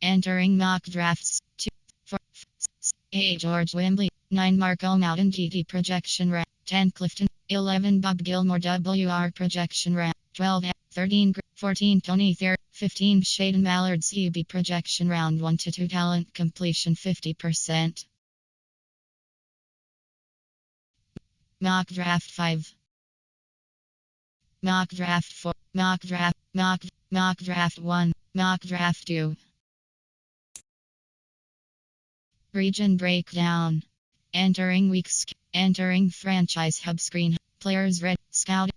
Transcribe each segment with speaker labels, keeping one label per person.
Speaker 1: Entering mock drafts. 2, 4, 6, 8 George Wembley. 9 Marco Mountain GT projection round. 10 Clifton. 11 Bob Gilmore WR projection round. 12 13 14 Tony Thayer. 15 Shaden Mallard CB projection round 1 to 2 talent completion 50%. Mock draft 5. Mock draft 4. Mock draft 1. Mock draft 2. Region breakdown. Entering weeks. Entering franchise hub screen. Players red. Scout.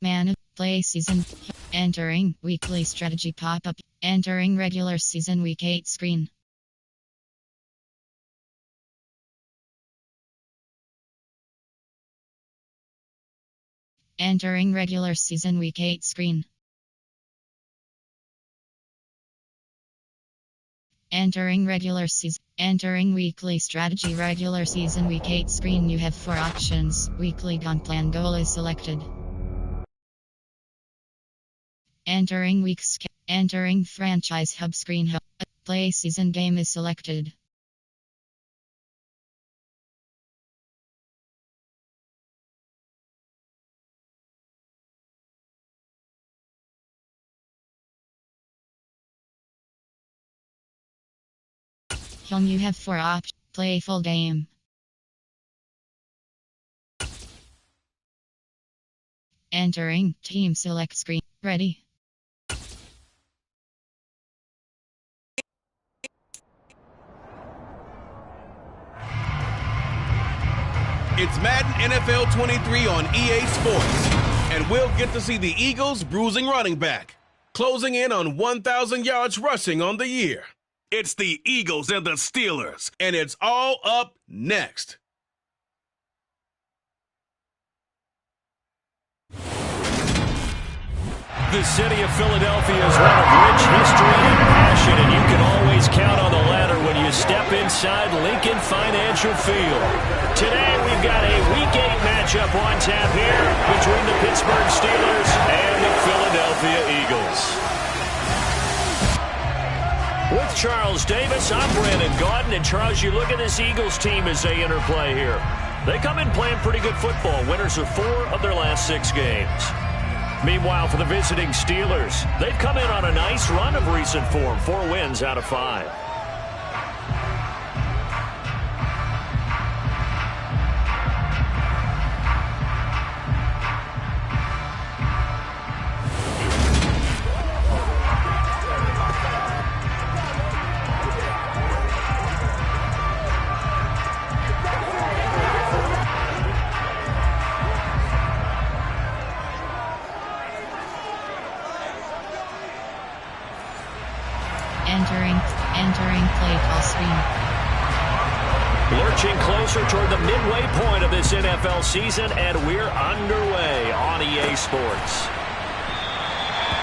Speaker 1: Man. Play season. Entering weekly strategy pop-up. Entering regular season week 8 screen. Entering regular season week 8 screen. Entering regular season. Entering weekly strategy regular season week 8 screen. You have 4 options. Weekly gun plan goal is selected. Entering weeks. Entering franchise hub screen. Play season game is selected. You have 4 options. Play full game. Entering team select screen. Ready.
Speaker 2: It's Madden NFL 23 on EA Sports, and we'll get to see the Eagles' bruising running back, closing in on 1,000 yards rushing on the year. It's the Eagles and the Steelers, and it's all up next.
Speaker 3: The city of Philadelphia is one of rich history and passion, and you can always count on the ladder when you step inside Lincoln Financial Field. Today we've got a Week 8 matchup on tap here between the Pittsburgh Steelers and the Philadelphia Eagles. With Charles Davis, I'm Brandon Gaudin, and Charles, you look at this Eagles team as they interplay here. They come in playing pretty good football, winners of 4 of their last 6 games. Meanwhile, for the visiting Steelers, they've come in on a nice run of recent form, 4 wins out of 5.
Speaker 1: Entering play call screen.
Speaker 3: Lurching closer toward the midway point of this NFL season, and we're underway on EA Sports.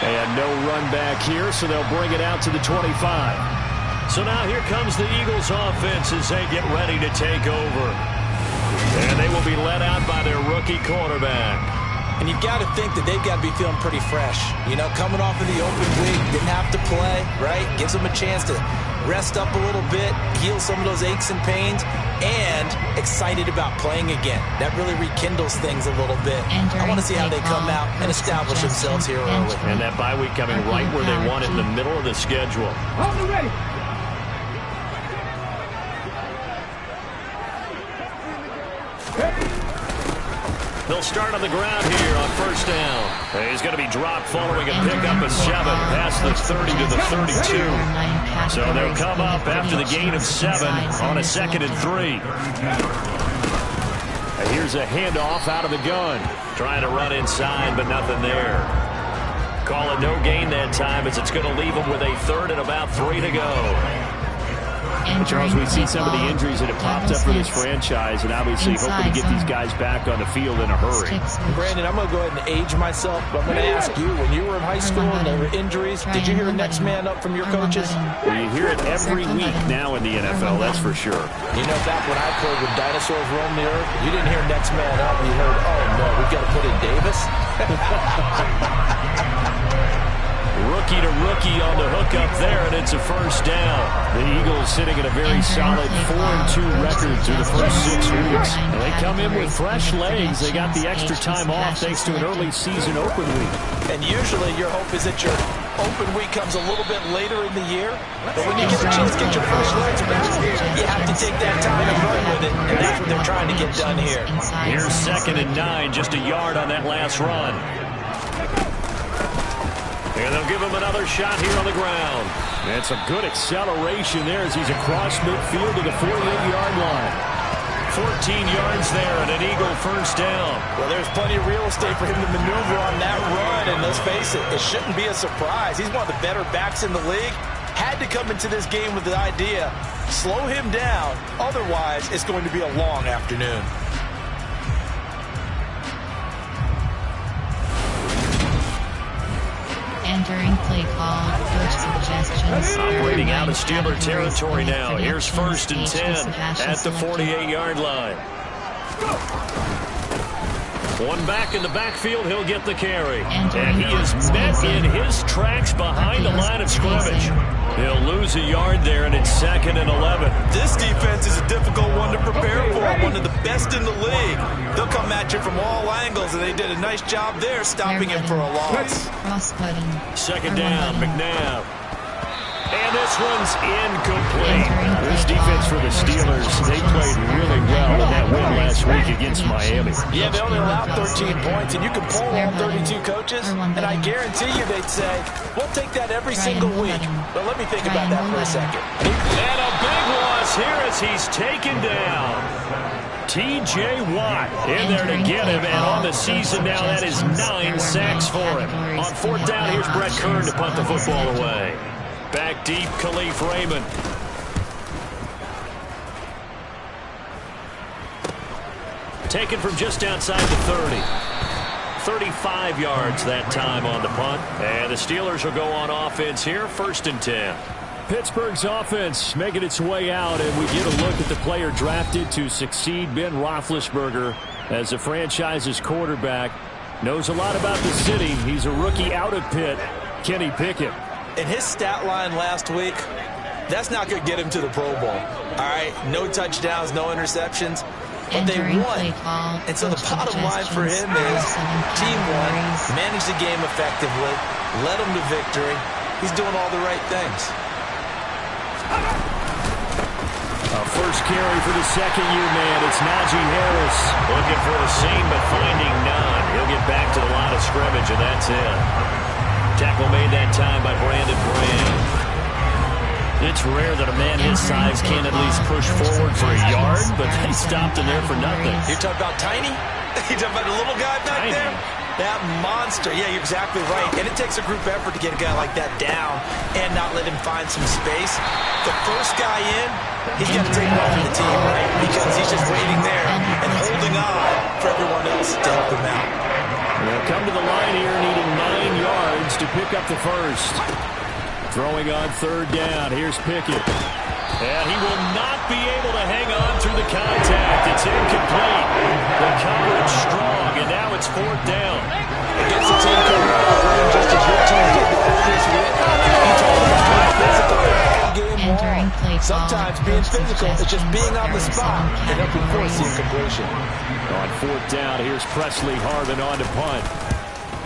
Speaker 3: And no run back here, so they'll bring it out to the 25. So now here comes the Eagles offense as they get ready to take over. And they will be led out by their rookie quarterback.
Speaker 4: And you've got to think that they've got to be feeling pretty fresh. You know, coming off of the open week, didn't have to play, right? Gives them a chance to rest up a little bit, heal some of those aches and pains, and excited about playing again. That really rekindles things a little bit. I want to see how they come out and establish themselves here early.
Speaker 3: And that bye week coming right where they want it, in the middle of the schedule.
Speaker 5: Ready.
Speaker 3: They'll start on the ground here on first down. He's going to be dropped following a pickup of 7 past the 30 to the 32. So they'll come up after the gain of 7 on a 2nd and 3. And here's a handoff out of the gun. Trying to run inside, but nothing there. Call it no gain that time, as it's going to leave them with a 3rd and about 3 to go.
Speaker 6: And Charles, we see some of the injuries that have popped up for this franchise, and obviously hoping to get these guys back on the field in a hurry.
Speaker 4: Brandon, I'm going to go ahead and age myself, but I'm going to ask you, when you were in high school and there were injuries, did you hear next man up from your coaches?
Speaker 6: Well, you hear it every week now in the NFL, that's for sure.
Speaker 4: You know, back when I played with dinosaurs roam the earth, you didn't hear next man up. You heard, oh, no, we've got to put in Davis.
Speaker 3: rookie to rookie on the hook up there, and it's a first down. The Eagles sitting at a very solid 4-2 record through the first 6 weeks. And they come in with fresh legs. They got the extra time off thanks to an early season open week.
Speaker 4: And usually your hope is that your open week comes a little bit later in the year. But when you get a chance to get your fresh legs back, you have to take that time and run with it. And that's what they're trying to get done here.
Speaker 3: Here's 2nd and 9, just a yard on that last run. And they'll give him another shot here on the ground. That's a good acceleration there as he's across midfield to the 48-yard line. 14 yards there and an Eagle first down.
Speaker 4: Well, there's plenty of real estate for him to maneuver on that run, and let's face it, it shouldn't be a surprise. He's one of the better backs in the league. Had to come into this game with the idea, slow him down, otherwise it's going to be a long afternoon.
Speaker 1: Entering play call, coach suggestions.
Speaker 3: Operating out of Steeler territory now. Here's 1st and 10 at the 48-yard line. One back in the backfield, he'll get the carry. And he is met in his tracks behind the line of scrimmage. He'll lose a yard there, and it's 2nd and 11.
Speaker 4: This defense is a difficult one to prepare for, one of the best in the league. They'll come at you from all angles, and they did a nice job there stopping him for a loss.
Speaker 1: Cross-cutting.
Speaker 3: 2nd down, McNabb. And this one's incomplete. This defense for the Steelers, they played really well in that win last week against Miami.
Speaker 4: Yeah, they only allowed 13 points, and you can poll all 32 coaches, and I guarantee you they'd say, we'll take that every single week. But let me think about that for a second.
Speaker 3: And a big loss here as he's taken down. T.J. Watt in there to get him, and on the season now, that is 9 sacks for him. On 4th down, here's Brett Kern to punt the football away. Back deep, Khalif Raymond. Taken from just outside the 30. 35 yards that time on the punt. And the Steelers will go on offense here, 1st and 10. Pittsburgh's offense making its way out, and we get a look at the player drafted to succeed Ben Roethlisberger as the franchise's quarterback. Knows a lot about the city. He's a rookie out of Pitt, Kenny Pickett.
Speaker 4: In his stat line last week, that's not going to get him to the Pro Bowl. All right, no touchdowns, no interceptions, but they won. And so the bottom line for him is team won, managed the game effectively, led them to victory. He's doing all the right things.
Speaker 3: A first carry for the second-year man. It's Najee Harris. Looking for a seam, but finding none. He'll get back to the line of scrimmage, and that's it. Tackle made that time by Brandon Brand. It's rare that a man his size can't at least push forward for a yard, but they stopped him there for nothing.
Speaker 4: You're talking about tiny? You're talking about the little guy back there? That monster. Yeah, you're exactly right. And it takes a group effort to get a guy like that down and not let him find some space. The first guy in, he's got to take him off the team, right? Because he's just waiting there and holding on for everyone else to help him out.
Speaker 3: They'll come to the line here, needing 9 yards to pick up the first. Throwing on 3rd down. Here's Pickett. And he will not be able to hang on through the contact. It's incomplete. The coverage strong, and now it's 4th down.
Speaker 4: Against a team coming out of the room just as your team did this week. You told them it's being physical all game long. Sometimes being physical is just being on the spot. And up, of course, the incompletion.
Speaker 3: On 4th down, here's Presley Harvin on to punt.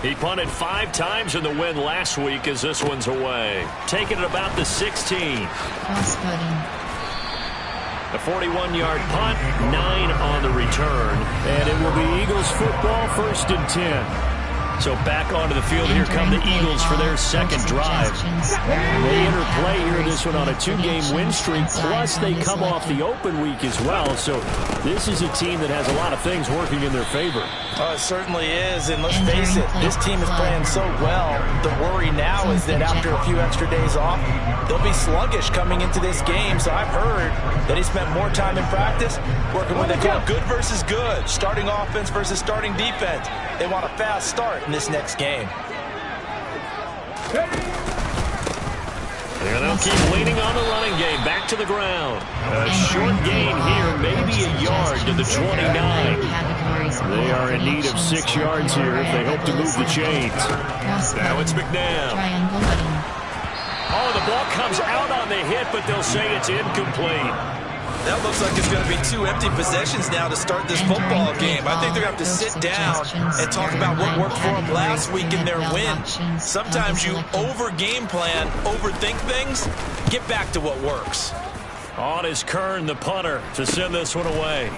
Speaker 3: He punted 5 times in the win last week as this one's away. Taking it about the 16. A 41-yard punt, 9 on the return. And it will be Eagles football, 1st and 10. So back onto the field, here come the Eagles for their second drive. They interplay here this one on a 2-game win streak, plus they come off the open week as well. So this is a team that has a lot of things working in their favor.
Speaker 4: Oh, it certainly is, and let's face it, this team is playing so well. The worry now is that after a few extra days off, they'll be sluggish coming into this game. So I've heard that he spent more time in practice working what they call good versus good, starting offense versus starting defense. They want a fast start in this next game.
Speaker 3: And they'll keep leaning on the running game. Back to the ground. A short gain here, maybe a yard to the 29.
Speaker 1: categories.
Speaker 3: They are in need of 6 yards here if they hope to move the chains. Now it's McNabb.
Speaker 1: Triangle button.
Speaker 3: Oh, the ball comes out on the hit, but they'll say it's incomplete.
Speaker 4: That looks like it's going to be 2 empty possessions now to start this football game. I think they're going to have to sit down and talk about what worked for them last week in their win. Sometimes you over-game plan, overthink things. Get back to what works.
Speaker 3: On is Kern, the punter, to send this one away.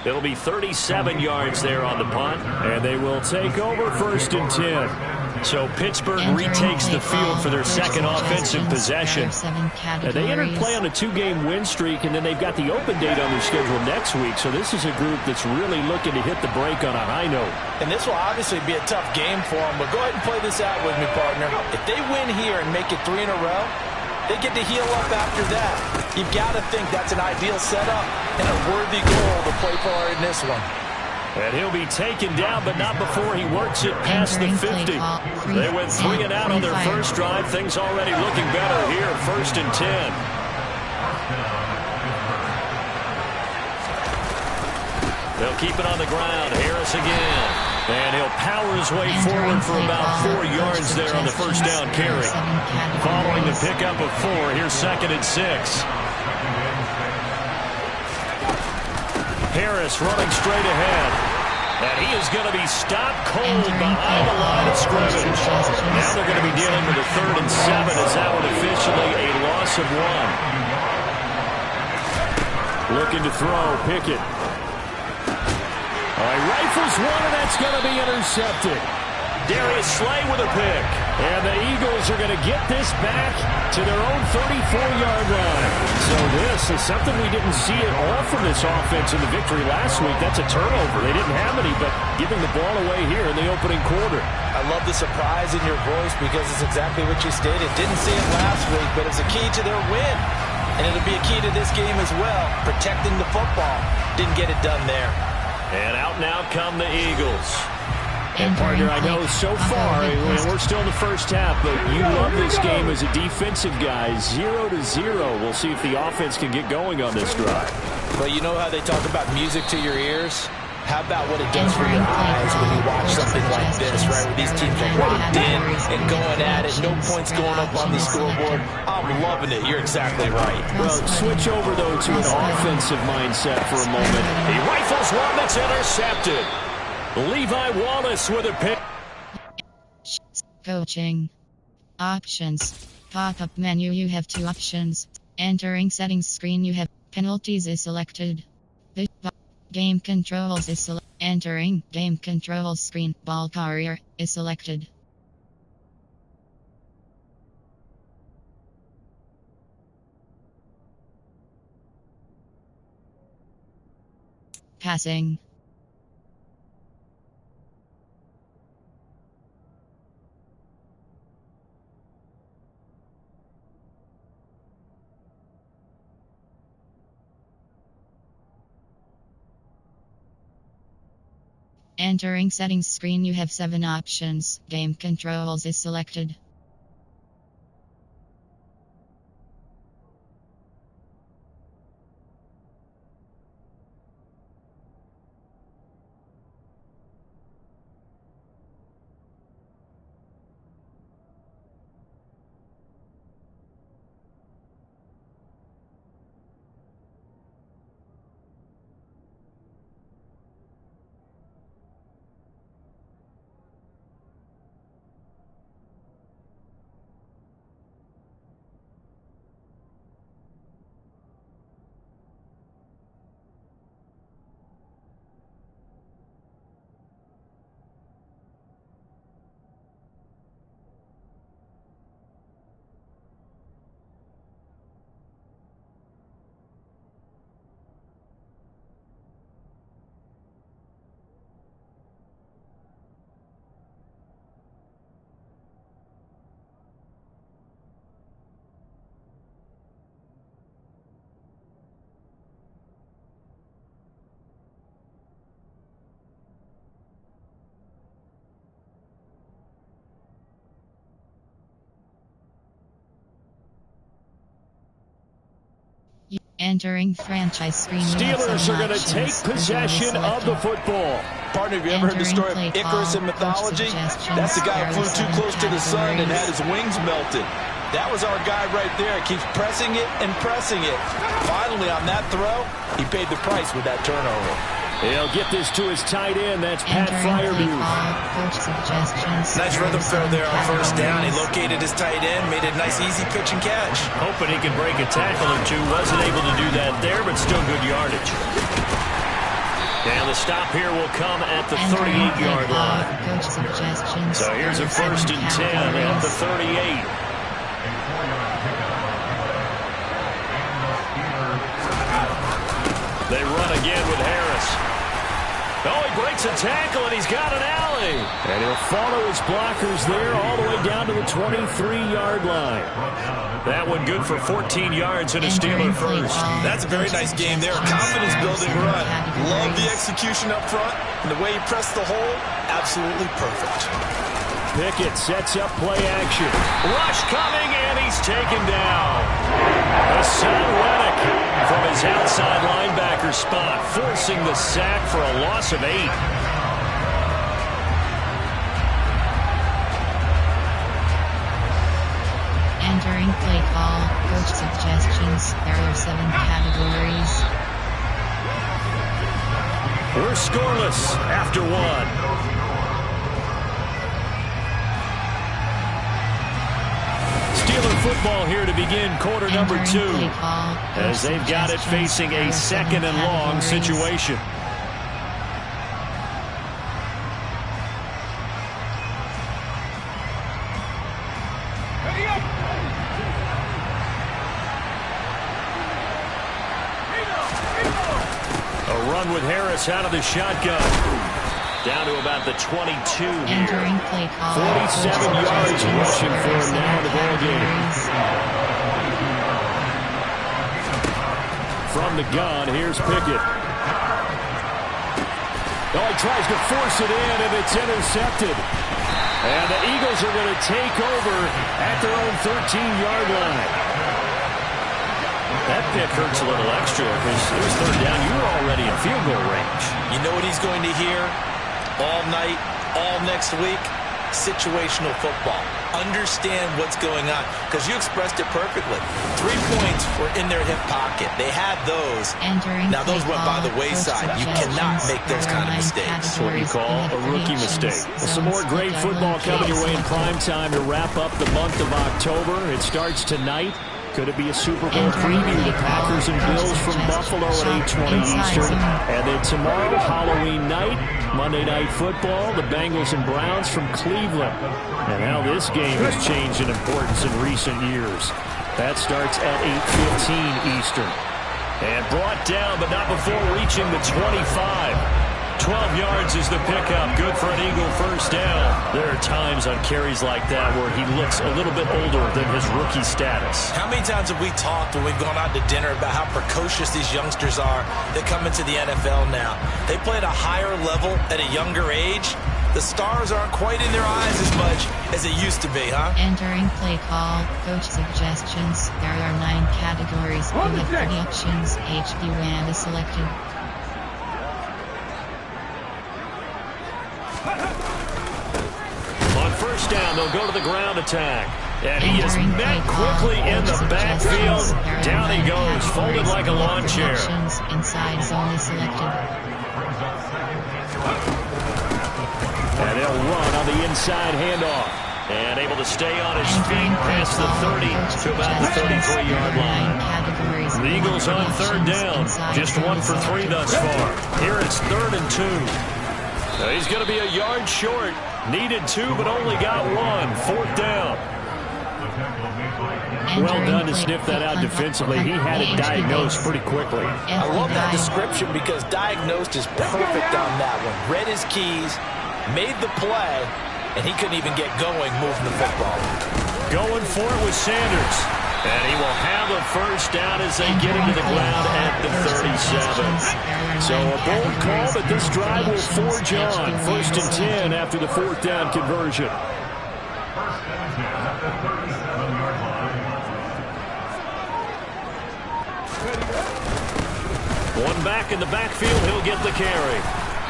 Speaker 3: It'll be 37 yards there on the punt, and they will take over 1st and 10. So Pittsburgh retakes the field for their second offensive possession. Now they entered play on a 2-game win streak, and then they've got the open date on their schedule next week. So this is a group that's really looking to hit the break on a high note.
Speaker 4: And this will obviously be a tough game for them, but go ahead and play this out with me, partner. If they win here and make it 3 in a row, they get to heal up after that. You've got to think that's an ideal setup and a worthy goal to play for in this one.
Speaker 3: And he'll be taken down, but not before he works it past the 50. They went 3 and out on their first drive. Things already looking better here, 1st and 10. They'll keep it on the ground. Harris again. And he'll power his way forward for about 4 yards there on the first down carry. Following the pickup of 4, here's 2nd and 6. Harris running straight ahead. And he is going to be stopped cold behind the line of scrimmage. Now they're going to be dealing with a 3rd and 7 as that one officially a loss of 1. Looking to throw, Pickett. All right, rifles one, and that's going to be intercepted. Darius Slay with a pick. And the Eagles are going to get this back to their own 34-yard line. So this is something we didn't see at all from this offense in the victory last week. That's a turnover. They didn't have any, but giving the ball away here in the opening quarter.
Speaker 4: I love the surprise in your voice because it's exactly what you stated. Didn't see it last week, but it's a key to their win. And it'll be a key to this game as well, protecting the football. Didn't get it done there.
Speaker 3: And out now come the Eagles. And partner, I know so far, we're still in the first half, but you love this game as a defensive guy. 0-0. We'll see if the offense can get going on this drive.
Speaker 4: But you know how they talk about music to your ears? How about what it does for your eyes when you watch something like this, right? Where these teams are locked in and going at it. No points going up on the scoreboard. I'm loving it. You're exactly right.
Speaker 3: Well, switch over, though, to an offensive mindset for a moment. He rifles one that's intercepted. Levi Wallace with a pick.
Speaker 1: Coaching. Options. Pop-up menu, you have 2 options. Entering settings screen, you have penalties is selected. Game controls is selected. Entering game controls screen, ball carrier is selected. Passing. Entering settings screen, you have 7 options. Game controls is selected. Entering franchise screen.
Speaker 3: Steelers are going to take possession of the football.
Speaker 4: Partner, have you ever heard the story of Icarus in mythology? That's the guy who flew too close to the sun and had his wings melted. That was our guy right there. Keeps pressing it and pressing it. Finally, on that throw, he paid the price with that turnover.
Speaker 3: He'll get this to his tight end. That's Pat Freiermuth.
Speaker 4: Nice rhythm throw there on first down. He located his tight end, made a nice easy pitch and catch.
Speaker 3: Hoping he can break a tackle or two. Wasn't able to do that there, but still good yardage. And the stop here will come at the 38-yard line. So here's a 1st and 10 at the 38. They run again with Harris. Oh, he breaks a tackle, and he's got an alley. And he'll follow his blockers there all the way down to the 23-yard line. That one good for 14 yards and a Steeler first.
Speaker 4: That's a very nice game there. Confidence-building run. Love the execution up front. And the way he pressed the hole, absolutely perfect.
Speaker 3: Pickett sets up play action. Rush coming, and he's taken down. Hassan Reddick from his outside linebacker spot, forcing the sack for a loss of 8.
Speaker 1: Entering play call, coach suggestions. There are 7 categories.
Speaker 3: We're scoreless after 1. Steeler football here to begin quarter number 2, as they've got it facing a 2nd and long situation. A run with Harris out of the shotgun. Down to about the 22 here. 47 yards rushing for him now in the ballgame. From the gun, here's Pickett. Oh, he tries to force it in, and it's intercepted. And the Eagles are going to take over at their own 13-yard line. That pick hurts a little extra because it was 3rd down. You were already in field goal range.
Speaker 4: You know what he's going to hear all night, all next week? Situational football. Understand what's going on, because you expressed it perfectly. 3 points were in their hip pocket. They had those. Now those went by the wayside. You cannot make those kind of mistakes.
Speaker 3: That's what you call a rookie mistake. Well, some more great football coming your way in prime time to wrap up the month of October. It starts tonight. Could it be a Super Bowl preview? The Packers and Bills from Buffalo at 8:20 Eastern. And then tomorrow, Halloween night, Monday Night Football, the Bengals and Browns from Cleveland. And how this game has changed in importance in recent years. That starts at 8:15 Eastern. And brought down, but not before reaching the 25. 12 yards is the pickup. Good for an Eagle first down. There are times on carries like that where he looks a little bit older than his rookie status.
Speaker 4: How many times have we talked when we've gone out to dinner about how precocious these youngsters are that come into the NFL now? They play at a higher level at a younger age. The stars aren't quite in their eyes as much as it used to be, huh?
Speaker 1: Entering play call, coach suggestions. There are 9 categories. With predictions, HB WAN is selected.
Speaker 3: On first down, they'll go to the ground attack. And he is met quickly in the backfield. Down he goes, folded like a lawn chair.
Speaker 1: Inside zone is selected.
Speaker 3: And they'll run on the inside handoff. And able to stay on his feet past the 30 to about the 33-yard line. The Eagles on 3rd down. Just 1 for 3 thus far. Here it's 3rd and 2. He's going to be a yard short. Needed 2, but only got 1. 4th down. Well done to sniff that out defensively. He had it diagnosed pretty quickly.
Speaker 4: I love that description because diagnosed is perfect on that one. Read his keys, made the play, and he couldn't even get going moving the football.
Speaker 3: Going for it with Sanders. And he will have a first down as they get him to the ground at the 37. So a bold call, but this drive will forge on. 1st and 10 after the 4th down conversion. One back in the backfield. He'll get the carry.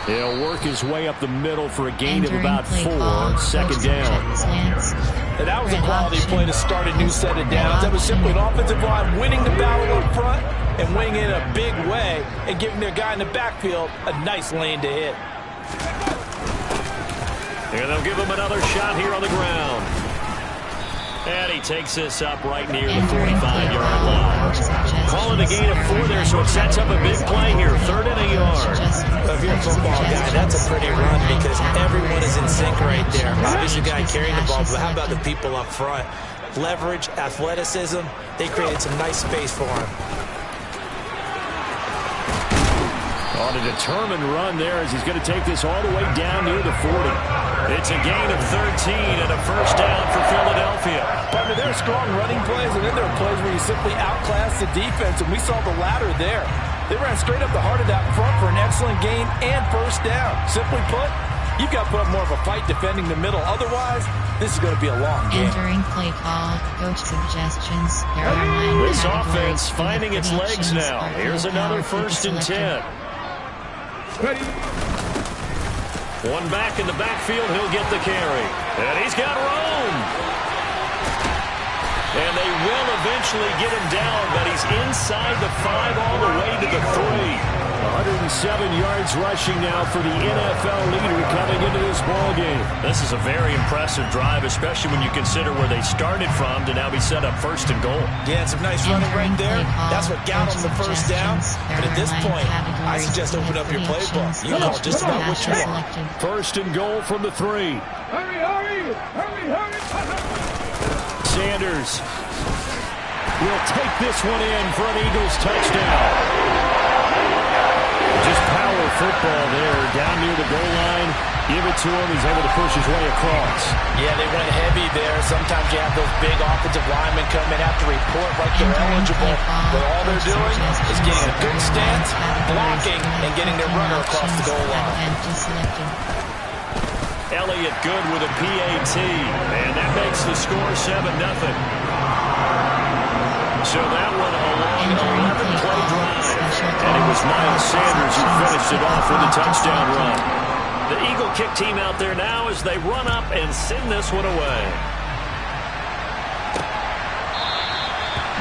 Speaker 3: He'll work his way up the middle for a gain of about 4. Second down.
Speaker 4: And that was a quality play to start a new set of downs. That was simply an offensive line winning the battle up front and winning it in a big way and giving their guy in the backfield a nice lane to hit.
Speaker 3: And they'll give him another shot here on the ground. And he takes this up right near the 45-yard line. Calling a gain of 4 there, so it sets up a big play here. 3rd and a yard.
Speaker 4: If you're a football guy, that's a pretty run because everyone is in sync right there. Obviously, the guy carrying the ball, but how about the people up front? Leverage, athleticism, they created some nice space for him.
Speaker 3: On a determined run there as he's going to take this all the way down near the 40. It's a gain of 13 and a first down for Philadelphia.
Speaker 4: Partner, there are strong running plays, and then there are plays where you simply outclass the defense, and we saw the latter there. They ran straight up the heart of that front for an excellent gain and first down. Simply put, you've got to put up more of a fight defending the middle. Otherwise, this is going to be a long game.
Speaker 1: Entering play call, coach suggestions. There are 9
Speaker 3: this offense finding its legs now. Here's another 1st and 10.
Speaker 5: Ready.
Speaker 3: One back in the backfield, he'll get the carry. And he's got room. And they will eventually get him down, but he's inside the 5 all the way to the 3. 107 yards rushing now for the NFL leader coming into this ballgame. This is a very impressive drive, especially when you consider where they started from to now be set up 1st and goal.
Speaker 4: Yeah, some nice running right there. That's what got them the first down. But at this point, I suggest open up your playbook. You call just about what you want.
Speaker 3: 1st and goal from the 3.
Speaker 5: Hurry.
Speaker 3: Sanders will take this one in for an Eagles touchdown. Just power football there, down near the goal line. Give it to him. He's able to push his way across.
Speaker 4: Yeah, they went heavy there. Sometimes you have those big offensive linemen come in, have to report like they're eligible. But all they're doing is getting a good stance, blocking, and getting their runner across the goal line.
Speaker 3: Elliott good with a PAT. And that makes the score 7-0. So that one a long 11-play drive. And it was Miles Sanders who finished it off with a touchdown run. The Eagle kick team out there now as they run up and send this one away.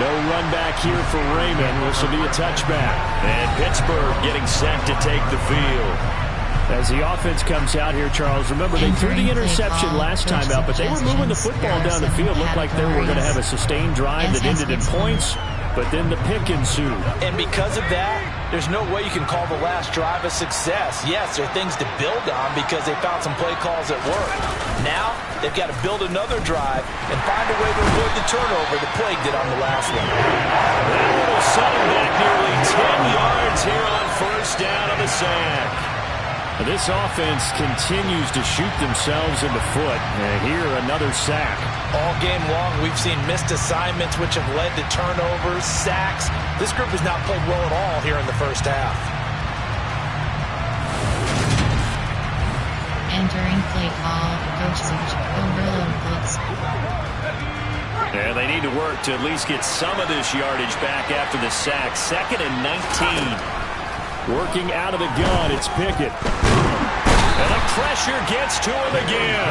Speaker 3: No run back here for Raymond. This will be a touchback. And Pittsburgh getting set to take the field. As the offense comes out here, Charles, remember they threw the interception last time out, but they were moving the football down the field. Looked like they were going to have a sustained drive that ended in points, but then the pick ensued.
Speaker 4: And because of that, there's no way you can call the last drive a success. Yes, there are things to build on because they found some play calls that work. Now, they've got to build another drive and find a way to avoid the turnover that plagued it on the last one.
Speaker 3: That will set him back nearly 10 yards here on first down on the sack. This offense continues to shoot themselves in the foot. And here, another sack.
Speaker 4: All game long, we've seen missed assignments, which have led to turnovers, sacks. This group has not played well at all here in the first half.
Speaker 1: Entering play call, coach overload blitz.
Speaker 3: And they need to work to at least get some of this yardage back after the sack. 2nd and 19. Working out of the gun, it's Pickett. And the pressure gets to him again.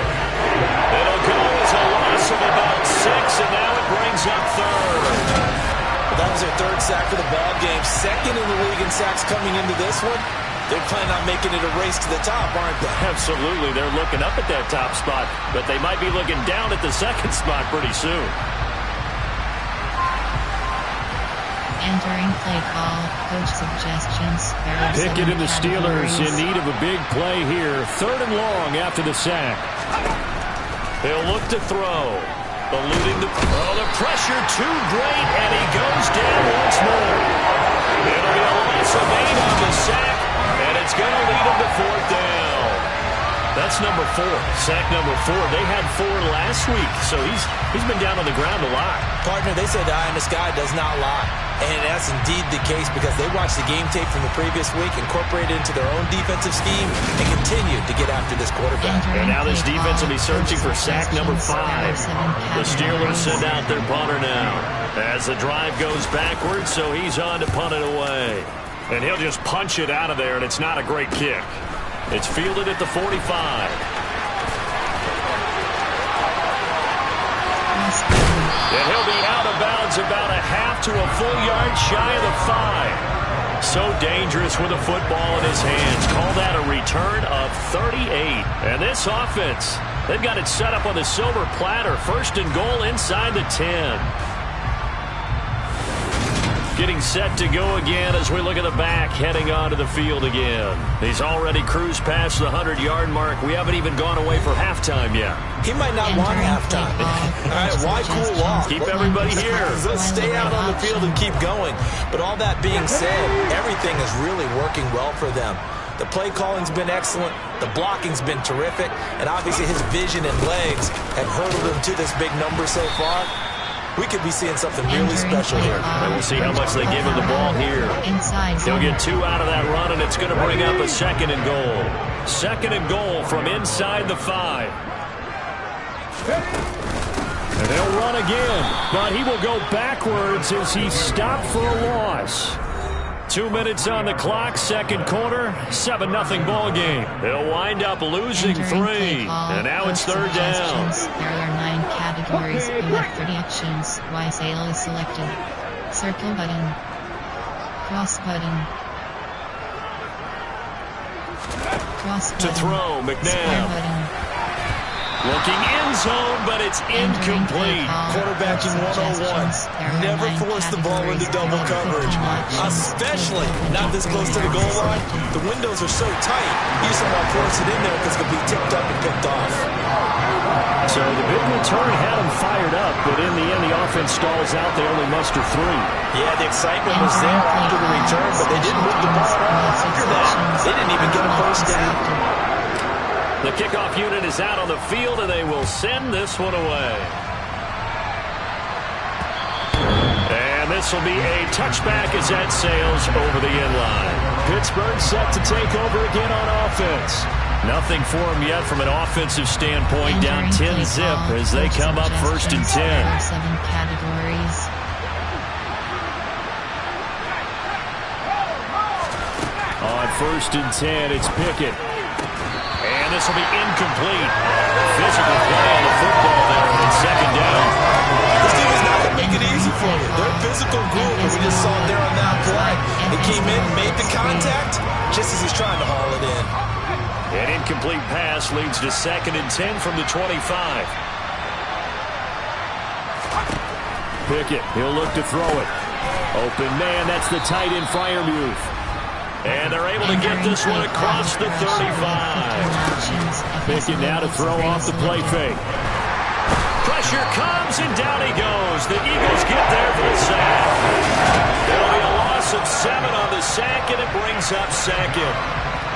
Speaker 3: It'll go as a loss of about 6, and now it brings up 3rd.
Speaker 4: That was their 3rd sack of the ball game. 2nd in the league in sacks coming into this one. They're planning on making it a race to the top, aren't they?
Speaker 3: Absolutely. They're looking up at that top spot, but they might be looking down at the 2nd spot pretty soon.
Speaker 1: Entering play call, coach suggestions.
Speaker 3: Pickett and the Steelers in need of a big play here. 3rd and long after the sack. He'll look to throw. Eluding the pressure too great, and he goes down once more. It'll be a loss of 8 on the sack, and it's going to lead him to 4th down. That's number 4. Sack number 4. They had 4 last week, so he's been down on the ground a lot.
Speaker 4: Partner, they say the eye in the sky does not lie. And that's indeed the case because they watched the game tape from the previous week, incorporated it into their own defensive scheme, and continued to get after this quarterback.
Speaker 3: And now this defense will be searching for sack number 5. The Steelers send out their punter now as the drive goes backwards, so he's on to punt it away. And he'll just punch it out of there, and it's not a great kick. It's fielded at the 45. And he'll be out of bounds about a half to a full yard shy of the 5. So dangerous with a football in his hands. Call that a return of 38. And this offense, they've got it set up on the silver platter. First and goal inside the 10. Getting set to go again as we look at the back, heading onto the field again. He's already cruised past the 100-yard mark. We haven't even gone away for halftime yet.
Speaker 4: He might not want halftime. All right, why cool off?
Speaker 3: Keep everybody here.
Speaker 4: Let's stay out on the field and keep going. But all that being said, everything is really working well for them. The play calling's been excellent. The blocking's been terrific. And obviously his vision and legs have hurdled him to this big number so far. We could be seeing something really special here.
Speaker 3: And we'll see how much they give him the ball here. He'll get 2 out of that run, and it's going to bring up a second and goal. Second and goal from inside the 5. And they'll run again, but he will go backwards as he's stopped for a loss. 2 minutes on the clock, second quarter, 7-0 ball game. They'll wind up losing 3, and now it's third down.
Speaker 1: There are 9 categories. You have 30 actions. Y sale is selected. Circle button. Cross button. Cross button.
Speaker 3: To throw,
Speaker 1: Square
Speaker 3: McNabb.
Speaker 1: button.
Speaker 3: Looking in zone, but it's incomplete.
Speaker 4: Quarterbacking 101. Never force the ball into double coverage, especially not this close to the goal line. The windows are so tight, you just don't want to force it in there because it could be tipped up and picked off.
Speaker 3: So the big return had them fired up, but in the end, the offense stalls out. They only muster 3.
Speaker 4: Yeah, the excitement was there after the return, but they didn't move the ball around after that. They didn't even get a first down.
Speaker 3: The kickoff unit is out on the field, and they will send this one away. And this will be a touchback as that sails over the end line. Pittsburgh set to take over again on offense. Nothing for them yet from an offensive standpoint. Down 10-zip as they come up first and 10.
Speaker 1: 7 categories.
Speaker 3: On first and 10, it's Pickett. And this will be incomplete. Physical play on the football there on second down.
Speaker 4: This team is not going to make it easy for you. They're a physical group, and we just saw it there on that play. They came in, made the contact, just as he's trying to haul it in.
Speaker 3: An incomplete pass leads to second and 10 from the 25. Pickett, he'll look to throw it. Open man, that's the tight end Freiermuth. And they're able to get this one across the 35. Pickett now to throw off the play fake. Pressure comes, and down he goes. The Eagles get there for the sack. There'll be a loss of 7 on the sack, and it brings up second.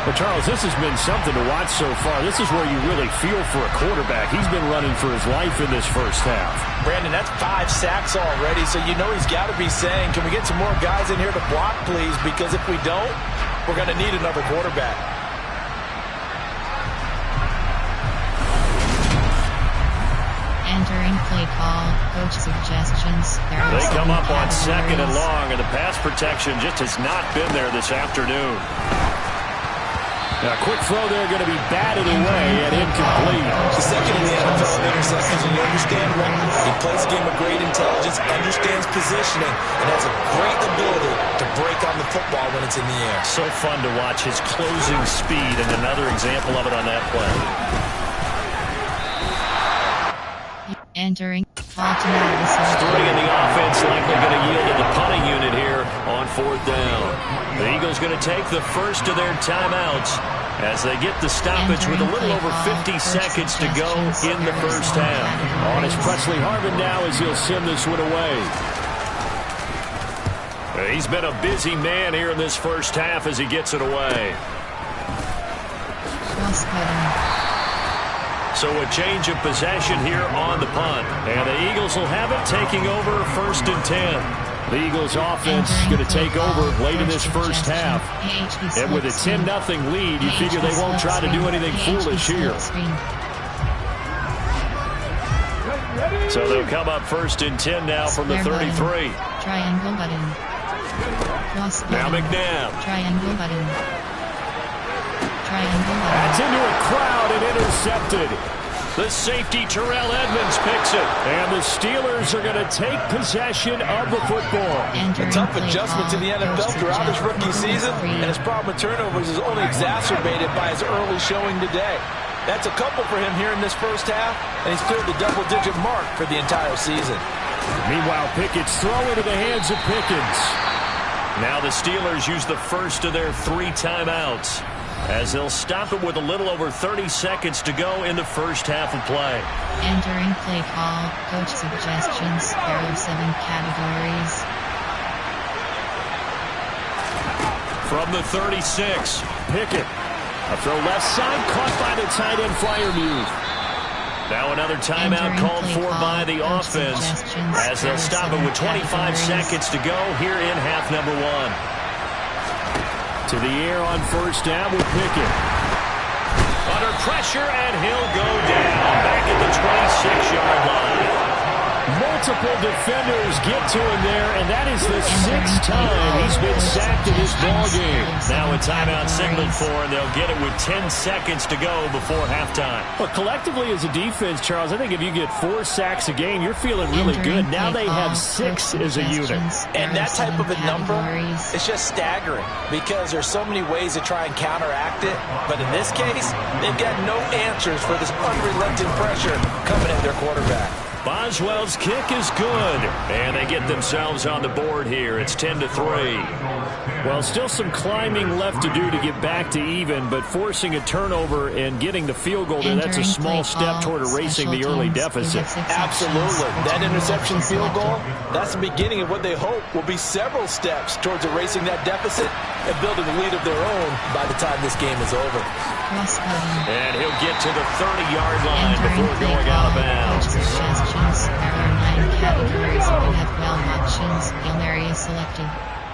Speaker 3: But, Charles, this has been something to watch so far. This is where you really feel for a quarterback. He's been running for his life in this first half.
Speaker 4: Brandon, that's 5 sacks already, so you know he's got to be saying, can we get some more guys in here to block, please? Because if we don't, we're going to need another quarterback.
Speaker 1: Entering play call, coach suggestions.
Speaker 3: They come up on second and long, and the pass protection just has not been there this afternoon. Now, a quick throw there going to be batted away and incomplete.
Speaker 4: The second in the NFL in interceptions, and you understand why. He plays a game of great intelligence, understands positioning, and has a great ability to break on the football when it's in the air.
Speaker 3: So fun to watch his closing speed, and another example of it on that play.
Speaker 1: Entering fault analysis.
Speaker 3: 3 in the offense, likely going to yield to the punting unit here on fourth down. The Eagles going to take the first of their timeouts as they get the stoppage with a little over 50 seconds to go in the first half. On is Presley Harvin now as he'll send this one away. He's been a busy man here in this first half as he gets it away.
Speaker 1: Cross button.
Speaker 3: So a change of possession here on the punt. And the Eagles will have it, taking over first and 10. The Eagles offense going to take over late in this first half. And with a 10-0 lead, you figure they won't try to do anything foolish here. So they'll come up first and 10 now from the 33.
Speaker 1: Triangle button. Cross
Speaker 3: Now
Speaker 1: button.
Speaker 3: McNabb.
Speaker 1: Triangle button. Triangle button.
Speaker 3: That's into a crowd and intercepted. The safety, Terrell Edmonds, picks it. And the Steelers are going to take possession of the football.
Speaker 4: A tough adjustment to the NFL throughout his rookie season, and his problem with turnovers is only exacerbated by his early showing today. That's a couple for him here in this first half, and he's cleared the double-digit mark for the entire season.
Speaker 3: Meanwhile, Pickett's throw into the hands of Pickens. Now the Steelers use the first of their 3 timeouts, as they'll stop it with a little over 30 seconds to go in the first half of play.
Speaker 1: Entering play call, coach suggestions, there are 7 categories.
Speaker 3: From the 36, Pickett. A throw left side, caught by the tight end Freiermuth. Now another timeout called for by the offense, as they'll stop it with 25 seconds to go here in half number 1. To the air on first down with Pickett. Under pressure, and he'll go down back at the 26-yard line. Multiple defenders get to him there, and that is the 6th time he's been sacked in this ballgame. Now a timeout signaled for, and they'll get it with 10 seconds to go before halftime. But collectively as a defense, Charles, I think if you get 4 sacks a game, you're feeling really good. Now they have 6 as a unit.
Speaker 4: And that type of a number is just staggering, because there's so many ways to try and counteract it. But in this case, they've got no answers for this unrelenting pressure coming at their quarterback.
Speaker 3: Boswell's kick is good, and they get themselves on the board here. It's 10-3. Well, still some climbing left to do to get back to even, but forcing a turnover and getting the field goal there, that's a small step toward erasing the early deficit.
Speaker 4: Absolutely. That interception field goal, that's the beginning of what they hope will be several steps towards erasing that deficit and building a lead of their own by the time this game is over.
Speaker 3: And he'll get to the 30-yard line before going out of bounds.
Speaker 1: Suggestions. There are 9 categories. You have 12 options. Hail Mary is selected.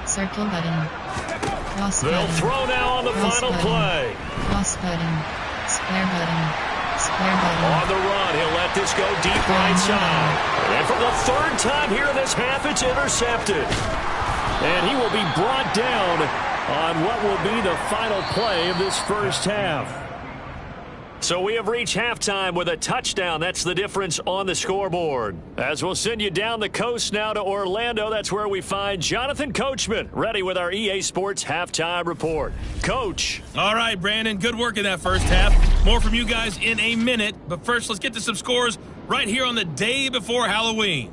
Speaker 1: Circle button. Cross
Speaker 3: They'll
Speaker 1: button.
Speaker 3: throw now on the
Speaker 1: Cross
Speaker 3: final
Speaker 1: button.
Speaker 3: play.
Speaker 1: Cross button. Square button. Square button.
Speaker 3: On the run, he'll let this go deep right side. And for the 3rd time here in this half, it's intercepted. And he will be brought down on what will be the final play of this first half. So we have reached halftime with a touchdown. That's the difference on the scoreboard. As we'll send you down the coast now to Orlando, that's where we find Jonathan Coachman, ready with our EA Sports Halftime Report. Coach.
Speaker 7: All right, Brandon, good work in that first half. More from you guys in a minute. But first, let's get to some scores right here on the day before Halloween.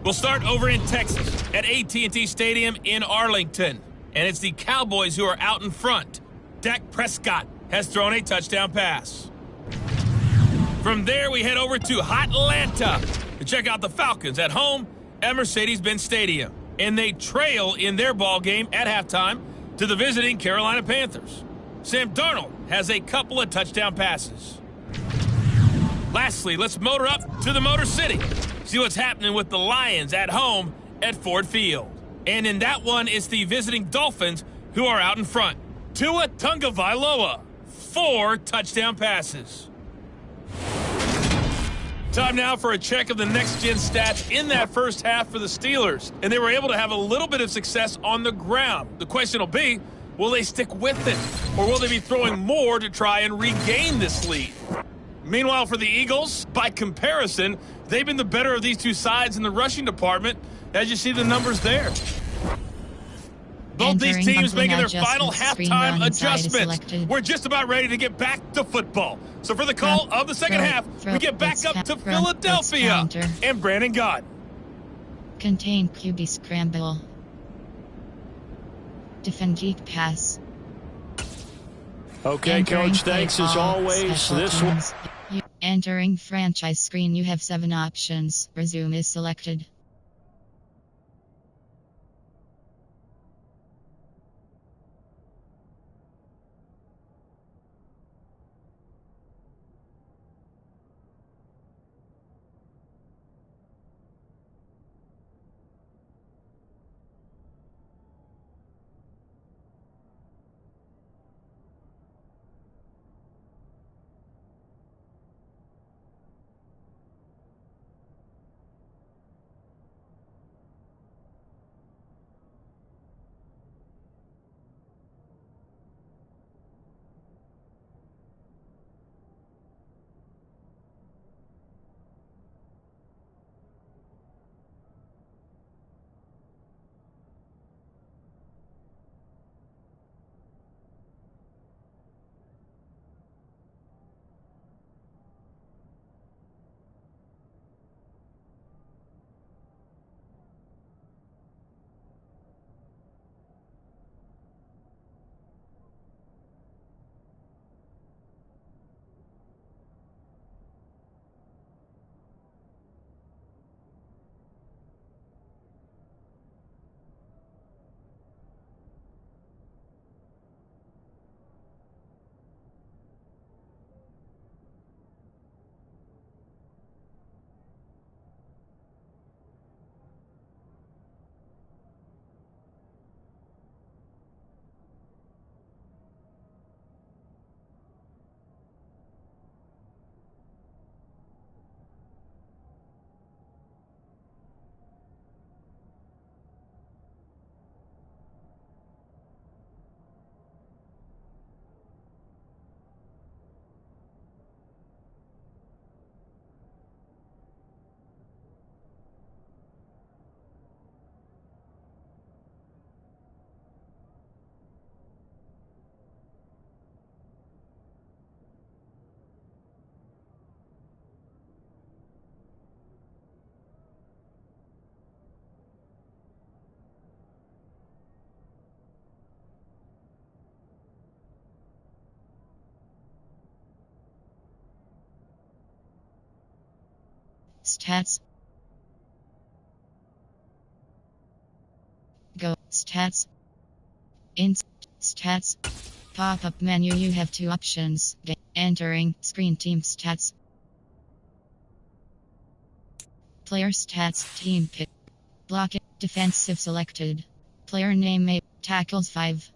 Speaker 7: We'll start over in Texas at AT&T Stadium in Arlington. And it's the Cowboys who are out in front. Dak Prescott has thrown a touchdown pass. From there, we head over to Hotlanta to check out the Falcons at home at Mercedes-Benz Stadium. And they trail in their ball game at halftime to the visiting Carolina Panthers. Sam Darnold has a couple of touchdown passes. Lastly, let's motor up to the Motor City. See what's happening with the Lions at home at Ford Field. And in that one, it's the visiting Dolphins who are out in front. Tua Tagovailoa, 4 touchdown passes. Time now for a check of the next-gen stats in that first half for the Steelers. And they were able to have a little bit of success on the ground. The question will be, will they stick with it? Or will they be throwing more to try and regain this lead? Meanwhile, for the Eagles, by comparison, they've been the better of these two sides in the rushing department, as you see the numbers there. Both these teams making their final halftime adjustments. We're just about ready to get back to football. So for the call of the second half, we get back up to Philadelphia and Brandon Gott.
Speaker 1: Contain QB scramble. Defend geek pass.
Speaker 3: Okay, Coach, thanks as always. This one.
Speaker 1: Entering franchise screen, you have 7 options. Resume is selected. Stats. Go. Stats. In stats. Pop-up menu. You have two options. Entering screen team stats. Player stats. Team pick. Blocking. Defensive selected. Player name. Tackles 5.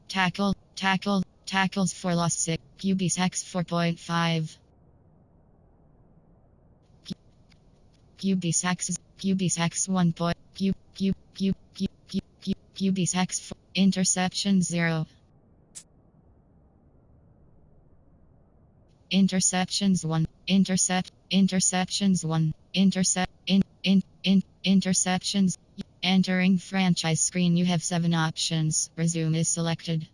Speaker 1: Tackles for loss 6. QB sacks 4.5. QB sacks 1 point. QB sacks 4. Interception 0. Interceptions 1. Interceptions 1. Interceptions. Entering franchise screen. You have 7 options. Resume is selected.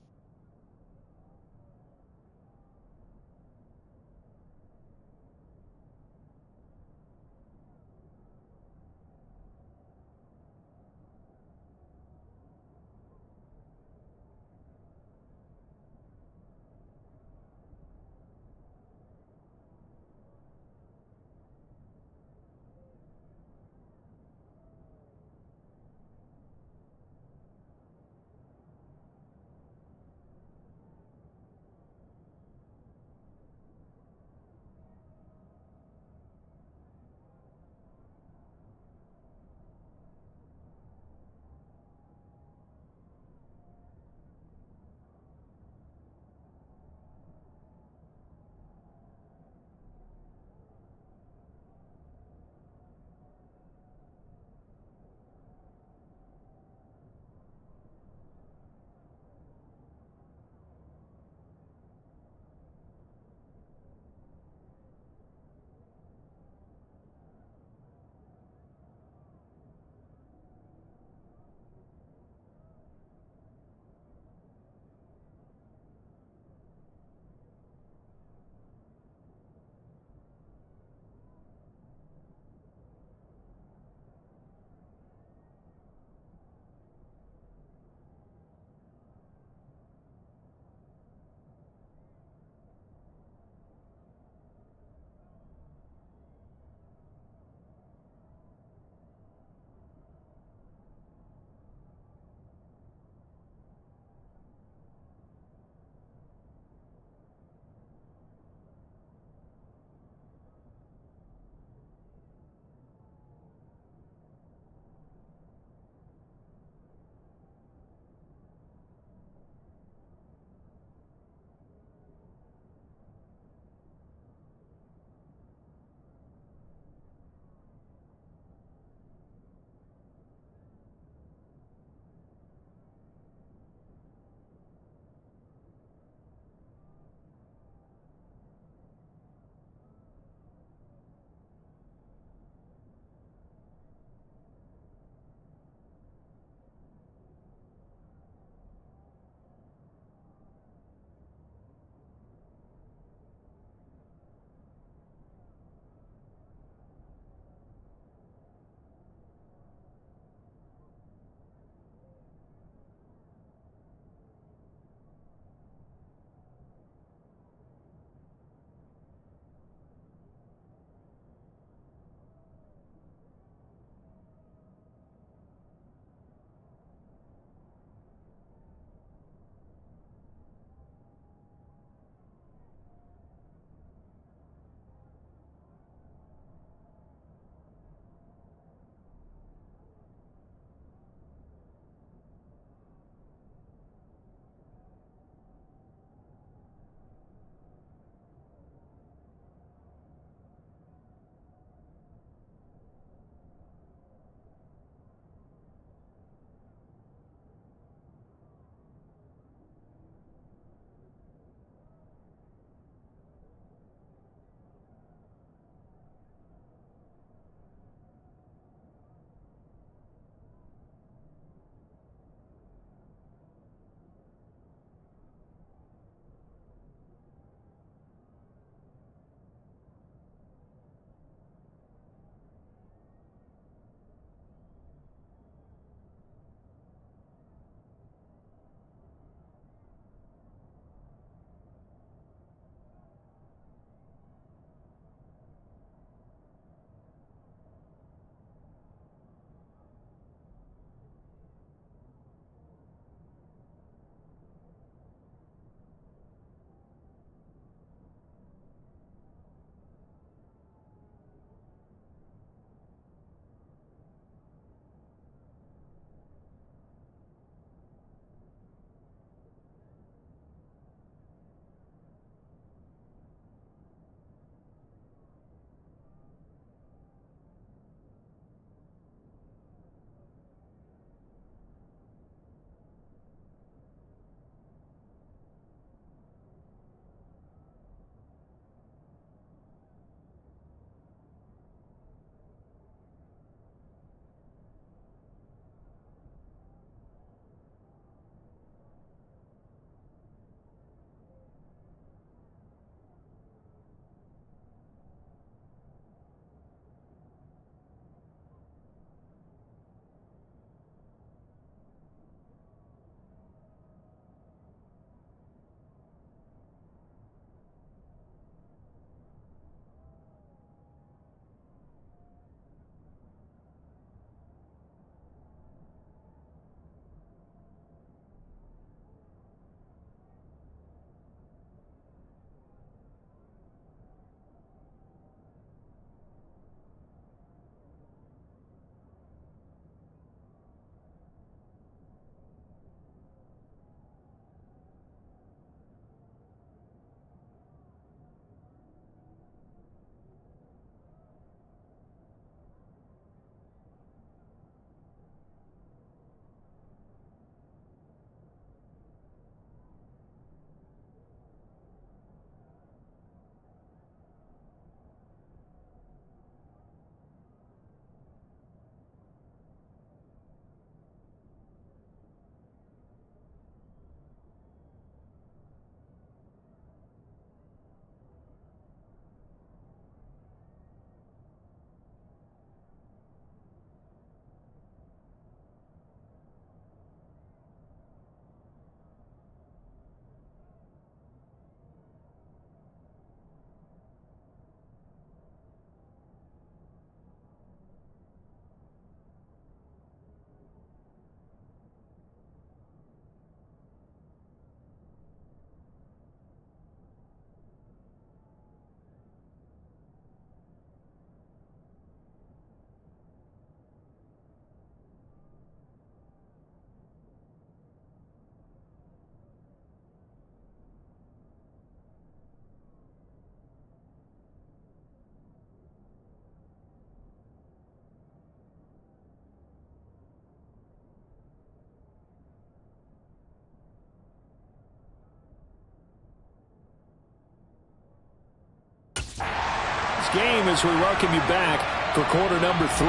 Speaker 3: game as we welcome you back for quarter number 3.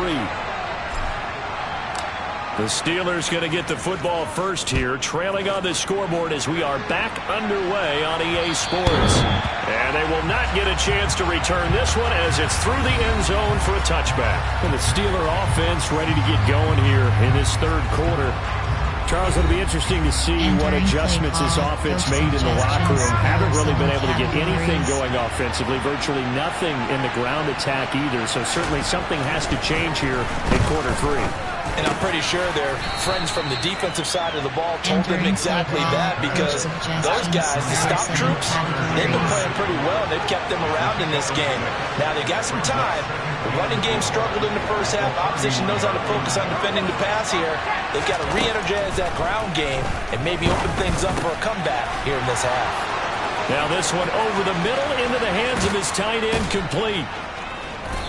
Speaker 3: The Steelers going to get the football first here, trailing on the scoreboard as we are back underway on EA Sports. And they will not get a chance to return this one as it's through the end zone for a touchback. And the Steeler offense ready to get going here in this third quarter. Charles, it'll be interesting to see what adjustments this offense made in the locker room. Haven't really been able to get anything going offensively, virtually nothing in the ground attack either. So certainly something has to change here in quarter 3.
Speaker 4: And I'm pretty sure their friends from the defensive side of the ball told them exactly that, because those guys, the stop troops, they've been playing pretty well. They've kept them around in this game. Now, they got some time. The running game struggled in the first half. Opposition knows how to focus on defending the pass here. They've got to re-energize that ground game and maybe open things up for a comeback here in this half.
Speaker 3: Now this one over the middle into the hands of his tight end, complete.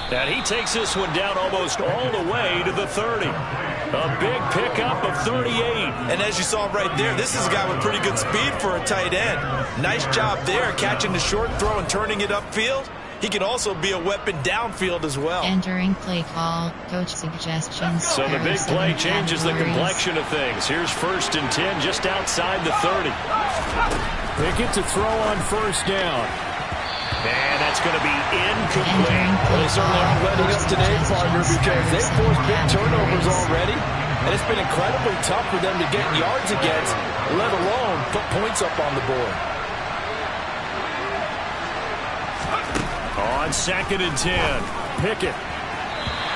Speaker 3: And he takes this one down almost all the way to the 30. A big pickup of 38.
Speaker 4: And as you saw right there, this is a guy with pretty good speed for a tight end. Nice job there, catching the short throw and turning it upfield. He can also be a weapon downfield as well.
Speaker 1: Entering play call, coach suggestions.
Speaker 3: So the big play changes the complexion of things. Here's 1st and 10 just outside the 30. Pickett to throw on first down. And that's going to be incomplete.
Speaker 4: Well, they certainly aren't letting up today, partner, because they've forced big turnovers already. And it's been incredibly tough for them to get yards against, let alone put points up on the board.
Speaker 3: On 2nd and 10, Pickett.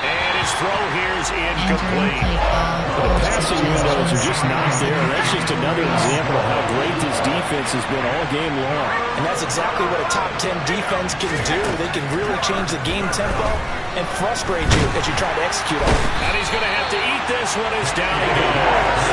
Speaker 3: And his throw here is incomplete. The passing windows are just not there. That's just another example of how great this defense has been all game long.
Speaker 4: And that's exactly what a top 10 defense can do. They can really change the game tempo and frustrate you as you try to execute on it.
Speaker 3: And he's going to have to eat this one as down he goes.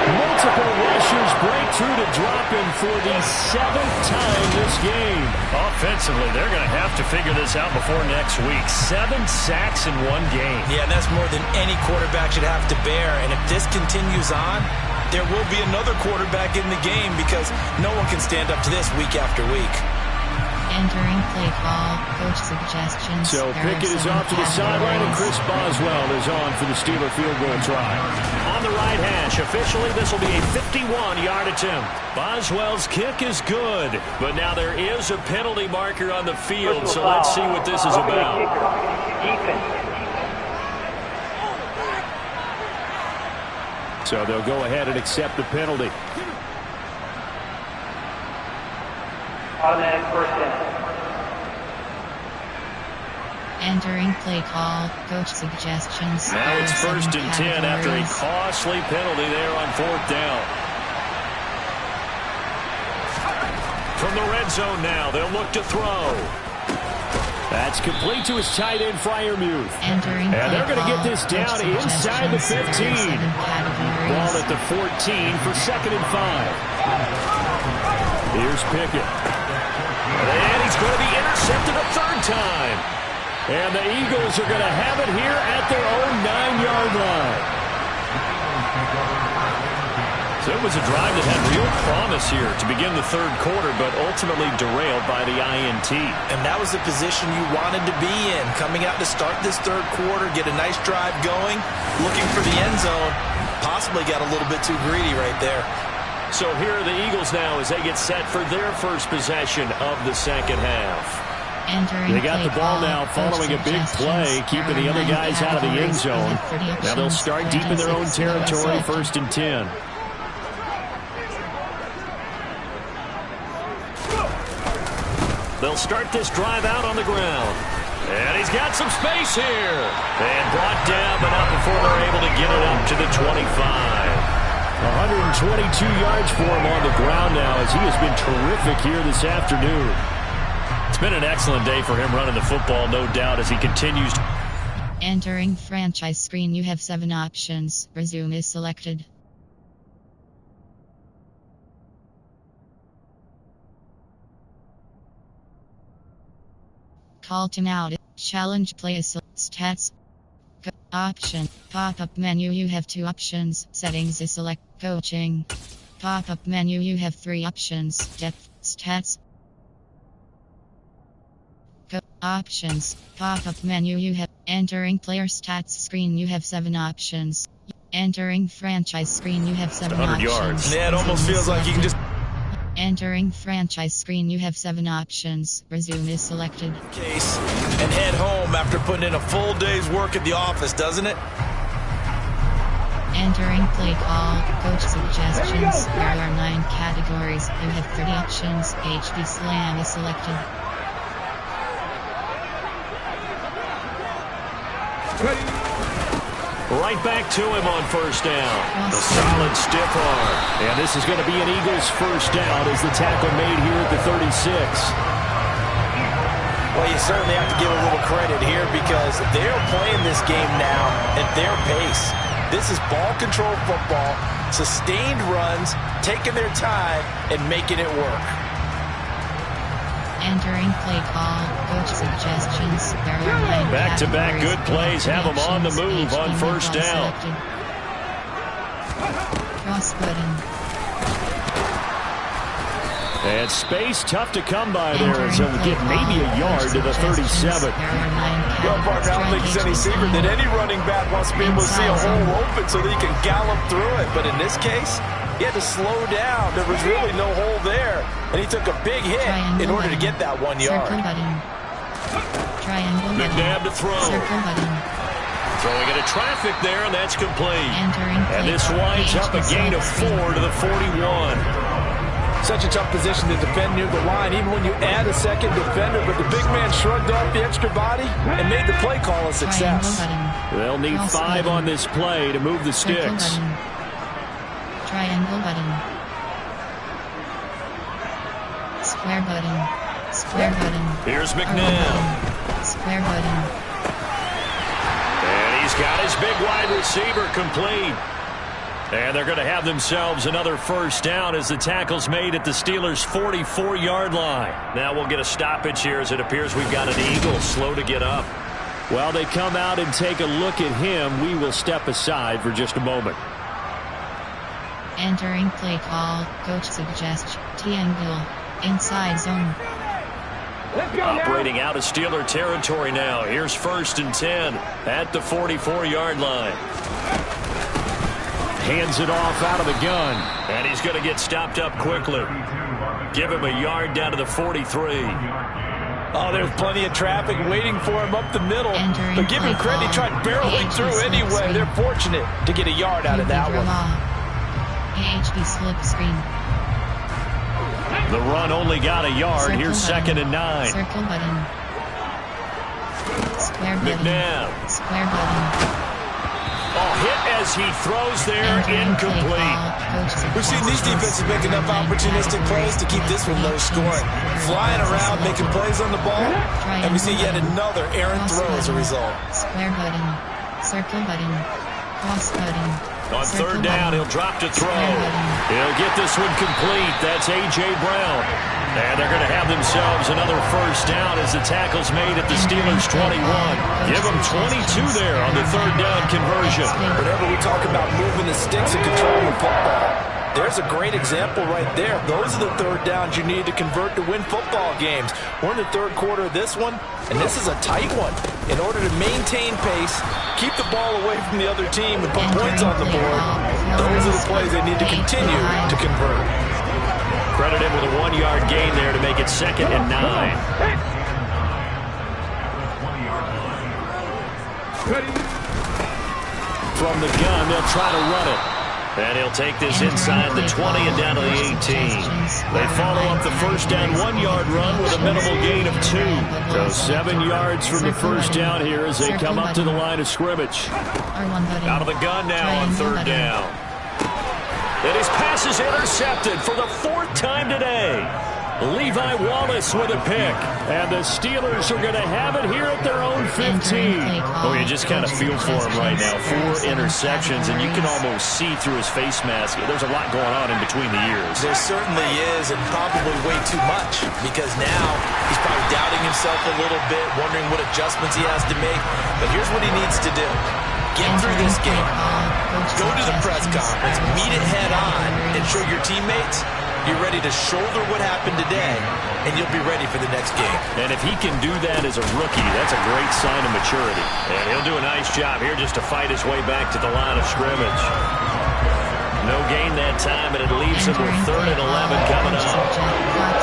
Speaker 3: Multiple rushers break through to drop him for the 7th time this game. Offensively, they're going to have to figure this out before next week. 7 sacks in one game.
Speaker 4: Yeah, and that's more than any quarterback should have to bear. And if this continues on, there will be another quarterback in the game, because no one can stand up to this week after week.
Speaker 1: Entering play call, coach suggestions.
Speaker 3: So Pickett is off to the sideline, and Chris Boswell is on for the Steeler field goal try. On the right hash, officially this will be a 51-yard attempt. Boswell's kick is good, but now there is a penalty marker on the field, so let's see what this is about. So they'll go ahead and accept the penalty.
Speaker 8: Automatic first down.
Speaker 1: Entering play call, coach suggestions.
Speaker 3: Now it's 1st and 10 after a costly penalty there on 4th down. From the red zone now, they'll look to throw. That's complete to his tight end, Freiermuth. And they're going to get this down inside the 15. Ball at the 14 for 2nd and 5. Here's Pickett. And he's going to be intercepted a 3rd time. And the Eagles are going to have it here at their own 9-yard line. So it was a drive that had real promise here to begin the 3rd quarter, but ultimately derailed by the INT.
Speaker 4: And that was the position you wanted to be in, coming out to start this 3rd quarter, get a nice drive going, looking for the end zone. Possibly got a little bit too greedy right there.
Speaker 3: So here are the Eagles now as they get set for their first possession of the 2nd half. They got the ball now following a big play, keeping the other guys out of the end zone. Now they'll start deep in their own territory, 1st and 10. They'll start this drive out on the ground. And he's got some space here. And brought down, but not before they're able to get it up to the 25. 122 yards for him on the ground now, as he has been terrific here this afternoon. It's been an excellent day for him running the football, no doubt, as he continues.
Speaker 1: Entering franchise screen, you have 7 options. Resume is selected. Call timeout. Challenge play is stats. Option. Pop-up menu, you have 2 options. Settings is select. Coaching. Pop-up menu, you have 3 options. Depth. Stats. Options. Pop-up menu. You have entering player stats screen. You have 7 options. Entering franchise screen. You have 7 options.
Speaker 3: 100 yards.
Speaker 4: Yeah, it almost feels like you can just...
Speaker 1: Entering franchise screen. You have 7 options. Resume is selected.
Speaker 4: Case and head home after putting in a full day's work at the office, doesn't it?
Speaker 1: Entering play call. Coach suggestions. There are 9 categories. You have 30 options. HD Slam is selected.
Speaker 3: Right back to him on first down. A solid stiff arm. And this is going to be an Eagles first down as the tackle made here at the 36.
Speaker 4: Well, you certainly have to give a little credit here because they're playing this game now at their pace. This is ball control football, sustained runs, taking their time, and making it work.
Speaker 1: Entering play call. Coach suggestions. There are 9
Speaker 3: Back-to-back
Speaker 1: categories.
Speaker 3: good plays have them on the move on first down.
Speaker 1: Cross button.
Speaker 3: And space tough to come by there as he'll get maybe a yard to the 37.
Speaker 4: Well, partner, I don't think it's any secret that any running back wants to be able to see a hole open so that he can gallop through it. But in this case, he had to slow down. There was really no hole there. And he took a big hit in order to get that 1 yard.
Speaker 1: Circle button. Triangle button.
Speaker 3: McNabb to throw.
Speaker 1: Circle button.
Speaker 3: Throwing into traffic there, and that's complete.
Speaker 1: Entering
Speaker 3: And this winds up a gain of 4 to the 41.
Speaker 4: Such a tough position to defend near the line, even when you add a second defender. But the big man shrugged off the extra body and made the play call a success.
Speaker 3: They'll need 5 on this play to move the sticks.
Speaker 1: Triangle button. Square button. Square button.
Speaker 3: Here's McNabb.
Speaker 1: Square button.
Speaker 3: And he's got his big wide receiver complete. And they're going to have themselves another first down as the tackle's made at the Steelers' 44-yard line. Now we'll get a stoppage here as it appears we've got an Eagle slow to get up. While they come out and take a look at him, we will step aside for just a moment.
Speaker 1: Entering play call. Coach suggests triangle. Inside zone.
Speaker 3: Operating out of Steeler territory now. Here's 1st and 10 at the 44-yard line. Hands it off out of the gun. And he's going to get stopped up quickly. Give him a yard down to the 43.
Speaker 4: Oh, there's plenty of traffic waiting for him up the middle. But give him credit, he tried barreling through anyway. They're fortunate to get a yard out of that one.
Speaker 1: AHP slip screen.
Speaker 3: The run only got a yard. Here's 2nd and 9.
Speaker 1: Circle button. Square button.
Speaker 3: McNabb.
Speaker 1: Square button.
Speaker 3: Oh, hit as he throws there, incomplete.
Speaker 4: We've seen these defenses make enough opportunistic plays to keep this one low scoring. Flying around, making plays on the ball, and we see yet another errant throw as a result.
Speaker 1: Square button. Circle button. Cross button.
Speaker 3: On 3rd down, he'll drop to throw. He'll get this one complete. That's A.J. Brown. And they're going to have themselves another first down as the tackle's made at the Steelers' 21. Give them 22 there on the 3rd down conversion.
Speaker 4: Whenever we talk about moving the sticks and controlling the football, there's a great example right there. Those are the 3rd downs you need to convert to win football games. We're in the 3rd quarter of this one, and this is a tight one. In order to maintain pace, keep the ball away from the other team, and put points on the board, those are the plays they need to continue to convert.
Speaker 3: Credit him with a 1-yard gain there to make it 2nd and 9. From the gun, they'll try to run it. And he'll take this inside the 20 and down to the 18. They follow up the first down 1-yard run with a minimal gain of 2. So 7 yards from the first down here as they come up to the line of scrimmage. Out of the gun now on 3rd down. And his pass is intercepted for the 4th time today. Levi Wallace with a pick. And the Steelers are going to have it here at their own 15. Oh, you just kind of feel for him right now. 4 interceptions, and you can almost see through his face mask. There's a lot going on in between the ears.
Speaker 4: There certainly is, and probably way too much, because now he's probably doubting himself a little bit, wondering what adjustments he has to make. But here's what he needs to do. Get through this game. Go to the press conference, meet it head on, and show your teammates you're ready to shoulder what happened today, and you'll be ready for the next game.
Speaker 3: And if he can do that as a rookie, that's a great sign of maturity. And he'll do a nice job here just to fight his way back to the line of scrimmage. No gain that time, and it leaves him with 3rd and 11 coming up.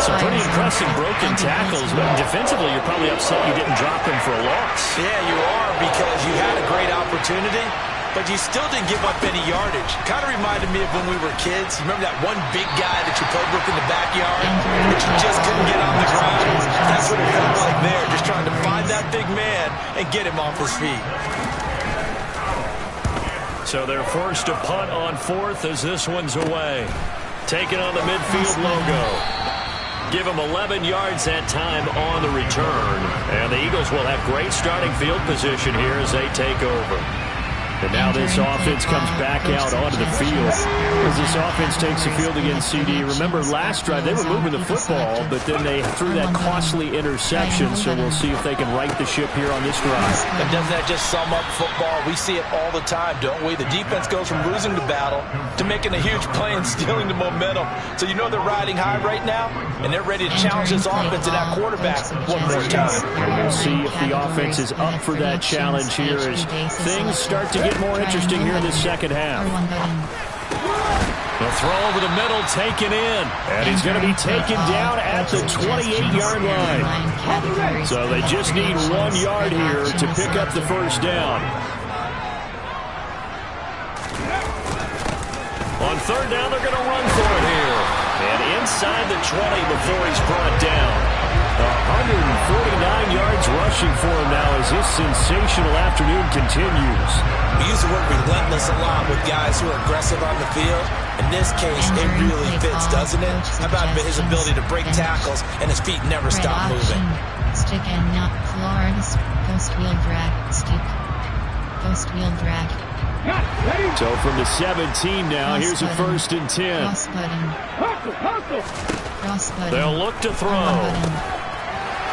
Speaker 3: Some pretty impressive broken tackles, but defensively you're probably upset you didn't drop him for a loss.
Speaker 4: Yeah, you are, because you had a great opportunity, but you still didn't give up any yardage. Kind of reminded me of when we were kids. You remember that one big guy that you played with in the backyard that you just couldn't get on the ground? That's what it felt like there, just trying to find that big man and get him off his feet.
Speaker 3: So they're forced to punt on 4th as this one's away. Taking on the midfield logo. Give them 11 yards that time on the return. And the Eagles will have great starting field position here as they take over. And now this offense comes back out onto the field as this offense takes the field against CD. Remember, last drive they were moving the football, but then they threw that costly interception, so we'll see if they can right the ship here on this drive.
Speaker 4: And doesn't that just sum up football? We see it all the time, don't we? The defense goes from losing the battle to making a huge play and stealing the momentum. So you know they're riding high right now, and they're ready to challenge this offense and that quarterback one more time.
Speaker 3: We'll see if the offense is up for that challenge here as things start to get more interesting here in the second half. The throw over the middle, taken in. And he's going to be taken down at the 28-yard line. So they just need 1 yard here to pick up the first down. On 3rd down, they're going to run for it here. And inside the 20 before he's brought down. 149 yards rushing for him now as this sensational afternoon continues.
Speaker 4: We use the word relentless a lot with guys who are aggressive on the field. In this case, it really fits, doesn't it? How about his ability to break tackles and his feet never stop moving?
Speaker 1: Stick and not floors. Post wheel drag. Stick. Post wheel drag.
Speaker 3: So from the 17 now, here's a 1st and 10.
Speaker 1: Cross button. Cross button.
Speaker 3: They'll look to throw.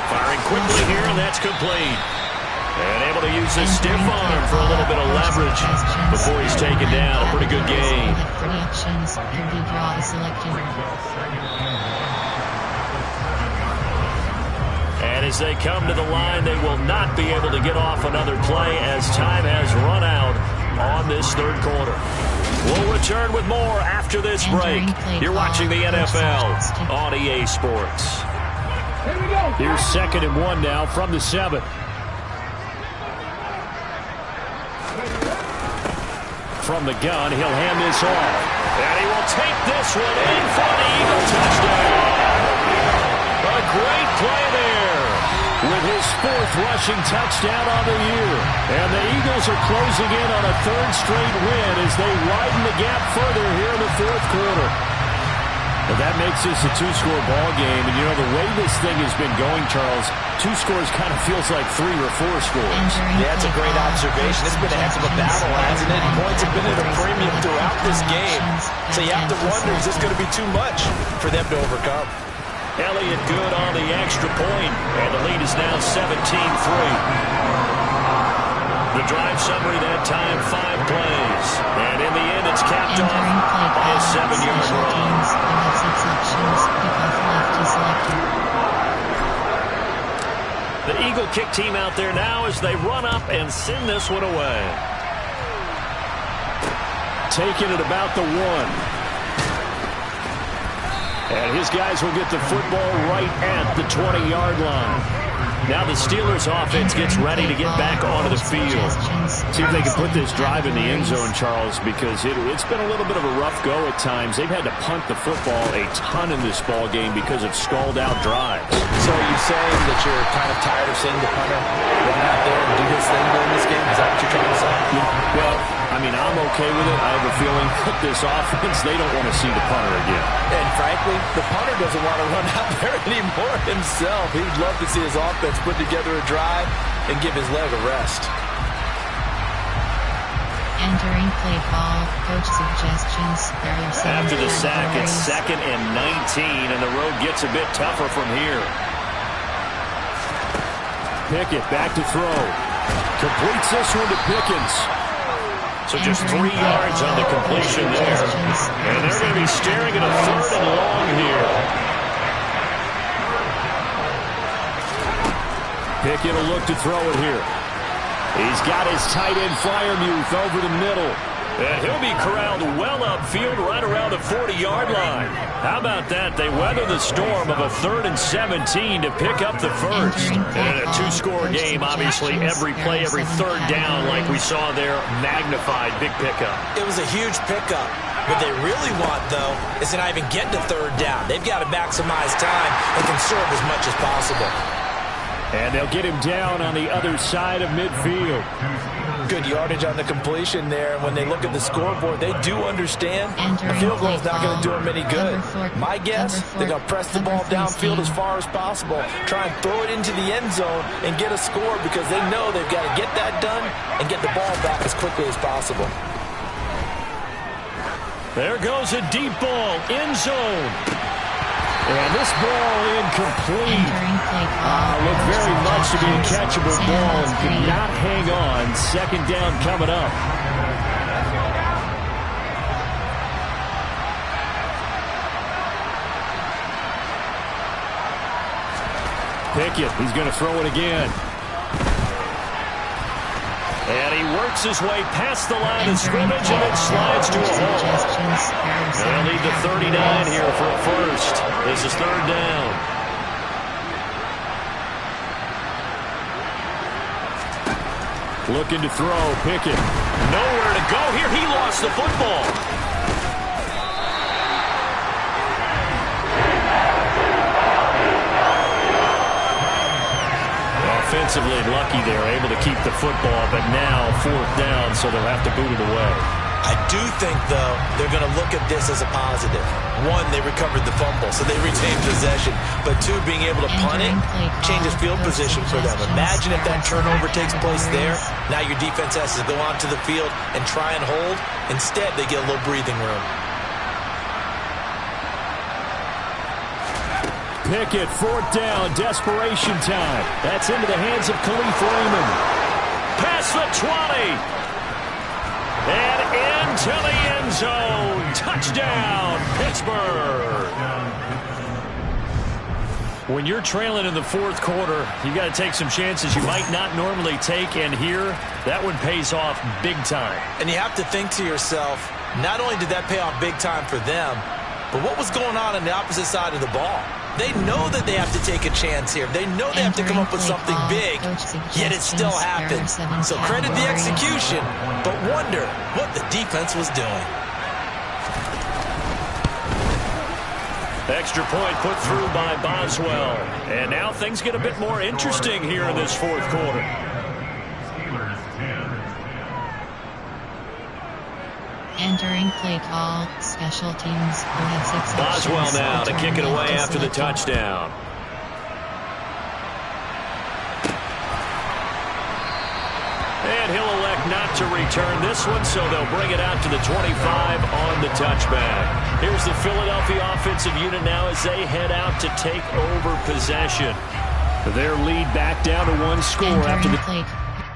Speaker 3: Firing quickly here, and that's complete. And able to use his stiff arm for a little bit of leverage before he's taken down. A pretty good game.
Speaker 1: Predictions could be draw selected.
Speaker 3: And as they come to the line, they will not be able to get off another play as time has run out on this 3rd quarter. We'll return with more after this break. You're watching the NFL on EA Sports. Here's 2nd and 1 now from the 7. From the gun, he'll hand this off. And he will take this one in for the Eagle touchdown. A great play there with his 4th rushing touchdown on the year. And the Eagles are closing in on a 3rd straight win as they widen the gap further here in the 4th quarter. And that makes this a 2-score ball game. And, you know, the way this thing has been going, Charles, 2 scores kind of feels like 3 or 4 scores.
Speaker 4: Yeah, that's a great observation. It's been a heck of a battle, hasn't it? Points have been at a premium throughout this game. So you have to wonder, is this going to be too much for them to overcome?
Speaker 3: Elliott good on the extra point. And the lead is now 17-3. The drive summary that time, 5 plays. And in the end, it's capped off by a 7-yard run. The Eagle kick team out there now as they run up and send this one away. Taking it about the 1. And his guys will get the football right at the 20-yard line. Now the Steelers offense gets ready to get back onto the field. See if they can put this drive in the end zone, Charles, because it's been a little bit of a rough go at times. They've had to punt the football a ton in this ball game because of stalled out drives.
Speaker 4: So are you saying that you're kind of tired of seeing the punter run out there and do his thing during this game? Is that what you're trying to say?
Speaker 3: Well, I mean, I'm okay with it. I have a feeling that this offense, they don't want to see the punter again.
Speaker 4: And frankly, the punter doesn't want to run out there anymore himself. He'd love to see his offense put together a drive and give his leg a rest.
Speaker 1: Entering play call, coach suggestions.
Speaker 3: After the sack, it's 2nd and 19, and the road gets a bit tougher from here. Pickett back to throw. Completes this one to Pickens. So just 3 yards on the completion there. And they're going to be staring at a 3rd and long here. Pickett will look to throw it here. He's got his tight end Freiermuth over the middle. And he'll be corralled well upfield right around the 40-yard line. How about that? They weather the storm of a 3rd and 17 to pick up the first. And in a 2-score game, obviously, every play, every 3rd down, like we saw there, magnified. Big pickup.
Speaker 4: It was a huge pickup. What they really want, though, is to not even get to 3rd down. They've got to maximize time and conserve as much as possible.
Speaker 3: And they'll get him down on the other side of midfield.
Speaker 4: Good yardage on the completion there. When they look at the scoreboard, they do understand a field goal is not going to do them any good. My guess, they're going to press the ball downfield as far as possible, try and throw it into the end zone and get a score because they know they've got to get that done and get the ball back as quickly as possible.
Speaker 3: There goes a deep ball, end zone. And this ball incomplete. Looked very much to be a catchable ball and could not hang on. 2nd down coming up. Pickett, he's going to throw it again. And he works his way past the line of scrimmage and it slides to a hole. They'll need the 39 here for a first. This is 3rd down. Looking to throw, Pickett. Nowhere to go here. He lost the football. Offensively lucky they're able to keep the football, but now 4th down, so they'll have to boot it away.
Speaker 4: I do think, though, they're going to look at this as a positive. 1, they recovered the fumble, so they retained possession. But 2, being able to punt it changes field position for them. Imagine if that turnover takes place there. Now your defense has to go onto the field and try and hold. Instead, they get a little breathing room.
Speaker 3: Pickett, 4th down, desperation time. That's into the hands of Khalif Raymond. Past the 20. And into the end zone. Touchdown, Pittsburgh. When you're trailing in the 4th quarter, you've got to take some chances you might not normally take, and here, that one pays off big time.
Speaker 4: And you have to think to yourself, not only did that pay off big time for them, but what was going on the opposite side of the ball? They know that they have to take a chance here. They know they have to come up with something big, yet it still happens. So credit the execution, but wonder what the defense was doing.
Speaker 3: Extra point put through by Boswell. And now things get a bit more interesting here in this 4th quarter.
Speaker 1: Entering play call, special teams.
Speaker 3: Boswell now to kick it away after the touchdown. And he'll elect not to return this one, so they'll bring it out to the 25 on the touchback. Here's the Philadelphia offensive unit now as they head out to take over possession. Their lead back down to 1 score after the...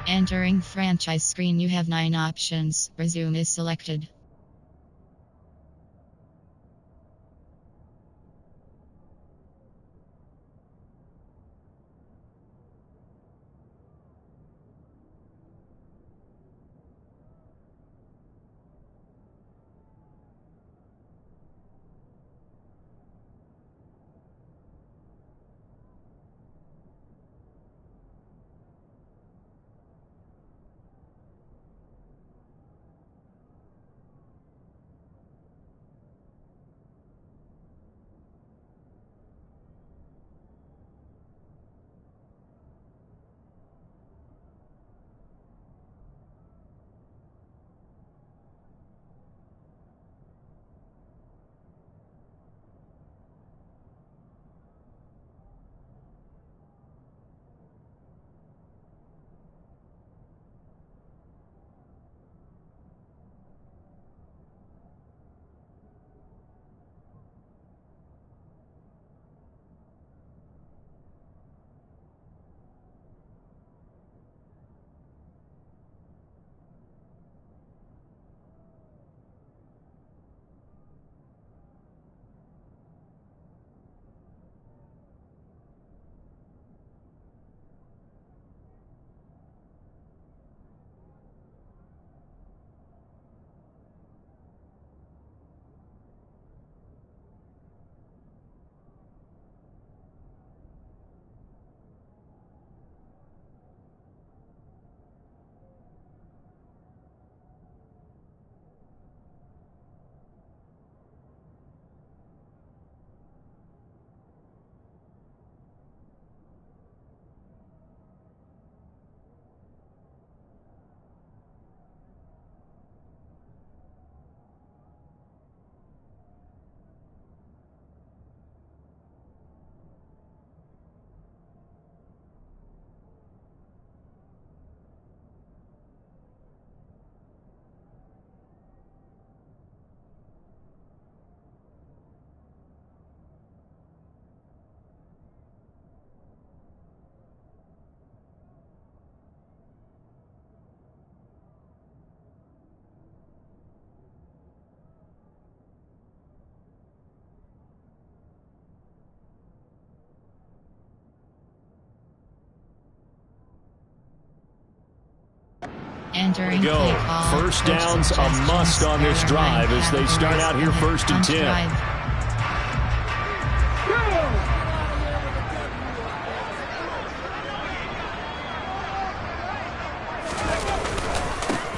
Speaker 1: Entering franchise screen, you have 9 options. Resume is selected. Entering
Speaker 3: Go.
Speaker 1: play call.
Speaker 3: First
Speaker 1: Coach
Speaker 3: down's a
Speaker 1: suggestions.
Speaker 3: must on this
Speaker 1: There are 9
Speaker 3: drive as they start out here
Speaker 1: categories.
Speaker 3: first and 10.
Speaker 1: Drive.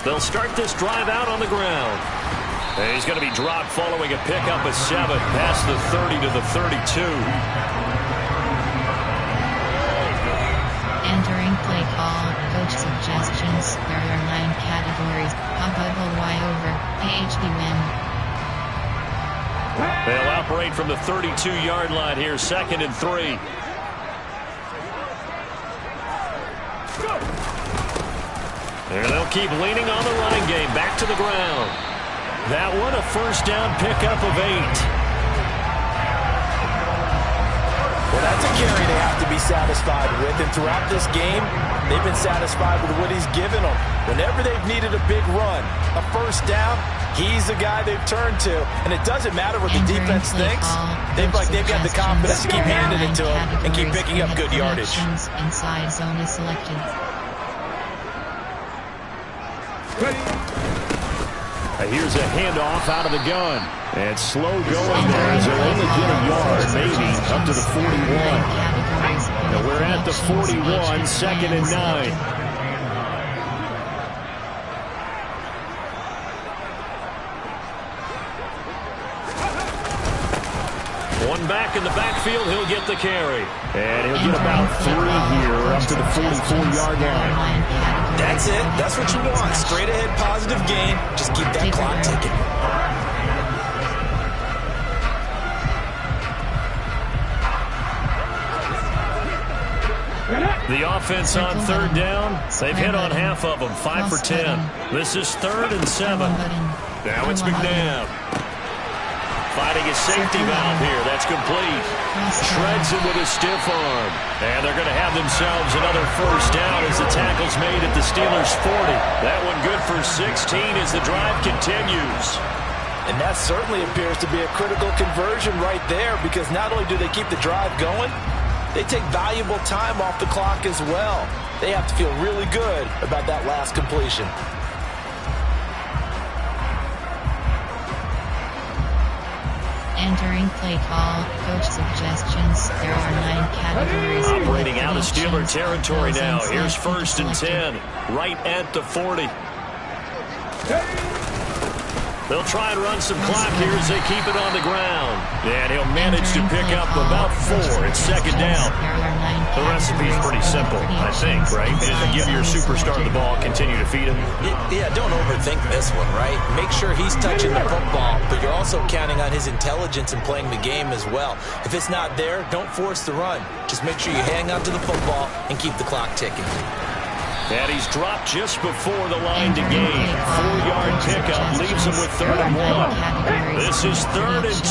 Speaker 3: They'll start this drive out on the ground. And he's going to be dropped following a pickup of 7 past the 30 to the 32.
Speaker 1: Entering play call. Coach suggestions. There are 9 categories. Bubble Y over. PHP win.
Speaker 3: They'll operate from the 32-yard line here, 2nd and 3. And they'll keep leaning on the running game. Back to the ground. That one, a first down pickup of 8.
Speaker 4: Well, that's a carry they have to be satisfied with. And throughout this game, they've been satisfied with what he's given them. Whenever they've needed a big run, a first down, he's the guy they've turned to. And it doesn't matter what the defense thinks. They've got the confidence to keep handing it to him and keep picking up good yardage.
Speaker 1: Inside zone is selected.
Speaker 3: Here's a handoff out of the gun. And slow going there as they'll only get a yard, maybe, up to the 41. Now we're at the 41, 2nd and 9. One back in the backfield, he'll get the carry. And he'll get about 3 here up to the 44-yard line.
Speaker 4: That's it. That's what you want. Straight ahead, positive gain. Just keep that clock ticking.
Speaker 3: The offense on 3rd down. They've hit on half of them, 5 for 10. This is 3rd and 7. Now it's McNabb. Fighting his safety valve here. That's complete. Shreds him with a stiff arm. And they're going to have themselves another first down as the tackle's made at the Steelers' 40. That one good for 16 as the drive continues.
Speaker 4: And that certainly appears to be a critical conversion right there, because not only do they keep the drive going, they take valuable time off the clock as well. They have to feel really good about that last completion.
Speaker 1: Entering play call. Coach suggestions. There are 9 categories.
Speaker 3: Operating out of Steeler territory now. Here's 1st and 10. Right at the 40. They'll try and run some clock here as they keep it on the ground. And he'll manage to pick up about 4. It's 2nd down. The recipe's pretty simple, I think, right? Give your superstar the ball, continue to feed him.
Speaker 4: Yeah, don't overthink this one, right? Make sure he's touching the football, but you're also counting on his intelligence in playing the game as well. If it's not there, don't force the run. Just make sure you hang on to the football and keep the clock ticking.
Speaker 3: And he's dropped just before the line to gain. 4-yard pickup leaves him with 3rd and 1. This is 3rd and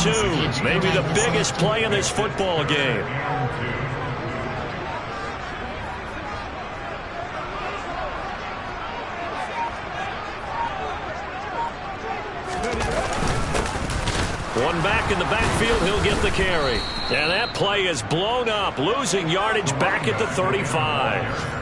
Speaker 3: 2. Maybe the biggest play in this football game. One back in the backfield, he'll get the carry. And that play is blown up, losing yardage back at the 35.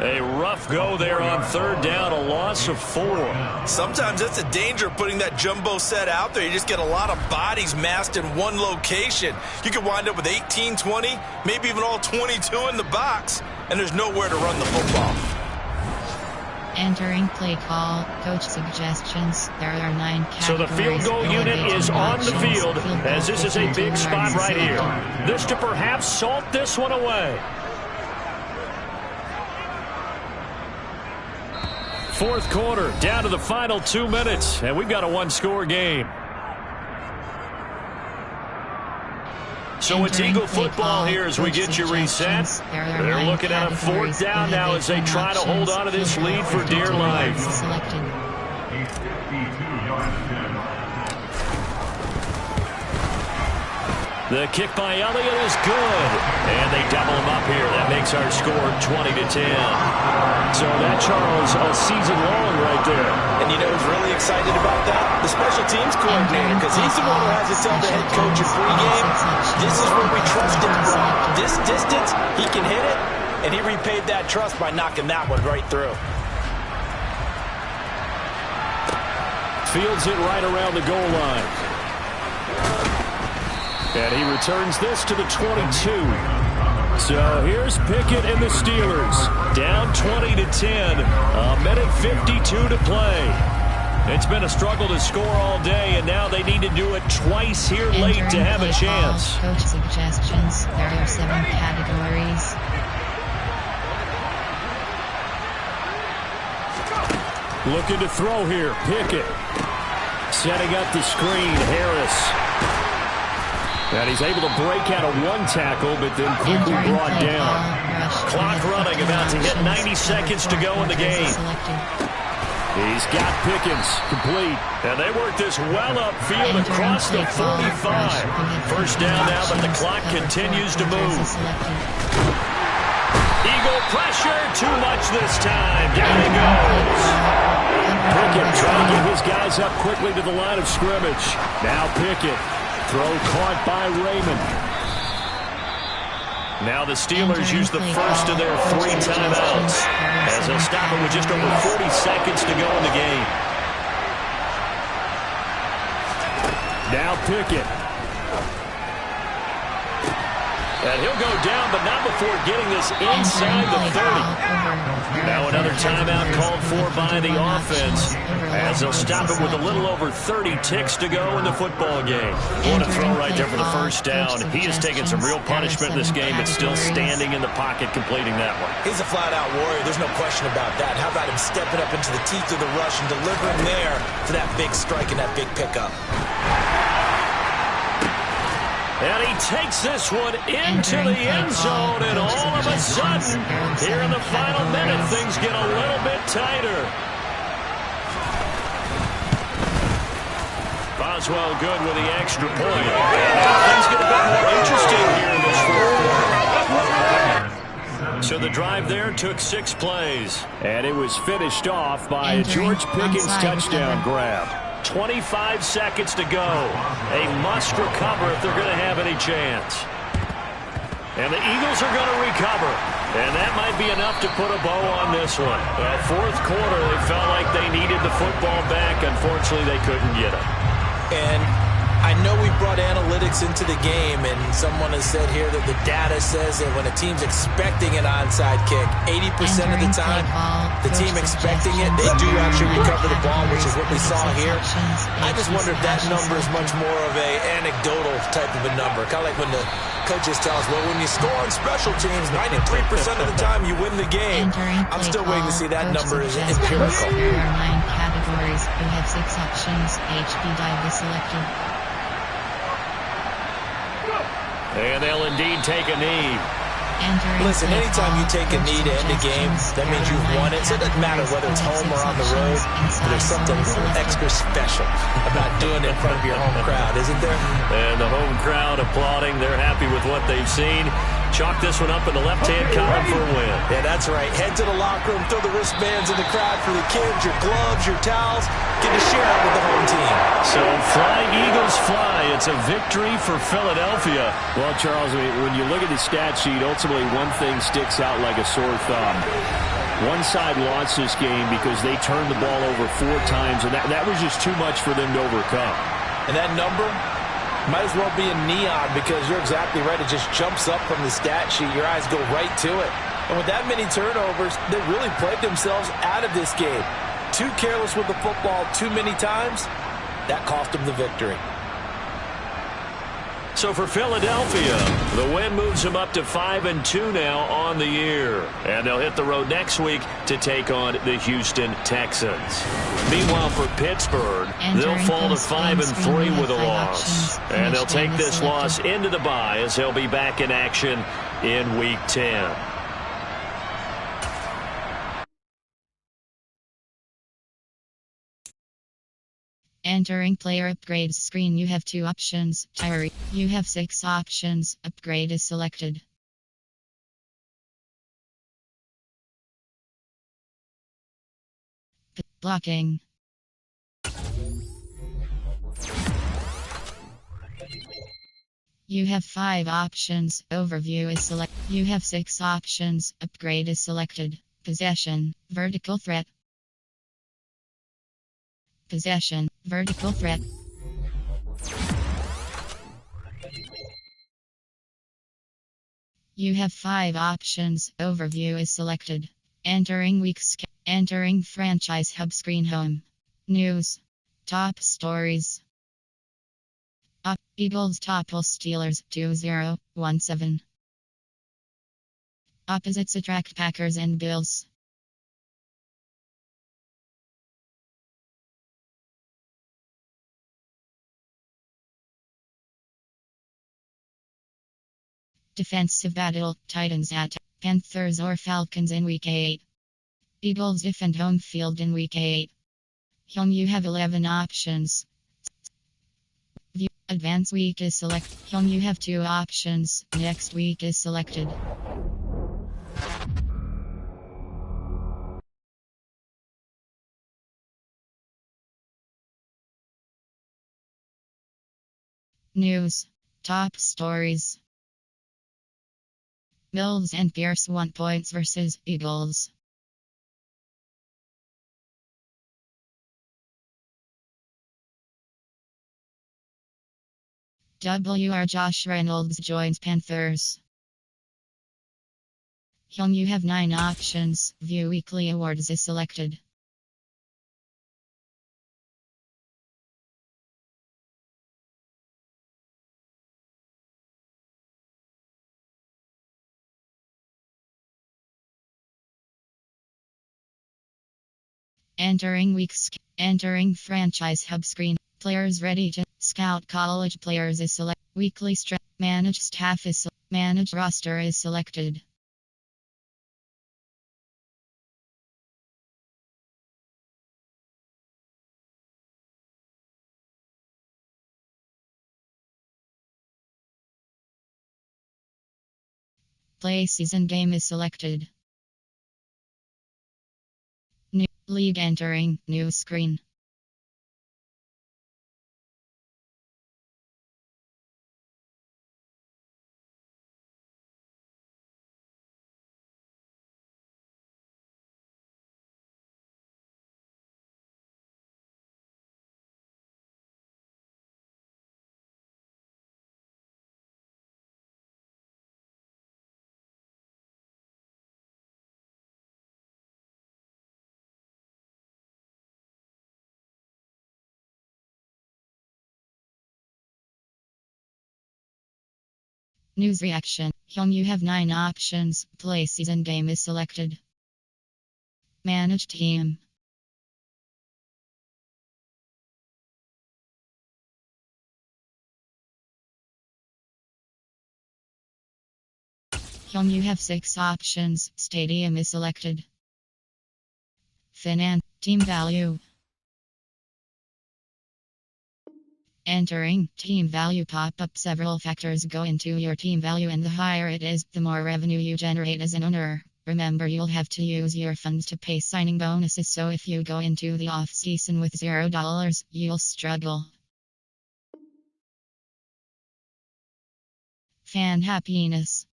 Speaker 3: A rough go there on 3rd down, a loss of 4.
Speaker 4: Sometimes that's a danger of putting that jumbo set out there. You just get a lot of bodies massed in one location. You could wind up with 18, 20, maybe even all 22 in the box, and there's nowhere to run the football.
Speaker 1: Entering play call. Coach suggestions. There are 9 categories.
Speaker 3: So the field goal unit is on the field, as this is a big spot right here. This to perhaps salt this one away. 4th quarter, down to the final 2 minutes, and we've got a 1-score game. So it's Eagle football here as we get you reset. They're looking at a 4th down now as they try to hold on to this lead for dear life. The kick by Elliott is good. And they double him up here. That makes our score 20-10. So that, Charles, a season long right there.
Speaker 4: And you know who's really excited about that? The special teams coordinator, because he's the one who has to tell the head coach in pregame, this is where we trust him from. This distance, he can hit it, and he repaid that trust by knocking that one right through.
Speaker 3: Fields it right around the goal line. And he returns this to the 22. So here's Pickett and the Steelers. Down 20-10. A minute 52 to play. It's been a struggle to score all day, and now they need to do it twice here late to have a chance.
Speaker 1: Coach suggestions. There are 7 categories.
Speaker 3: Looking to throw here. Pickett. Setting up the screen. Harris. And he's able to break out of one tackle, but then quickly brought down. Clock running, about to hit 90 seconds to go in the game. He's got Pickens complete. And they work this well upfield across the 45. First down now, but the clock continues to move. Eagle pressure, too much this time. Down he goes. Pickett trying to get his guys up quickly to the line of scrimmage. Now Pickett. Throw caught by Raymond. Now the Steelers use the first of their 3 timeouts as they'll stop it with just over 40 seconds to go in the game. Now Pickett. And he'll go down, but not before getting this inside the 30. Now another timeout called for by the offense as they'll stop it with a little over 30 ticks to go in the football game. What a throw right there for the first down. He has taken some real punishment in this game, but still standing in the pocket completing that one.
Speaker 4: He's a flat-out warrior. There's no question about that. How about him stepping up into the teeth of the rush and delivering there for that big strike and that big pickup.
Speaker 3: And he takes this one into the end zone, and all of a sudden, here in the final minute, things get a little bit tighter. Boswell good with the extra point. Things get a bit more interesting here in this fourth quarter. So the drive there took 6 plays. And it was finished off by a George Pickens touchdown grab. 25 seconds to go. A must recover if they're going to have any chance. And the Eagles are going to recover. And that might be enough to put a bow on this one. Fourth quarter, they felt like they needed the football back. Unfortunately, they couldn't get it.
Speaker 4: And I know we brought analytics into the game, and someone has said here that the data says that when a team's expecting an onside kick, 80% of the time, the team expecting it, they do actually recover the ball, which is what we saw here. I just wonder if that number is much more of a anecdotal type of a number. Kind of like when the coaches tell us, well, when you score on special teams, 93% of the time you win the game. I'm still waiting to see that number is empirical.
Speaker 1: There are 9 categories. You have 6 options. HP dive is selected.
Speaker 3: And they'll indeed take a knee.
Speaker 4: Listen, anytime you take a knee to end a game, that means you've won it. So it doesn't matter whether it's home or on the road. But there's something extra special about doing it in front of your home crowd, isn't there?
Speaker 3: And the home crowd applauding. They're happy with what they've seen. Chalk this one up in the left-hand column for a win.
Speaker 4: Yeah, that's right. Head to the locker room, throw the wristbands in the crowd for the kids, your gloves, your towels. Get to share it with the home team.
Speaker 3: So fly, Eagles, fly. It's a victory for Philadelphia. Well, Charles, when you look at the stat sheet, ultimately one thing sticks out like a sore thumb. One side lost this game because they turned the ball over 4 times, and that was just too much for them to overcome.
Speaker 4: And that number might as well be in neon because you're exactly right. It just jumps up from the stat sheet. Your eyes go right to it. And with that many turnovers, they really played themselves out of this game. Too careless with the football too many times. That cost them the victory.
Speaker 3: So for Philadelphia, the win moves them up to 5-2 now on the year. And they'll hit the road next week to take on the Houston Texans. Meanwhile, for Pittsburgh, they'll fall to 5-3 with a loss. And they'll take this loss into the bye as they'll be back in action in Week 10.
Speaker 1: Entering player upgrades screen, you have 2 options. Tyree, you have 6 options. Upgrade is selected. Blocking. You have 5 options. Overview is selected. You have 6 options. Upgrade is selected. Possession. Vertical threat. Possession. Vertical threat. You have 5 options. Overview is selected. Entering franchise hub screen home. News. Top stories. Eagles topple Steelers 2-0-1-7. Opposites attract Packers and Bills. Defensive battle. Titans at Panthers or Falcons in Week 8. Eagles defend home field in Week 8. Home you have 11 options. View. Advance week is selected. Home you have 2 options. Next week is selected. News. Top stories. Bills and Bears 1 points versus Eagles. WR Josh Reynolds joins Panthers. Home you have 9 options. View weekly awards is selected. Entering franchise hub screen. Players ready to scout college players is selected. Weekly manage staff is manage roster is selected. Play season game is selected. New league entering new screen. News reaction. Home you have 9 options. Play season game is selected. Manage team. Home you have 6 options. Stadium is selected. Finance. Team value. Entering team value pop-up. Several factors go into your team value, and the higher it is, the more revenue you generate as an owner. Remember, you'll have to use your funds to pay signing bonuses, so if you go into the off-season with $0, you'll struggle. Fan happiness.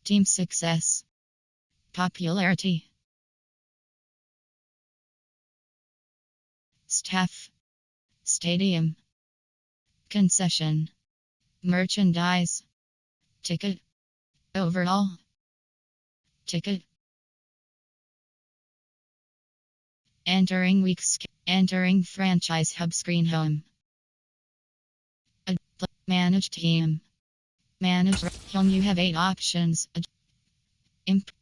Speaker 1: Team success. Popularity. Staff. Stadium. Concession. Merchandise. Ticket. Overall. Ticket. Entering franchise hub screen home. Manage team. Manage home you have 8 options.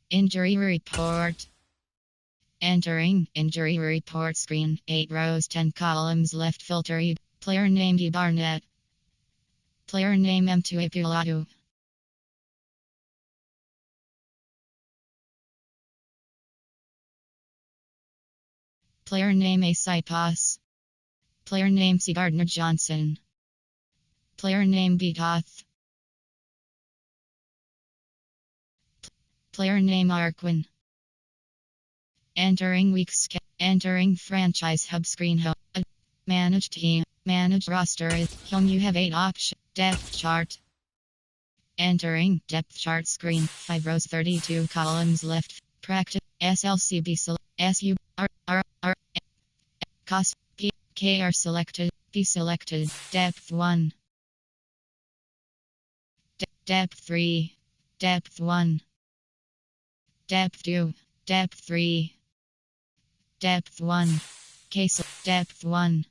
Speaker 1: Injury report. Entering injury report screen. 8 rows, 10 columns, left filter. Player name D. Barnett. Player name M2 Ipulatu. Player name A. Saipas. Player name C. Gardner Johnson. Player name B. Toth. Player name Arquin. Entering franchise hub screen home. Manage team. Manage roster is home you have 8 options. Depth chart. Entering depth chart screen. 5 rows, 32 columns, left. Practice. SLCB. SU. R. Cost. P. KR selected. P selected. Depth 1. Depth 3. Depth 1. Depth 2. Depth 3. Depth 1. Case. Depth 1.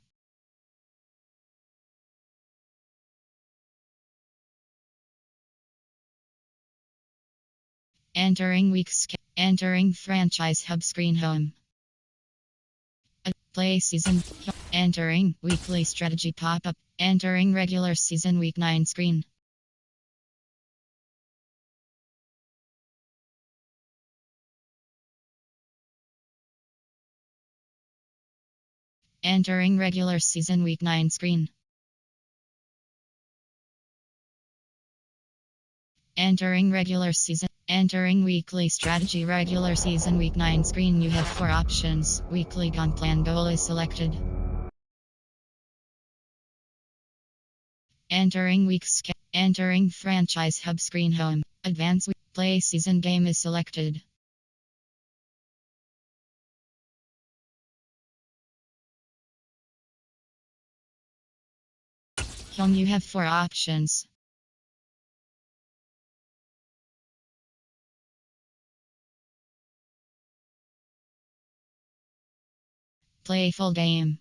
Speaker 1: Entering weeks. Entering franchise hub screen home. Play season. Entering weekly strategy pop-up. Entering regular season week 9 screen. Entering regular season week 9 screen. Entering regular season. Entering weekly strategy regular season week 9 screen. You have 4 options. Weekly gun plan goal is selected. Entering weeks. Entering franchise hub screen home. Advanced play season game is selected. You have 4 options. Play full game.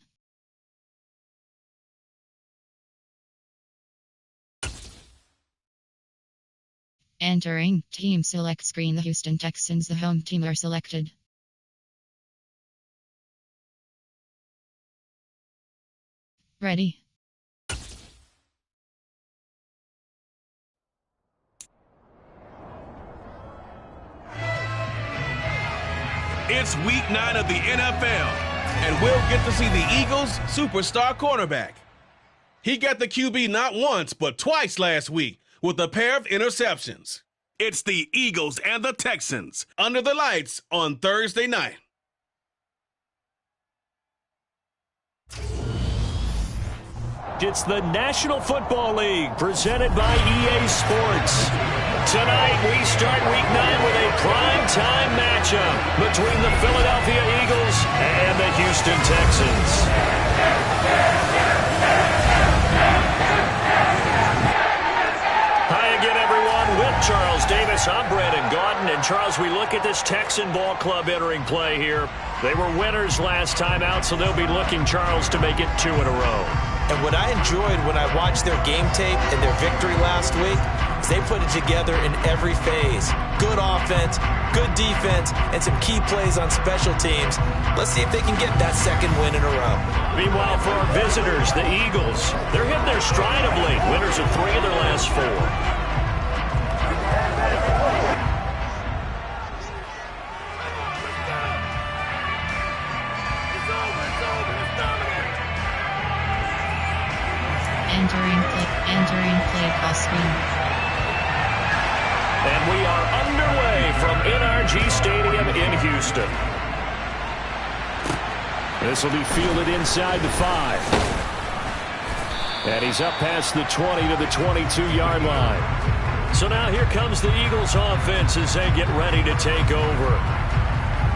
Speaker 1: Entering team select screen. The Houston Texans, the home team, are selected. Ready.
Speaker 2: It's week 9 of the NFL, and we'll get to see the Eagles' superstar cornerback. He got the QB not once, but twice last week with a pair of interceptions. It's the Eagles and the Texans under the lights on Thursday night.
Speaker 3: It's the National Football League presented by EA Sports. Tonight we start week 9 with a prime-time matchup between the Philadelphia Eagles and the Houston Texans. Hi again, everyone. With Charles Davis, I'm Brandon Gaudin. And Charles, we look at this Texan ball club entering play here. They were winners last time out, so they'll be looking, Charles, to make it 2 in a row.
Speaker 4: And what I enjoyed when I watched their game tape and their victory last week is they put it together in every phase. Good offense, good defense, and some key plays on special teams. Let's see if they can get that second win in a row.
Speaker 3: Meanwhile, for our visitors, the Eagles, they're hitting their stride of late. Winners of 3 of their last 4.
Speaker 1: Entering play call screen.
Speaker 3: And we are underway from NRG Stadium in Houston. This will be fielded inside the 5. And he's up past the 20 to the 22-yard line. So now here comes the Eagles offense as they get ready to take over.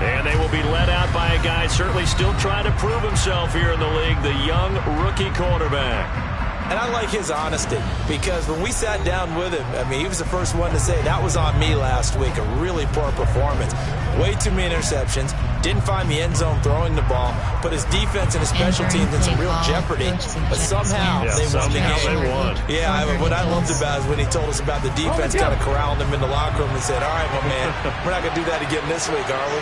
Speaker 3: And they will be led out by a guy certainly still trying to prove himself here in the league, the young rookie quarterback.
Speaker 4: And I like his honesty because when we sat down with him, I mean, he was the first one to say that was on me last week, a really poor performance. Way too many interceptions, didn't find the end zone throwing the ball, put his defense and his special teams in some real jeopardy. But somehow they won the game. Yeah, what I loved about is when he told us about the defense kind of corralling him in the locker room and said, all right, my man, we're not going to do that again this week, are we?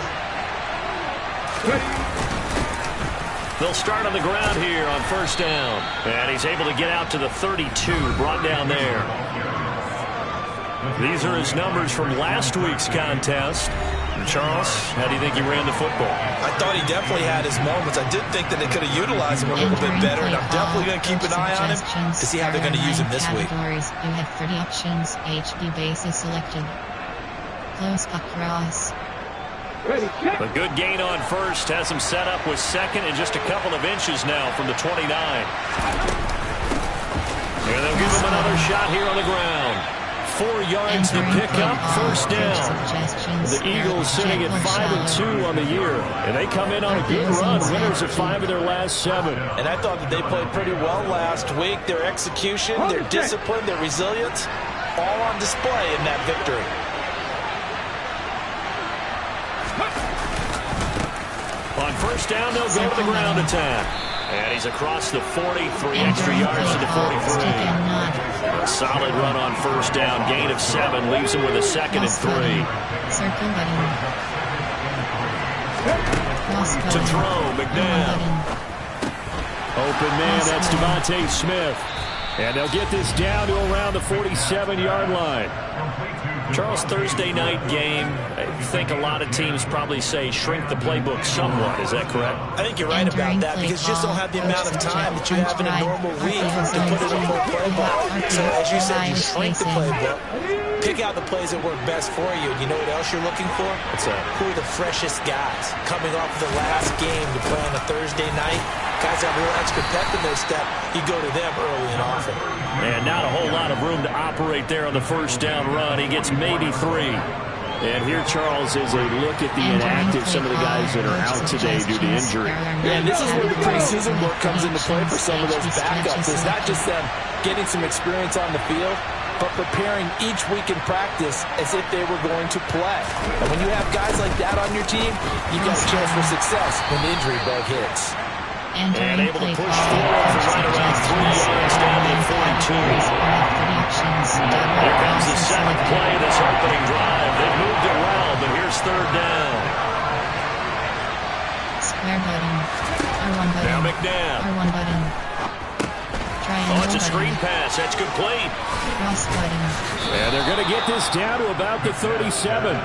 Speaker 3: They'll start on the ground here on first down. And he's able to get out to the 32, brought down there. These are his numbers from last week's contest. Charles, how do you think he ran the football?
Speaker 4: I thought he definitely had his moments. I did think that they could have utilized him a little bit better, and I'm definitely going to keep an eye on him to see how they're going to use him this week.
Speaker 1: You have 30 options. HB base is selected. Close across.
Speaker 3: A good gain on first has him set up with second and just a couple of inches now from the 29. And they'll give him another shot here on the ground. 4 yards to pick up, first down. The Eagles sitting at 5-2 on the year, and they come in on a good run, winners of 5 of their last 7.
Speaker 4: And I thought that they played pretty well last week. Their execution, their discipline, their resilience, all on display in that victory.
Speaker 3: On first down, they'll go to the ground attack. And he's across the 40, 3 extra yards to the 43. A solid run on first down, gain of 7, leaves him with a 2nd and 3. To throw, McNabb. Open man, that's Devontae Smith. And they'll get this down to around the 47-yard line. Charles, Thursday night game, I think a lot of teams probably say shrink the playbook somewhat. Is that correct?
Speaker 4: I think you're right about that because you just don't have the amount of time that you have in a normal week to put it in more playbook. So as you said, you shrink the playbook, pick out the plays that work best for you. You know what else you're looking for?
Speaker 3: What's that?
Speaker 4: Who are the freshest guys coming off of the last game to play on a Thursday night? Guys have a little extra pep in their step. You go to them early and often.
Speaker 3: And not a whole lot of room to operate there on the first down run. He gets maybe 3. And here, Charles, is a look at the inactive, some of the guys that are out today due to injury.
Speaker 4: Yeah, and this is where the preseason work comes into play for some of those backups. It's not just them getting some experience on the field, but preparing each week in practice as if they were going to play. And when you have guys like that on your team, you've got a chance for success when the injury bug hits.
Speaker 3: And able to push forward for right around 3 yards down to 42. Here comes the 7th play of this opening drive. They've moved it well, but here's 3rd down.
Speaker 1: Square button. R1 button.
Speaker 3: Now McNabb.
Speaker 1: R1 button. Triangle
Speaker 3: It's a screen
Speaker 1: button.
Speaker 3: pass. That's complete.
Speaker 1: Cross button.
Speaker 3: And they're going to get this down to about the 37.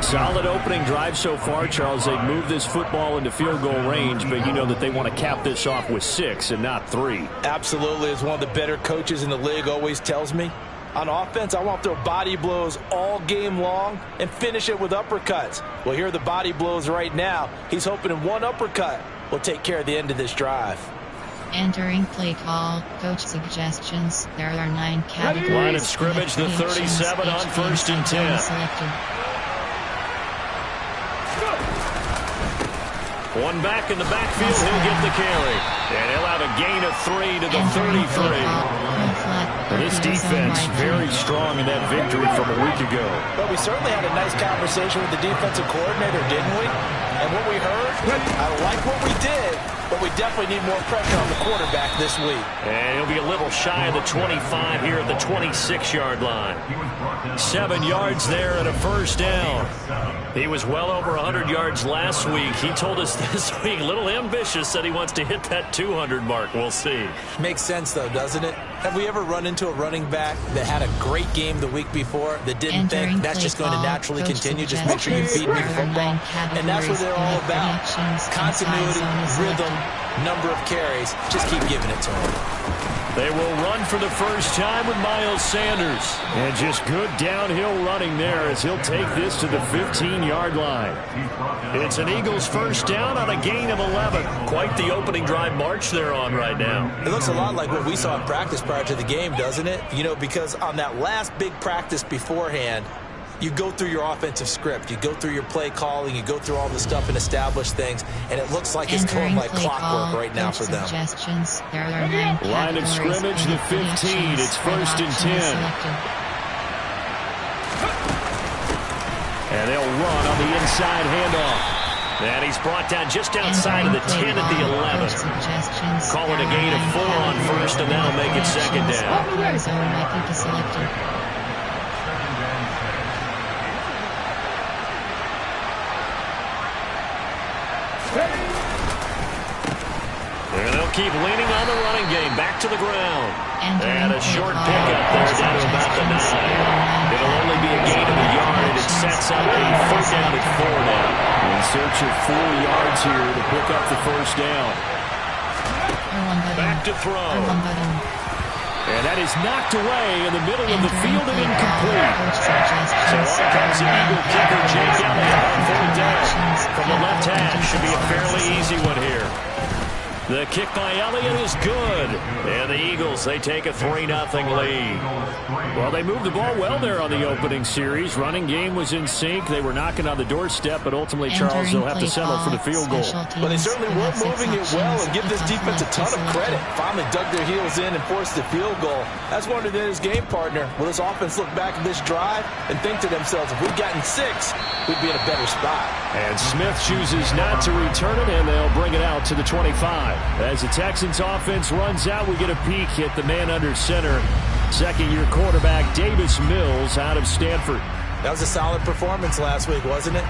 Speaker 3: Solid opening drive so far, Charles. They've moved this football into field goal range, but you know that they want to cap this off with 6 and not 3.
Speaker 4: Absolutely. As one of the better coaches in the league always tells me, on offense, I want to throw body blows all game long and finish it with uppercuts. Well, here are the body blows right now. He's hoping in one uppercut will take care of the end of this drive.
Speaker 1: Entering play call, coach suggestions. There are 9 categories.
Speaker 3: Line of scrimmage, the 37 on 1st and 10.
Speaker 1: Selected.
Speaker 3: One back in the backfield, he'll get the carry. And he'll have a gain of 3 to the 33. This defense very strong in that victory from a week ago.
Speaker 4: But we certainly had a nice conversation with the defensive coordinator, didn't we? And what we heard, I like what we did, but we definitely need more pressure on the quarterback this week.
Speaker 3: And he'll be a little shy of the 25 here at the 26-yard line. 7 yards there and a first down. He was well over 100 yards last week. He told us this week, a little ambitious, said he wants to hit that 200 mark. We'll see.
Speaker 4: Makes sense, though, doesn't it? Have we ever run into a running back that had a great game the week before that didn't think that's just going to naturally continue? Just make sure you feed me football. And that's what they're all about. Continuity, rhythm, number of carries. Just keep giving it to them.
Speaker 3: They will run for the first time with Miles Sanders. And just good downhill running there as he'll take this to the 15-yard line. It's an Eagles first down on a gain of 11. Quite the opening drive march they're on right now.
Speaker 4: It looks a lot like what we saw in practice prior to the game, doesn't it? You know, because on that last big practice beforehand, you go through your offensive script, you go through your play calling, you go through all the stuff and establish things, and it looks like it's going like clockwork right now for them.
Speaker 1: There are 9
Speaker 3: line of scrimmage, the 15. It's 1st and 10. And they'll run on the inside handoff. And he's brought down just outside of the 10 at the 11. Call it a gain of 4 on first, and that'll make it 2nd down. And they'll keep leaning on the running game. Back to the ground. And a short pickup there down to about the 9. It'll only be a gain of a yard. It sets up a first down at 4 now. In search of 4 yards here to pick up the first down. Back to throw. And that is knocked away in the middle of the field and incomplete. So on comes the Eagle kicker, Jake Elliott, on 4th down. From the left hash, should be a fairly easy one here. The kick by Elliott is good. And the Eagles, they take a 3-0 lead. Well, they moved the ball well there on the opening series. Running game was in sync. They were knocking on the doorstep, but ultimately, Charles, they'll have to settle for the field goal.
Speaker 4: Well, they certainly were moving it well, and give this defense a ton of credit. Finally dug their heels in and forced the field goal. That's wondered that his game partner, will this offense look back at this drive and think to themselves, if we'd gotten 6, we'd be in a better spot.
Speaker 3: And Smith chooses not to return it, and they'll bring it out to the 25. As the Texans offense runs out, we get a peek at the man under center. Second-year quarterback Davis Mills out of Stanford.
Speaker 4: That was a solid performance last week, wasn't it?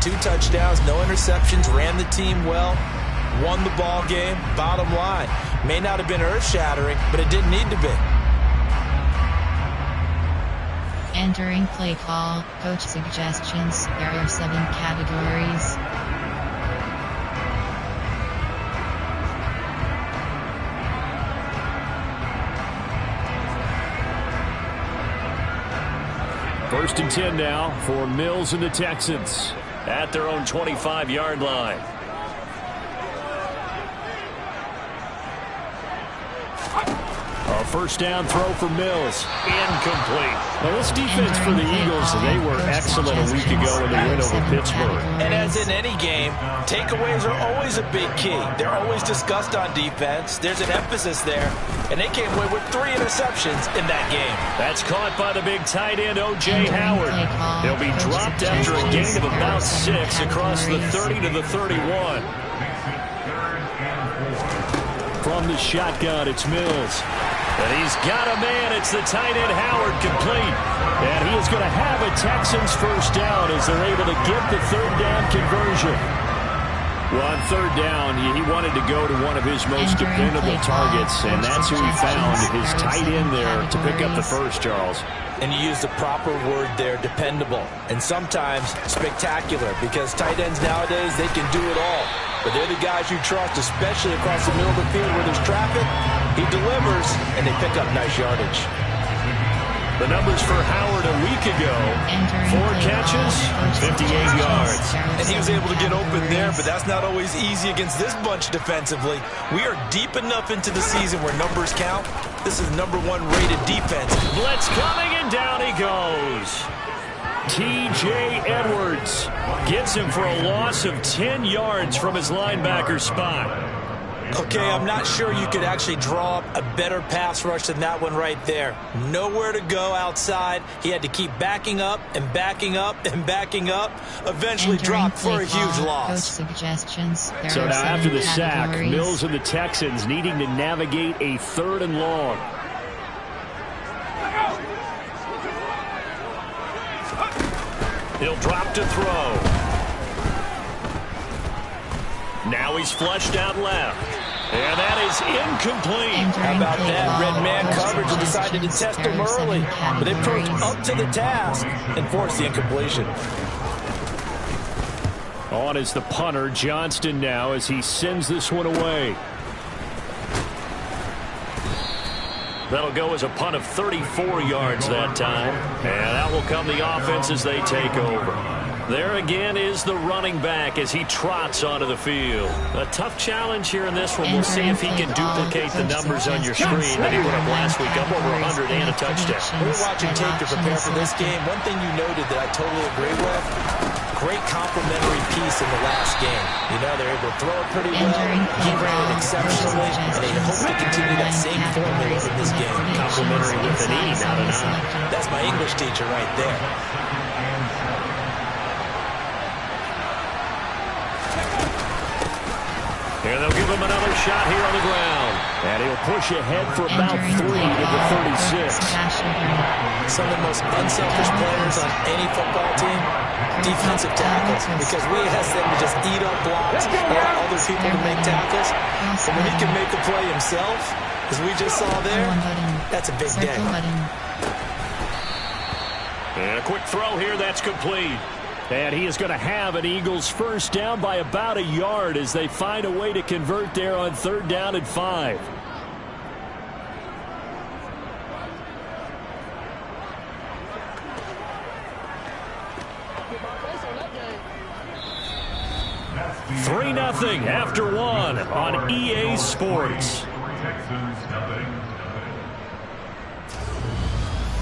Speaker 4: 2 touchdowns, no interceptions, ran the team well, won the ball game. Bottom line, may not have been earth-shattering, but it didn't need to be.
Speaker 1: Entering play call, coach suggestions. There are 7 categories.
Speaker 3: First and 10 now for Mills and the Texans at their own 25-yard line. A first down throw for Mills. Incomplete. Now, this defense for the Eagles, they were excellent a week ago in the win over Pittsburgh.
Speaker 4: And as in any game, takeaways are always a big key. They're always discussed on defense. There's an emphasis there. And they came away with 3 interceptions in that game.
Speaker 3: That's caught by the big tight end, O.J. Howard. He'll be dropped after a gain of about 6 across the 30 to the 31. From the shotgun, it's Mills. And he's got a man. It's the tight end, Howard, complete. And he is going to have a Texans first down as they're able to get the third down conversion. Well, on third down, he wanted to go to one of his most dependable targets, and that's who he found, his tight end there, to pick up the first, Charles.
Speaker 4: And you use the proper word there, dependable, and sometimes spectacular, because tight ends nowadays, they can do it all. But they're the guys you trust, especially across the middle of the field where there's traffic. He delivers, and they pick up nice yardage.
Speaker 3: The numbers for Howard a week ago, 4 catches, 58 yards.
Speaker 4: And he was able to get open there, but that's not always easy against this bunch defensively. We are deep enough into the season where numbers count. This is #1 rated defense.
Speaker 3: Blitz coming, and down he goes. T.J. Edwards gets him for a loss of 10 yards from his linebacker spot.
Speaker 4: Okay, I'm not sure you could actually draw up a better pass rush than that one right there. Nowhere to go outside. He had to keep backing up and backing up and backing up. Eventually dropped for a huge loss.
Speaker 3: So now after the sack, Mills and the Texans needing to navigate a 3rd and long. He'll drop to throw. Now he's flushed out left. And that is incomplete.
Speaker 4: How about that? Red man coverage and decided to test him early. But they approached up to the task and forced the incompletion.
Speaker 3: On is the punter, Johnston, now as he sends this one away. That'll go as a punt of 34 yards that time. And out will come the offense as they take over. There again is the running back as he trots onto the field. A tough challenge here in this one. We'll see if he can duplicate the numbers on your screen that he put up last week, up over 100 and a touchdown.
Speaker 4: We were watching tape to prepare for this game. One thing you noted that I totally agree with, great complementary piece in the last game. You know, they're able to throw it pretty well. He ran it exceptionally, and they hope to continue that same formula in this game.
Speaker 3: Complementary with an E, not an I.
Speaker 4: That's my English teacher right there.
Speaker 3: And they'll give him another shot here on the ground. And he'll push ahead for about 3 to the 36.
Speaker 4: Some of the most unselfish players on any football team, defensive tackles, because we ask them to just eat up blocks, allow other people to make tackles. But when he can make a play himself, as we just saw there, that's a big day.
Speaker 3: And a quick throw here, that's complete. And he is going to have an Eagles first down by about a yard as they find a way to convert there on 3rd down and 5. 3-0 after one on EA Sports.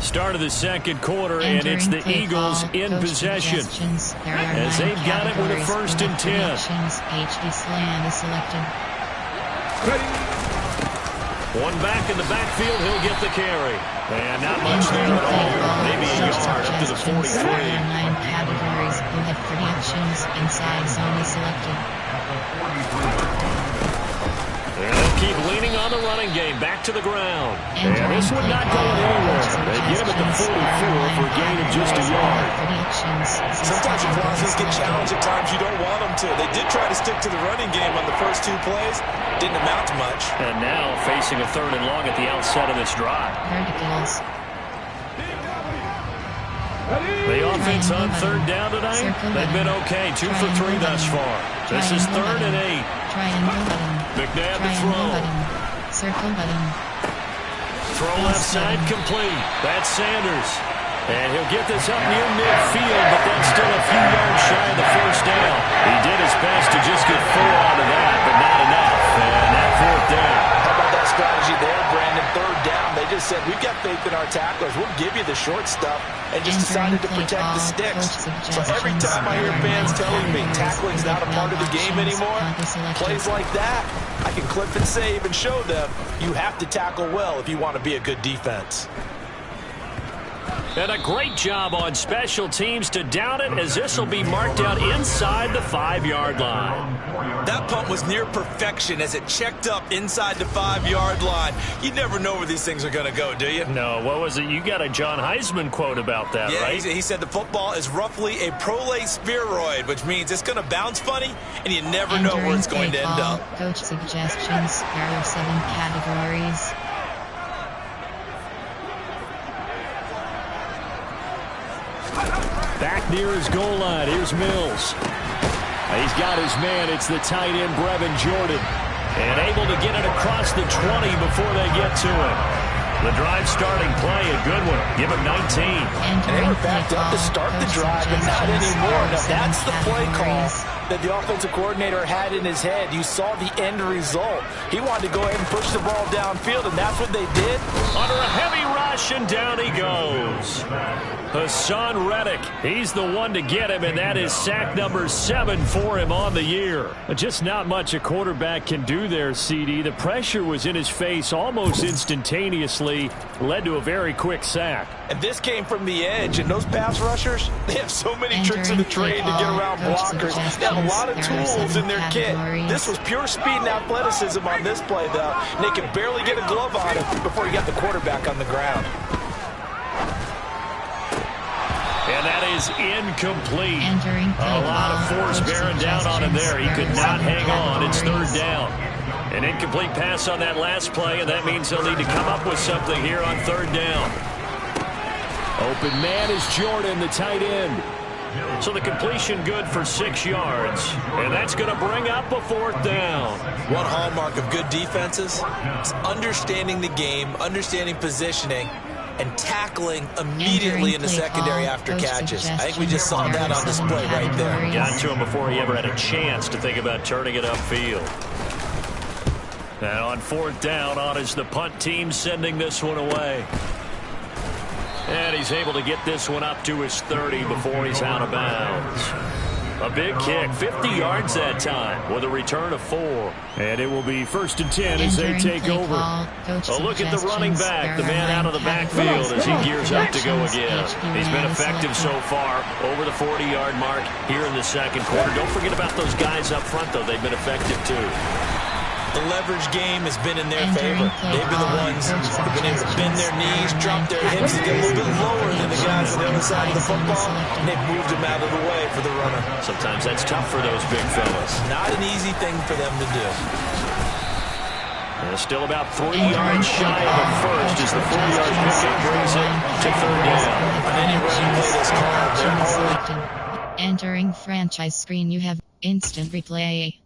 Speaker 3: Start of the second quarter, and it's the Eagles in possession as they've got it with a 1st and 10.
Speaker 1: HD Slam is selected.
Speaker 3: One back in the backfield, he'll get the carry. And not much there at all. Maybe a yard up to the 43.
Speaker 1: There are 9 categories who have predictions. Inside zone is selected.
Speaker 3: And they'll keep leaning on the running game. Back to the ground. And this would not go anywhere. They get him at the 44 for a gain of just a yard.
Speaker 4: Sometimes your offense get challenged at times you don't want them to. They did try to stick to the running game on the first 2 plays. Didn't amount to much.
Speaker 3: And now facing a 3rd and long at the outset of this drive.
Speaker 1: Verticals.
Speaker 3: The offense on 3rd down tonight, they've been okay. 2 for 3 thus far. This is 3rd and 8.
Speaker 1: Triangle button.
Speaker 3: McNabb to throw.
Speaker 1: Circle button.
Speaker 3: Throw left side complete. That's Sanders. And he'll get this up near midfield, but that's still a few yards shy of the 1st down. He did his best to just get 4 out of that, but not enough. And that 4th down.
Speaker 4: How about that strategy there, Brandon? 3rd down. They just said, we've got faith in our tacklers. We'll give you the short stuff, and just decided to protect the sticks. So every time I hear fans telling me tackling's not a part of the game anymore, plays like that, I can clip and save and show them you have to tackle well if you want to be a good defense.
Speaker 3: And a great job on special teams to down it, as this will be marked out inside the 5-yard line.
Speaker 4: That punt was near perfection as it checked up inside the 5-yard line. You never know where these things are going to go, do you?
Speaker 3: No, what was it? You got a John Heisman quote about that, right?
Speaker 4: Yeah, he said the football is roughly a prolate spheroid, which means it's going to bounce funny, and you never know where it's going to end up.
Speaker 1: Coach suggestions. There are 7 categories.
Speaker 3: Back near his goal line. Here's Mills. He's got his man. It's the tight end, Brevin Jordan. And able to get it across the 20 before they get to him. The drive starting play, a good one. Give him 19.
Speaker 4: And they were backed up to start the drive, but not anymore. Now that's the play call that the offensive coordinator had in his head. You saw the end result. He wanted to go ahead and push the ball downfield, and that's what they did.
Speaker 3: Under a heavy rush, and down he goes. Hassan Reddick, he's the one to get him, and that is sack number 7 for him on the year. Just not much a quarterback can do there, CD. The pressure was in his face almost instantaneously, led to a very quick sack.
Speaker 4: And this came from the edge, and those pass rushers, they have so many tricks in the trade to get around blockers. They have a lot of tools in their kit. This was pure speed and athleticism on this play, though. And they could barely get a glove on him before he got the quarterback on the ground.
Speaker 3: And that is incomplete. A lot of force bearing down on him there. He could not hang on. It's 3rd down. An incomplete pass on that last play, and that means they'll need to come up with something here on 3rd down. Open man is Jordan, the tight end. So the completion good for 6 yards. And that's going to bring up a 4th down.
Speaker 4: One hallmark of good defenses is understanding the game, understanding positioning, and tackling immediately in the secondary after catches. I think we just saw that on display right there.
Speaker 3: Got to him before he ever had a chance to think about turning it upfield. And on 4th down, on is the punt team sending this one away. And he's able to get this one up to his 30 before he's out of bounds. A big kick, 50 yards that time, with a return of 4. And it will be 1st and 10 as they take over. A look at the running back, the man out of the backfield as he gears up to go again. He's been effective so far, over the 40-yard mark here in the second quarter. Don't forget about those guys up front, though. They've been effective, too.
Speaker 4: The leverage game has been in their favor. They've been the ones who've been able to bend their knees, drop their hips, and get a little bit lower than the guys on the other side of the football, and they've moved them out of the way for the runner.
Speaker 3: Sometimes that's tough for those big fellas.
Speaker 4: Not an easy thing for them to do.
Speaker 3: And still about 3 yards shy of the first as the 4-yard pickup brings it to 3rd down.
Speaker 4: On any running play that's called, they're already...
Speaker 1: Entering franchise screen, you have instant replay.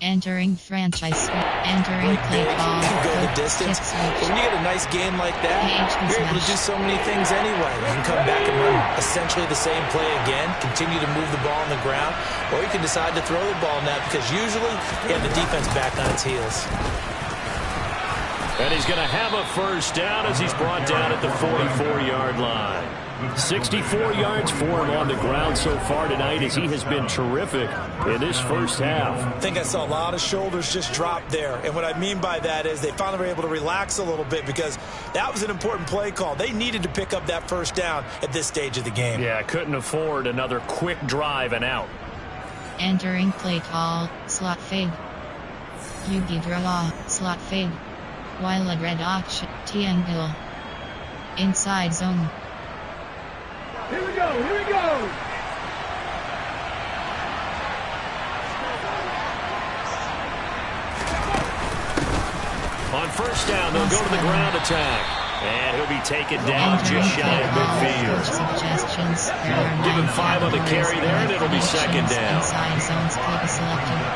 Speaker 1: Entering franchise. Entering play call.
Speaker 4: You can go the distance. But when you get a nice game like that, you're able to do so many things anyway. You can come back and run essentially the same play again, continue to move the ball on the ground, or you can decide to throw the ball now because usually you have the defense back on its heels.
Speaker 3: And he's going to have a first down as he's brought down at the 44-yard line. 64 yards for him on the ground so far tonight as he has been terrific in this first half.
Speaker 4: I think I saw a lot of shoulders just drop there. And what I mean by that is they finally were able to relax a little bit because that was an important play call. They needed to pick up that first down at this stage of the game.
Speaker 3: Yeah, couldn't afford another quick drive and out.
Speaker 1: Entering play call. Slot fade. Yugi draw. Slot fade. Wild red option. Triangle. Inside zone.
Speaker 5: Here we go, here we go!
Speaker 3: On first down, they'll go to the ground attack. And he'll be taken down just shy of midfield. Give him 5 on the carry there, and it'll be second down.
Speaker 1: Inside zones could be selected.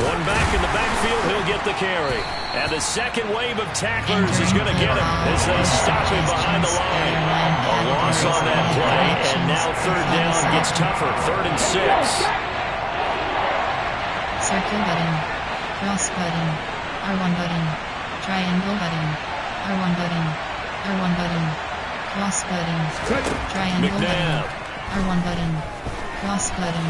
Speaker 3: One back in the backfield, he'll get the carry. And the second wave of tacklers is going to get him as they stop him behind the line. A loss on that play, and now third down gets tougher. 3rd and 6.
Speaker 1: Circle button. Cross button. R1 button. Triangle button. R1 button. R1 button. Cross button. Triangle button. R1 button. Cross button.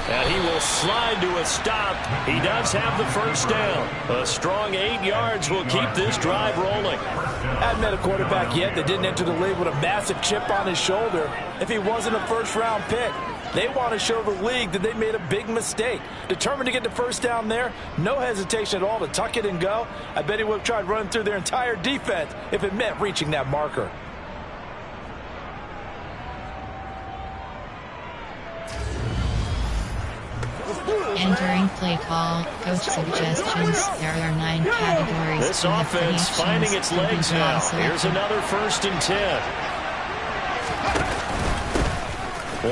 Speaker 3: And he will slide to a stop. He does have the first down. A strong 8 yards will keep this drive rolling.
Speaker 4: Hadn't met a quarterback yet that didn't enter the league with a massive chip on his shoulder if he wasn't a first-round pick. They want to show the league that they made a big mistake. Determined to get the first down there, no hesitation at all to tuck it and go. I bet he would have tried running through their entire defense if it meant reaching that marker.
Speaker 1: Entering play call. Coach suggestions. There are 9 categories.
Speaker 3: This offense finding its legs now. Here's another 1st and 10.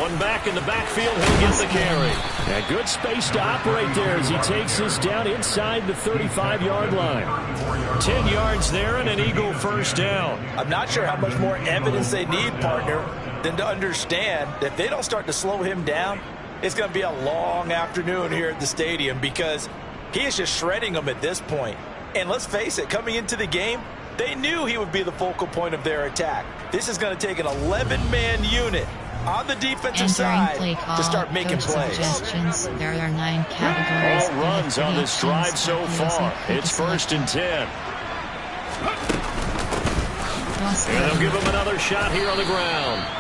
Speaker 3: One back in the backfield. He'll get the carry. And good space to operate there as he takes this down inside the 35-yard line. 10 yards there and an Eagle first down.
Speaker 4: I'm not sure how much more evidence they need, partner, than to understand that if they don't start to slow him down, it's going to be a long afternoon here at the stadium because he is just shredding them at this point. And let's face it, coming into the game, they knew he would be the focal point of their attack. This is going to take an 11-man unit on the defensive side to start making plays.
Speaker 1: There are 9 categories.
Speaker 3: All runs on this drive so far. It's 1st and 10. And they'll give him another shot here on the ground.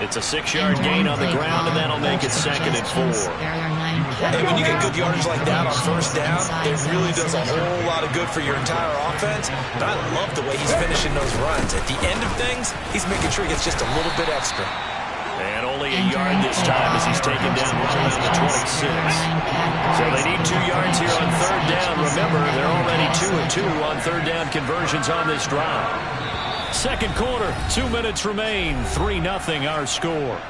Speaker 3: It's a 6-yard gain on the ground, and that'll make it 2nd and 4.
Speaker 4: And when you get good yardage like that on first down, it really does a whole lot of good for your entire offense. But I love the way he's finishing those runs. At the end of things, he's making sure he gets just a little bit extra.
Speaker 3: And only a yard this time as he's taken down right around the 26. So they need 2 yards here on third down. Remember, they're already 2 and 2 on third down conversions on this drive. Second quarter, 2 minutes remain. 3-0 our score.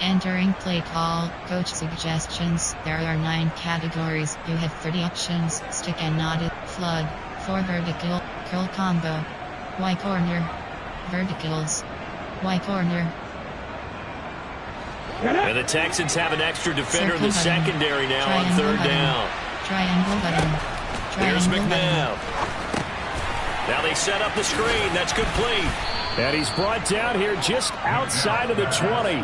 Speaker 1: Entering play call. Coach suggestions. There are 9 categories. You have 30 options. Stick and knotted. Flood. 4 vertical. Curl combo. Y corner. Verticals. Y corner.
Speaker 3: And the Texans have an extra defender in the secondary now on third down.
Speaker 1: Triangle button.
Speaker 3: Here's McNabb. Now they set up the screen. That's complete. And he's brought down here just outside of the 20.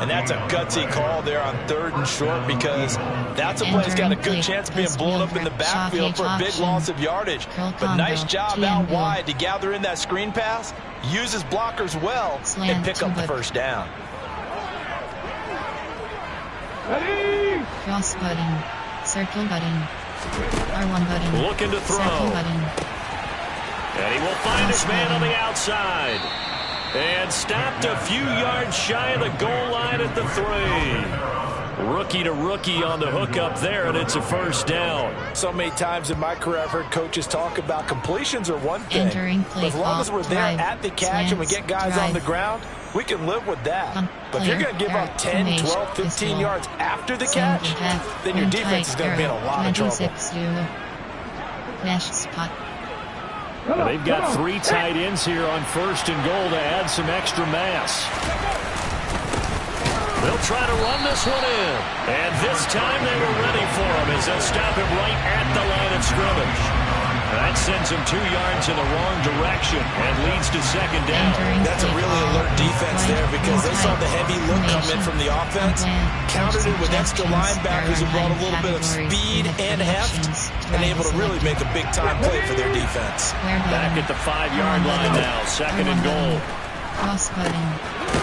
Speaker 4: And that's a gutsy call there on 3rd and short because that's a play that's got a good chance of being blown up in the backfield for a big loss of yardage. But nice job out wide to gather in that screen pass, use his blockers well, and pick up the first down.
Speaker 1: Cross button. Circle button. R1 button.
Speaker 3: Looking to throw.
Speaker 1: Circle button.
Speaker 3: And he will find his man on the outside. And stopped a few yards shy of the goal line at the 3. Rookie to rookie on the hook up there, and it's a first down.
Speaker 4: So many times in my career I've heard coaches talk about completions are one thing. But as long as we're there at the catch and we get guys on the ground, we can live with that. But if you're going to give up 10, 12, 15 yards after the catch, then your defense is going to be in a lot of trouble.
Speaker 3: Well, they've got 3 tight ends here on 1st and goal to add some extra mass. They'll try to run this one in. And this time they were ready for him as they'll stop him right at the line of scrimmage. That sends him 2 yards in the wrong direction and leads to 2nd down.
Speaker 4: That's a really alert defense there because they saw the heavy look come in from the offense, countered it with extra linebackers who brought a little bit of speed and heft, and able to really make a big-time play for their defense.
Speaker 3: Back at the 5-yard line now, 2nd and goal.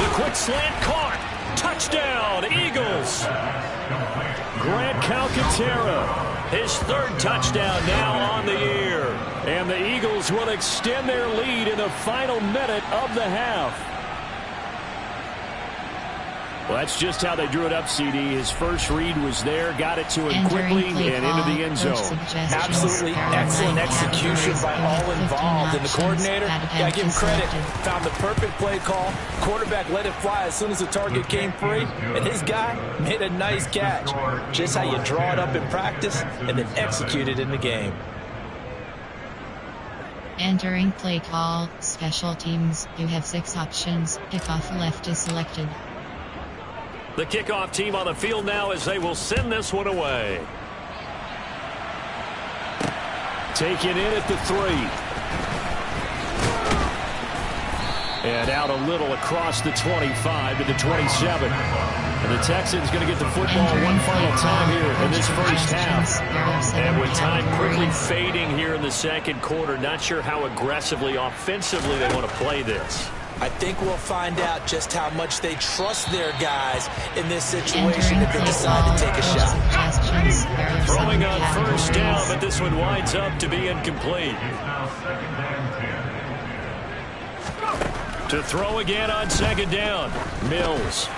Speaker 3: The quick slant caught. Touchdown, Eagles. Grant Calcaterra, his 3rd touchdown now on the year. And the Eagles will extend their lead in the final minute of the half. Well, that's just how they drew it up, CD. His first read was there, got it to him quickly, and into the end zone.
Speaker 4: Absolutely excellent execution by all involved. And the coordinator, got to give him credit, found the perfect play call. Quarterback let it fly as soon as the target came free, and his guy made a nice catch. Just how you draw it up in practice and then execute it in the game.
Speaker 1: Entering play call, special teams. You have 6 options. Kickoff left is selected.
Speaker 3: The kickoff team on the field now as they will send this one away. Taken in at the 3. And out a little across the 25 to the 27. And the Texans going to get the football one final time here in this first half. And with time quickly fading here in the 2nd quarter, not sure how aggressively, offensively they want to play this.
Speaker 4: I think we'll find out just how much they trust their guys in this situation if they decide to take a shot.
Speaker 3: Throwing on 1st down, but this one winds up to be incomplete. To throw again on 2nd down, Mills.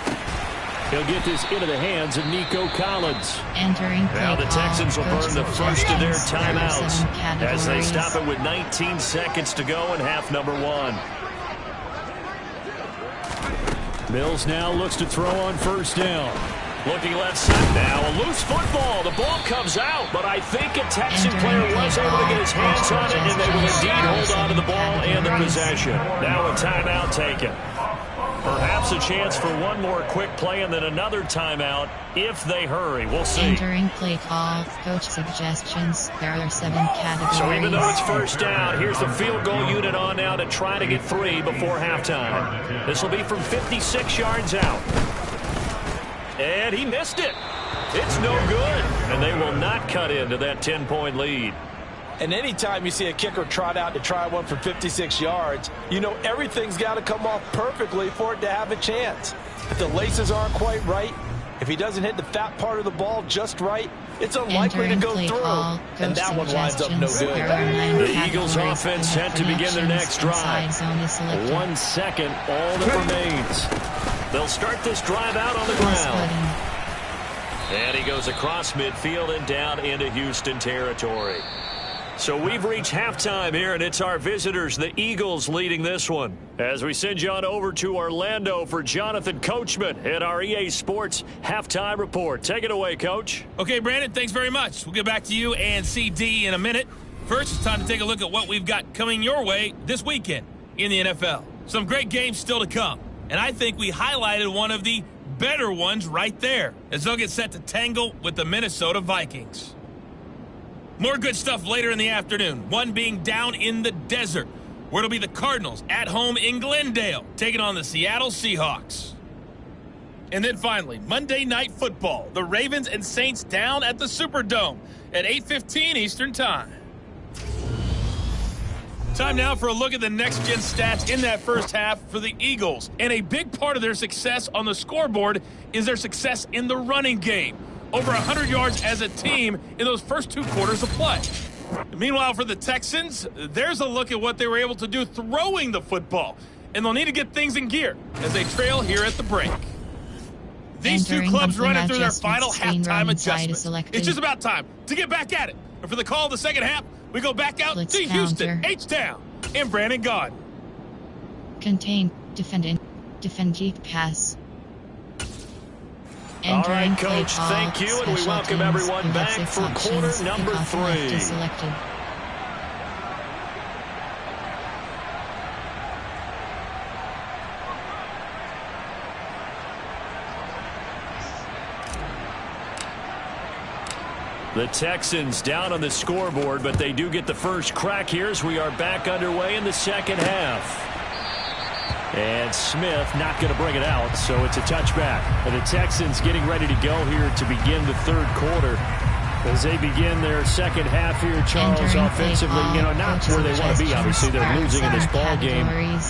Speaker 3: He'll get this into the hands of Nico Collins. Now the Texans will burn the first of their timeouts as they stop it with 19 seconds to go in half number 1. Mills now looks to throw on 1st down. Looking left side now. A loose football. The ball comes out, but I think a Texan player was able to get his hands on it, and they will indeed hold on to the ball and the possession. Now a timeout taken. Perhaps a chance for one more quick play and then another timeout if they hurry. We'll see.
Speaker 1: Entering play call, coach suggestions. There are 7 categories.
Speaker 3: So even though it's 1st down, here's the field goal unit on now to try to get 3 before halftime. This will be from 56 yards out. And he missed it. It's no good. And they will not cut into that 10-point lead.
Speaker 4: And anytime you see a kicker trot out to try one from 56 yards, you know everything's got to come off perfectly for it to have a chance. If the laces aren't quite right, if he doesn't hit the fat part of the ball just right, it's unlikely to go through. And that one winds up no good.
Speaker 3: The Eagles offense set to begin their next drive. 1 second, all that remains. They'll start this drive out on the ground. And he goes across midfield and down into Houston territory. So we've reached halftime here, and it's our visitors, the Eagles, leading this one. As we send you on over to Orlando for Jonathan Coachman at our EA Sports Halftime Report. Take it away, Coach.
Speaker 7: Okay, Brandon, thanks very much. We'll get back to you and CD in a minute. First, it's time to take a look at what we've got coming your way this weekend in the NFL. Some great games still to come, and I think we highlighted one of the better ones right there, as they'll get set to tangle with the Minnesota Vikings. More good stuff later in the afternoon, one being down in the desert, where it'll be the Cardinals at home in Glendale, taking on the Seattle Seahawks. And then finally, Monday Night Football, the Ravens and Saints down at the Superdome at 8:15 Eastern Time. Time now for a look at the next-gen stats in that first half for the Eagles. And a big part of their success on the scoreboard is their success in the running game. Over 100 yards as a team in those first 2 quarters of play. Meanwhile, for the Texans, there's a look at what they were able to do throwing the football. And they'll need to get things in gear as they trail here at the break. These two clubs running through their final halftime adjustments.
Speaker 1: Selected.
Speaker 7: It's just about time to get back at it. And for the call of the second half, we go back out
Speaker 1: Blitz
Speaker 7: to Houston,
Speaker 1: counter.
Speaker 7: H-Town, and Brandon Gaudin.
Speaker 1: Contain. Defend deep pass.
Speaker 3: All right,
Speaker 1: Entering play
Speaker 3: Coach,
Speaker 1: call,
Speaker 3: thank you, and we
Speaker 1: special
Speaker 3: welcome
Speaker 1: teams.
Speaker 3: everyone
Speaker 1: You have
Speaker 3: back
Speaker 1: 6
Speaker 3: for
Speaker 1: options.
Speaker 3: quarter number
Speaker 1: Kickoff left
Speaker 3: 3.
Speaker 1: is selected.
Speaker 3: The Texans down on the scoreboard, but they do get the first crack here as we are back underway in the second half. And Smith not going to bring it out, so it's a touchback. And the Texans getting ready to go here to begin the third quarter. As they begin their second half here, Charles, offensively, not where they want to be. Obviously, they're losing in this ball game,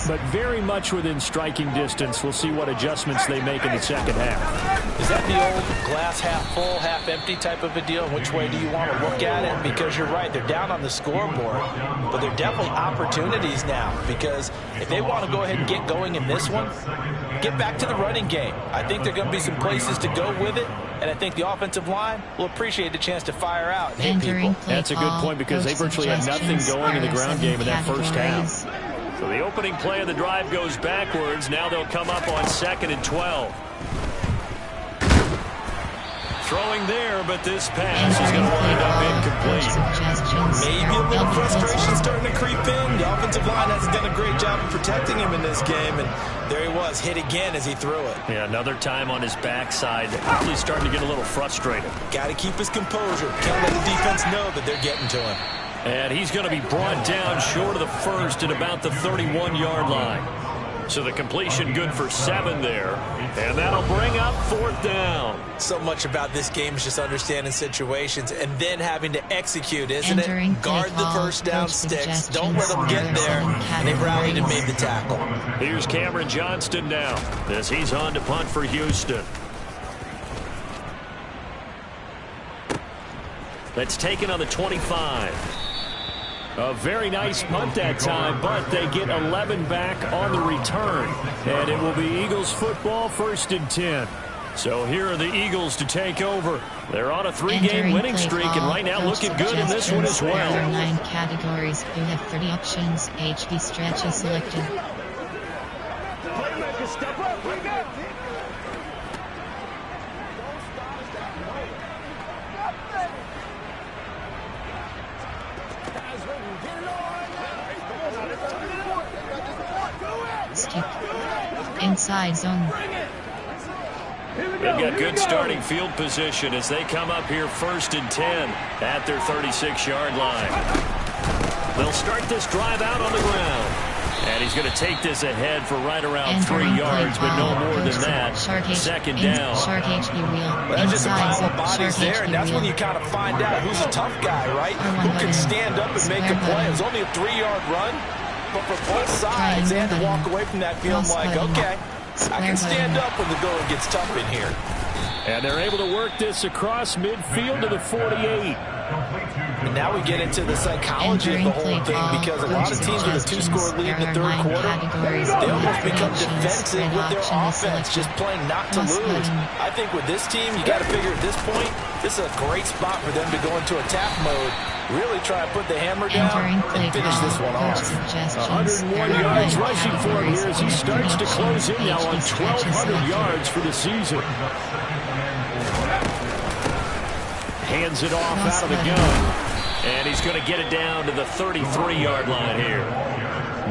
Speaker 3: but very much within striking distance. We'll see what adjustments they make in the second half.
Speaker 4: Is that the old glass half full, half empty type of a deal? Which way do you want to look at it? Because you're right, they're down on the scoreboard, but they're definitely opportunities now. Because if they want to go ahead and get going in this one, get back to the running game. I think there are going to be some places to go with it, and I think the offensive line will appreciate the chance to fire out and hit people.
Speaker 3: That's a good point because they virtually had nothing going in the ground game in that first half. So the opening play of the drive goes backwards. Now they'll come up on 2nd and 12. Throwing there, but this pass is going to wind up incomplete.
Speaker 4: Maybe a little frustration starting to creep in. The offensive line hasn't done a great job of protecting him in this game, and there he was, hit again as he threw it.
Speaker 3: Yeah, another time on his backside. Probably starting to get a little frustrated.
Speaker 4: Got to keep his composure. Can't let the defense know that they're getting to him.
Speaker 3: And he's going to be brought down short of the first at about the 31-yard line. So the completion good for 7 there. And that'll bring up 4th down.
Speaker 4: So much about this game is just understanding situations and then having to execute, isn't it? Guard the first down sticks. Don't let them get there. And they rallied and made the tackle.
Speaker 3: Here's Cameron Johnston now as he's on to punt for Houston. That's taken on the 25. A very nice punt that time, but they get 11 back on the return. And it will be Eagles football, 1st and 10. So here are the Eagles to take over. They're on a 3-game winning streak, and right now looking good in this one as well.
Speaker 1: There are 9 categories. You have 30 options. HB stretch is selected.
Speaker 5: Playmaker, step up. We go.
Speaker 1: Skip. Inside zone.
Speaker 3: They've got good starting field position as they come up here 1st and 10 at their 36-yard line. They'll start this drive out on the ground. And he's going to take this ahead for right around 3 yards, but no more than that. 2nd down.
Speaker 1: Shark HB wheel.
Speaker 4: Well, there's just a pile of bodies there, and that's when you kind of find out who's a tough guy, right? Who can stand up and make a play. It was only a 3-yard run, but for both sides, they had to walk away from that feeling like, okay, I can stand up when the going gets tough in here.
Speaker 3: And they're able to work this across midfield to the 48.
Speaker 4: And now we get into the psychology of the whole thing, because a lot of teams with a 2-score lead in the third quarter, they almost become defensive with their offense, just playing not to lose. I think with this team, you got to figure at this point, this is a great spot for them to go into attack mode, really try to put the hammer down and finish this one off.
Speaker 3: 101 yards rushing for him here as he starts to close in now on 1,200 yards for the season. Hands it off out of the gun. And he's going to get it down to the 33-yard line here.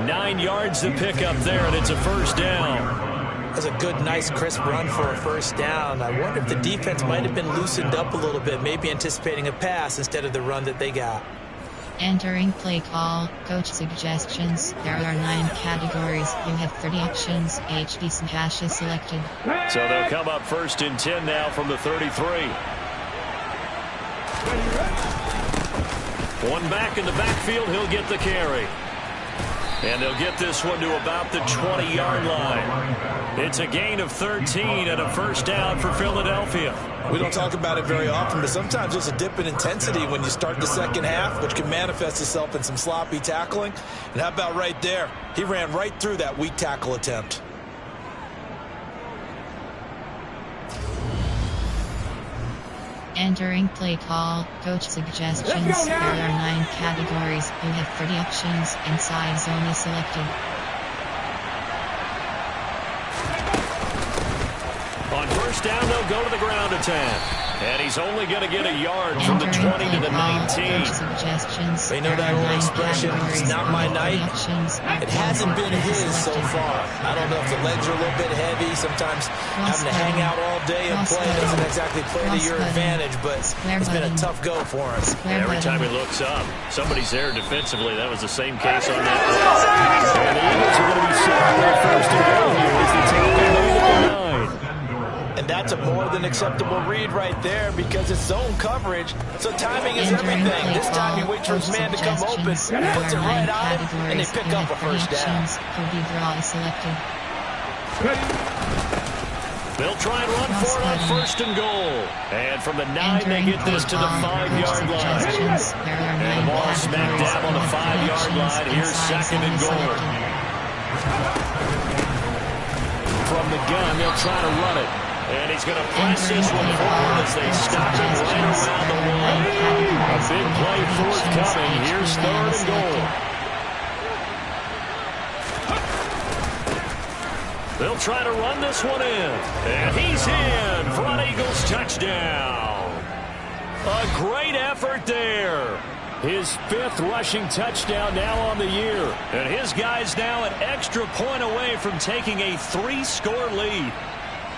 Speaker 3: 9 yards to pick up there, and it's a 1st down.
Speaker 4: That's a good, nice, crisp run for a 1st down. I wonder if the defense might have been loosened up a little bit, maybe anticipating a pass instead of the run that they got.
Speaker 1: Entering play call, coach suggestions. There are 9 categories. You have 30 options. HB smash is selected.
Speaker 3: So they'll come up 1st and 10 now from the 33. One back in the backfield, he'll get the carry. And they'll get this one to about the 20-yard line. It's a gain of 13 and a 1st down for Philadelphia.
Speaker 4: We don't talk about it very often, but sometimes there's a dip in intensity when you start the second half, which can manifest itself in some sloppy tackling. And how about right there? He ran right through that weak tackle attempt.
Speaker 1: Entering play call, coach suggestions. There are 9 categories. You have 30 options. Inside zone is selected.
Speaker 3: On first down, they'll go to the ground attack. And he's only going to get a yard from the 20 to the 19.
Speaker 4: They know that old expression, it's not my night. It hasn't been his so far. I don't know if the legs are a little bit heavy. Sometimes having to hang out all day and play doesn't exactly play to your advantage, but it's been a tough go for him.
Speaker 3: Every time he looks up, somebody's there defensively. That was the same case on that one. And the Eagles are going to be set for their first and goal here as they take the lead at the 9.
Speaker 4: And that's a more than acceptable read right there because it's zone coverage, so timing is everything. This time he waits for his man to come open, puts it right on him, and they pick up a first down.
Speaker 3: They'll try and run for it on first and goal. And from the 9, they get this to the 5-yard line. And the ball smacked down on the 5-yard line. Here's second and goal. From the gun, they'll try to run it. And he's going to press this one forward as they stop him right around the 1. A big play forthcoming. Here's third and goal. They'll try to run this one in. And he's in for an Eagles touchdown. A great effort there. His 5th rushing touchdown now on the year. And his guy's now an extra point away from taking a 3-score lead.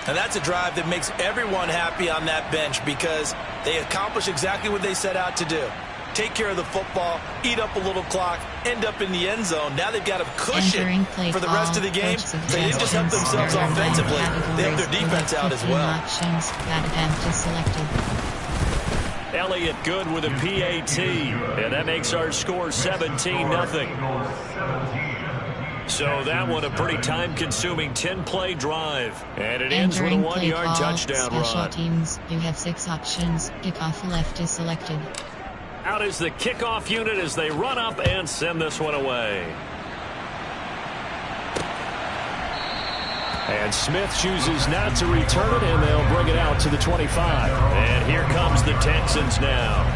Speaker 4: And that's a drive that makes everyone happy on that bench because they accomplish exactly what they set out to do. Take care of the football, eat up a little clock, end up in the end zone. Now they've got a cushion for the rest of the game. They didn't just help themselves offensively, they helped their defense out as well.
Speaker 3: Elliott good with a PAT, and that makes our score 17-0. So that one a pretty time-consuming 10-play drive. And it ends with a 1-yard touchdown run.
Speaker 1: Special teams, you have 6 options. Kickoff left is selected.
Speaker 3: Out is the kickoff unit as they run up and send this one away. And Smith chooses not to return it, and they'll bring it out to the 25. And here comes the Texans now.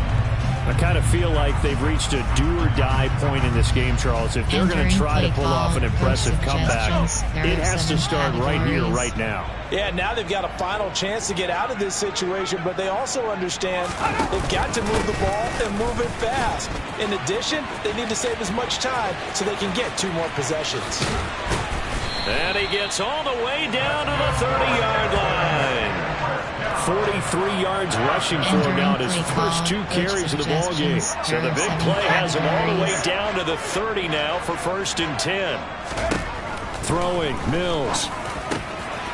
Speaker 3: I kind of feel like they've reached a do-or-die point in this game, Charles. If they're going to try to pull off an impressive comeback, it has to start right here, right now.
Speaker 4: Yeah, now they've got a final chance to get out of this situation, but they also understand they've got to move the ball and move it fast. In addition, they need to save as much time so they can get 2 more possessions.
Speaker 3: And he gets all the way down to the 30-yard line. 43 yards rushing for him now in his first 2 carries of the ball game. So the big play has him all the way down to the 30 now for first and 10. Throwing, Mills.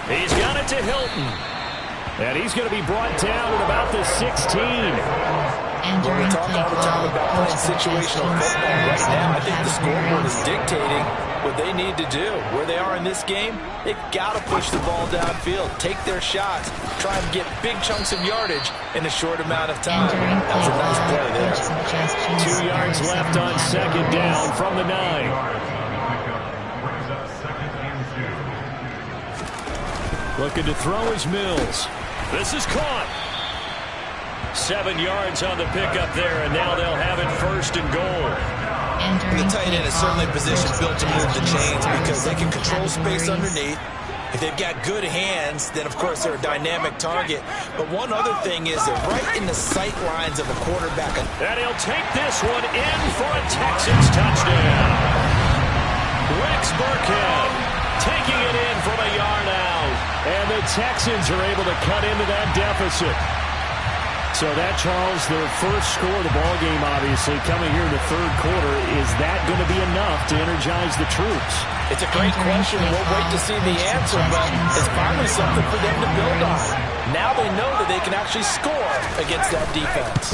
Speaker 3: He's got it to Hilton. And he's going to be brought down at about the 16.
Speaker 4: Well, we talk all the time about playing situational football. Right now, I think the scoreboard is dictating what they need to do. Where they are in this game, they've got to push the ball downfield, take their shots, try and get big chunks of yardage in a short amount of time. That was a nice play there.
Speaker 3: 2 yards left on second down from the 9. Looking to throw is Mills. This is caught. 7 yards on the pickup there, and now they'll have it first and goal.
Speaker 4: The tight end is certainly positioned built to move the chains because they can control space underneath. If they've got good hands, then of course they're a dynamic target. But one other thing is they're right in the sight lines of a quarterback.
Speaker 3: And he'll take this one in for a Texans touchdown. Rex Burkhead taking it in from a yard out. And the Texans are able to cut into that deficit. So that, Charles, their first score of the ball game, obviously, coming here in the third quarter. Is that going to be enough to energize the troops?
Speaker 4: It's a great question. We'll wait to see the answer, but it's finally something for them to build on. Now they know that they can actually score against that defense.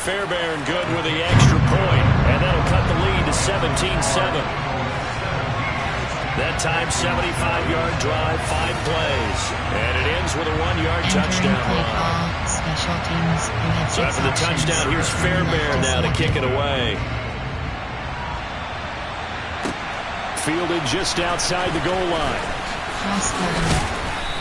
Speaker 3: Fairbairn good with the extra point, and that'll cut the lead to 17-7. That time, 75-yard drive, 5 plays. And it ends with a 1-yard touchdown run. So after the touchdown, here's Fairbairn now to kick it away. Fielded just outside the goal line.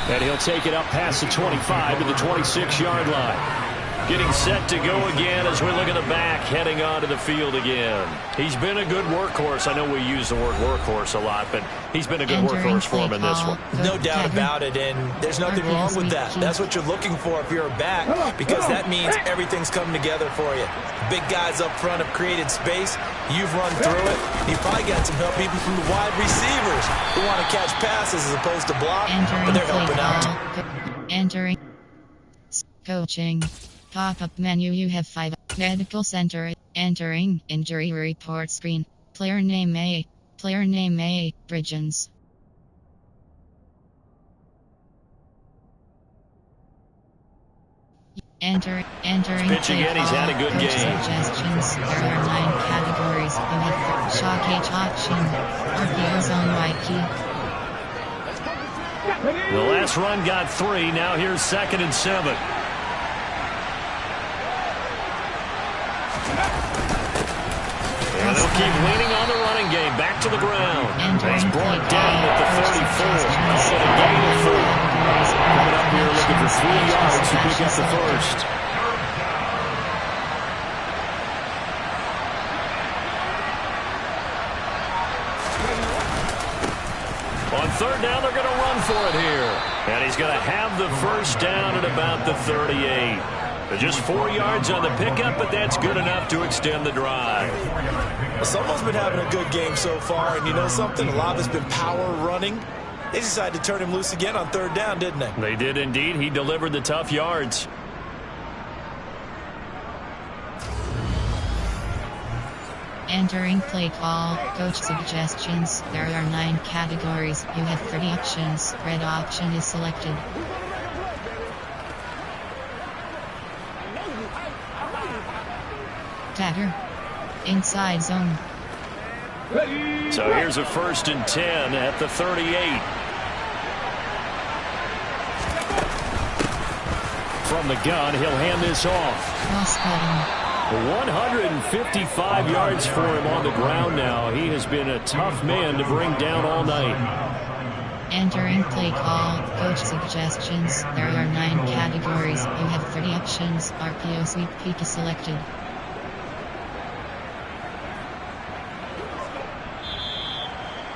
Speaker 3: And he'll take it up past the 25 to the 26-yard line. Getting set to go again as we look at the back, heading onto the field again. He's been a good workhorse. I know we use the word workhorse a lot, but he's been a good workhorse for him in this one.
Speaker 4: No doubt about it, and there's nothing wrong with that. That's what you're looking for if you're a back, because that means everything's coming together for you. Big guys up front have created space. You've run through it. You've probably got some help even from the wide receivers who want to catch passes as opposed to block, but they're helping out.
Speaker 1: Entering coaching. Pop-up menu. You have 5. Medical center. Entering injury report screen. Player name A. Player name A. Bridgens. Entering.
Speaker 3: Pitch again. He's had a good game.
Speaker 1: Suggestions. There are 9 categories. You have shock H option. RPOs on right key.
Speaker 3: The last run got 3. Now here's 2nd and 7. And they'll keep leaning on the running game. Back to the ground. He's brought down at the 34. Call it a gain of 4. Coming up here looking for 3 yards to pick up the first. On 3rd down, they're going to run for it here. And he's going to have the first down at about the 38. Just 4 yards on the pickup, but that's good enough to extend the drive.
Speaker 4: Well, someone's been having a good game so far, and you know something? A lot of it's been power running. They decided to turn him loose again on 3rd down, didn't they?
Speaker 3: They did indeed. He delivered the tough yards.
Speaker 1: Entering play call. Coach suggestions. There are 9 categories. You have 30 options. Red option is selected. Tagger. Inside zone.
Speaker 3: So here's a 1st and 10 at the 38. From the gun, he'll hand this off.
Speaker 1: Cross-cutting.
Speaker 3: 155 yards for him on the ground now. He has been a tough man to bring down all night.
Speaker 1: Entering play call. Coach suggestions. There are 9 categories. You have 30 options. RPO sweep peak is selected.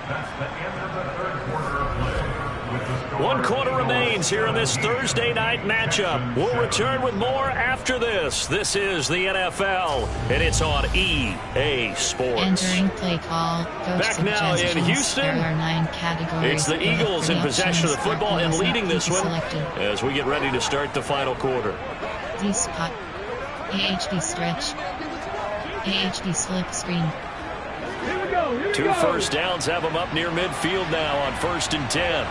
Speaker 8: That's the end of the 3rd quarter of play. With the score
Speaker 3: 1 quarter remains here in this Thursday night matchup. We'll return with more after this. This is the NFL, and it's on EA Sports.
Speaker 1: Entering play call. Coach
Speaker 3: Back now in Houston.
Speaker 1: There are 9 categories.
Speaker 3: It's the Eagles in possession of the football and leading this one as we get ready to start the final quarter.
Speaker 1: D-spot. AHD stretch. AHD slip screen.
Speaker 3: 2 first downs have them up near midfield now on 1st and 10.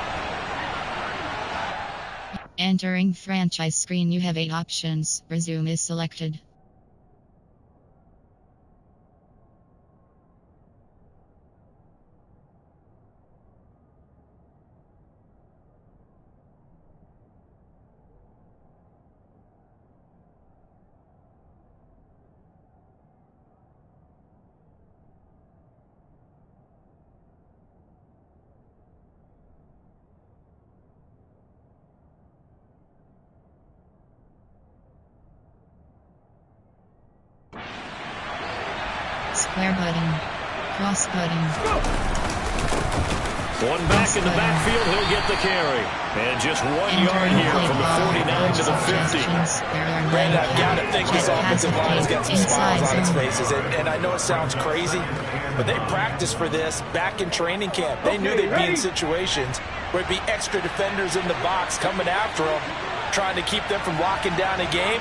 Speaker 1: Entering franchise screen. You have 8 options. Resume is selected. Square button. Cross button.
Speaker 3: One back in the backfield, he'll get the carry. And just 1 yard here from the 49 to the 50.
Speaker 4: Brand, I've got to think this offensive line has got some smiles on its faces. And I know it sounds crazy, but they practiced for this back in training camp. They knew they'd be in situations where it'd be extra defenders in the box coming after them, trying to keep them from locking down a game.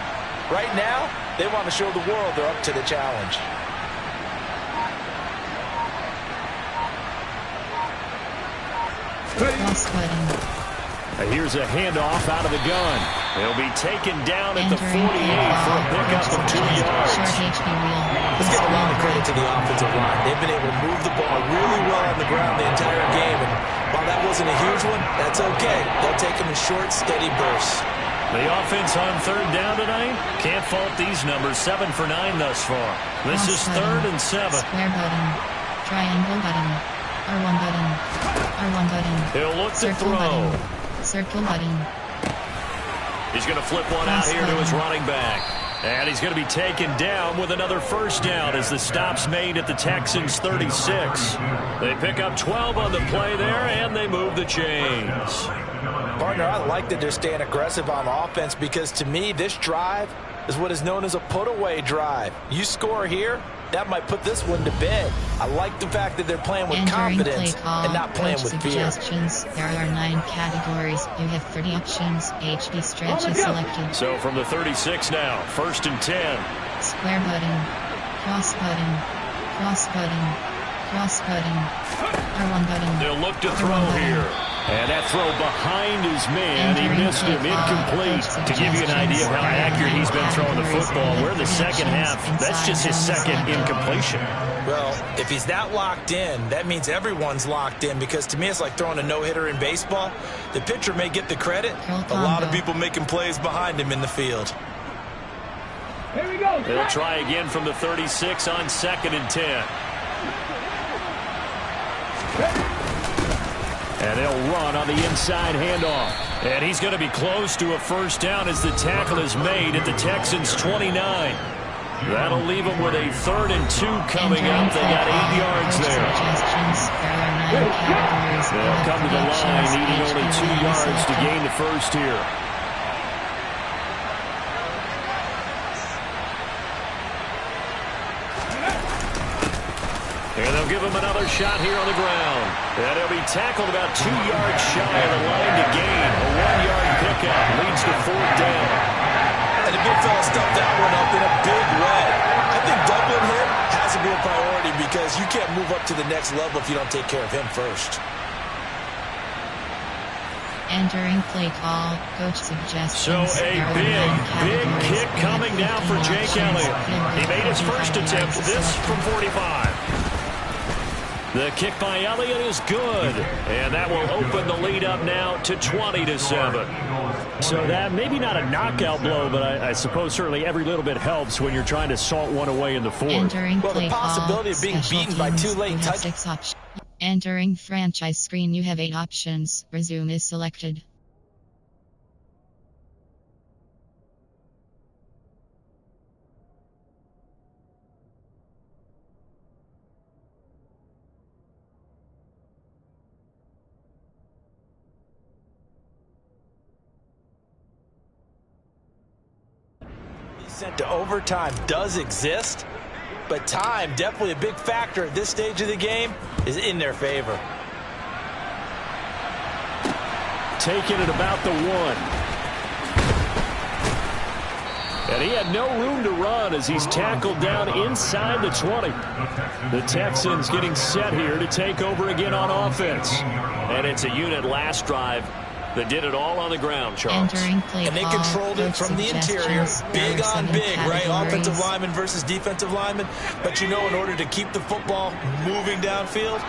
Speaker 4: Right now, they want to show the world they're up to the challenge.
Speaker 3: Here's a handoff out of the gun. He'll be taken down at the 48 for a pickup of 2 yards.
Speaker 4: Let's give a lot of credit to the offensive line. They've been able to move the ball really well on the ground the entire game. And while that wasn't a huge one, that's okay. They'll take them in short, steady bursts.
Speaker 3: The offense on 3rd down tonight. Can't fault these numbers. 7 for 9 thus far. This is 3rd and 7.
Speaker 1: Square button. Triangle button. R1 button. R1 button.
Speaker 3: He'll look to
Speaker 1: Circle
Speaker 3: throw.
Speaker 1: Button. Circle button.
Speaker 3: He's going to flip one out here to his running back. And he's going to be taken down with another first down as the stop's made at the Texans' 36. They pick up 12 on the play there, and they move the chains.
Speaker 4: Partner, I like that they're staying aggressive on offense because, to me, this drive is what is known as a put-away drive. You score here, that might put this one to bed. I like the fact that they're playing with confidence and not playing with fear.
Speaker 1: There are 9 categories. You have 30 options. HB stretch is selected.
Speaker 3: So from the 36 now, 1st and 10.
Speaker 1: Square button. Cross button. Cross button. Cross button. R1 button.
Speaker 3: They'll look to throw here. And that throw behind his man, he missed him, incomplete. To give you an idea of how accurate he's been throwing the football, we're in the second half. That's just his second incompletion.
Speaker 4: Well, if he's that locked in, that means everyone's locked in, because to me it's like throwing a no-hitter in baseball. The pitcher may get the credit, a lot of people making plays behind him in the field.
Speaker 5: Here we go.
Speaker 3: They'll try again from the 36 on 2nd and 10. And they'll run on the inside handoff. And he's going to be close to a first down as the tackle is made at the Texans' 29. That'll leave them with a 3rd and 2 coming up. They got 8 yards there. They'll come to the line, needing only 2 yards to gain the first here. And they'll give him another shot here on the ground. And he'll be tackled about 2 yards shy of the line to gain. A 1-yard pickup leads to 4th down.
Speaker 4: And the big fella stuffed that one up in a big way. I think doubling him has to be a priority because you can't move up to the next level if you don't take care of him first.
Speaker 1: Entering play call, coach suggests.
Speaker 3: So a big kick coming now for Jake Elliott. He made his first attempt, this from 45. The kick by Elliott is good, and that will open the lead up now to 20-7. So that maybe not a knockout blow, but I suppose certainly every little bit helps when you're trying to salt one away in the fourth.
Speaker 4: Well, the possibility of being beaten by 2 late touchdowns.
Speaker 1: Entering franchise screen, you have 8 options. Resume is selected.
Speaker 4: Sent to overtime does exist, but time, definitely a big factor at this stage of the game, is in their favor.
Speaker 3: Taking it about the 1. And he had no room to run as he's tackled down inside the 20. The Texans getting set here to take over again on offense. And it's a unit last drive that did it all on the ground, Charles.
Speaker 4: And they controlled it from the interior. Big on big, right? Offensive lineman versus defensive lineman. But you know, in order to keep the football moving downfield,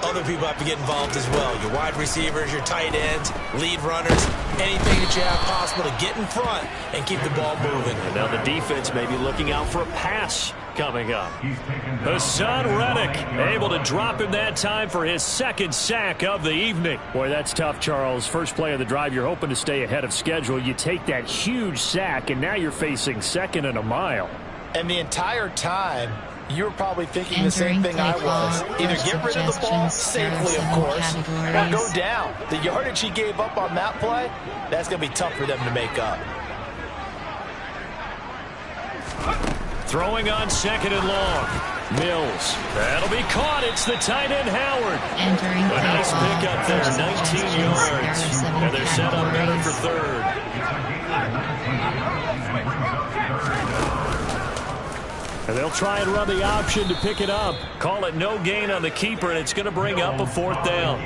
Speaker 4: other people have to get involved as well. Your wide receivers, your tight ends, lead runners, anything that you have possible to get in front and keep the ball moving.
Speaker 3: And now the defense may be looking out for a pass coming up. Hassan Reddick able to drop him that time for his 2nd sack of the evening.
Speaker 6: Boy, that's tough, Charles. First play of the drive, you're hoping to stay ahead of schedule. You take that huge sack, and now you're facing 2nd and a mile.
Speaker 4: And the entire time, you were probably thinking the same thing I was. Either get rid of the ball safely, of course, or go down. The yardage he gave up on that play, that's going to be tough for them to make up.
Speaker 3: Throwing on 2nd and long. Mills. That'll be caught. It's the tight end, Howard.
Speaker 1: Entering
Speaker 3: a nice pick up there, 19 yards. And they're set up better for 3rd. And they'll try and run the option to pick it up. Call it no gain on the keeper, and it's going to bring up a 4th down.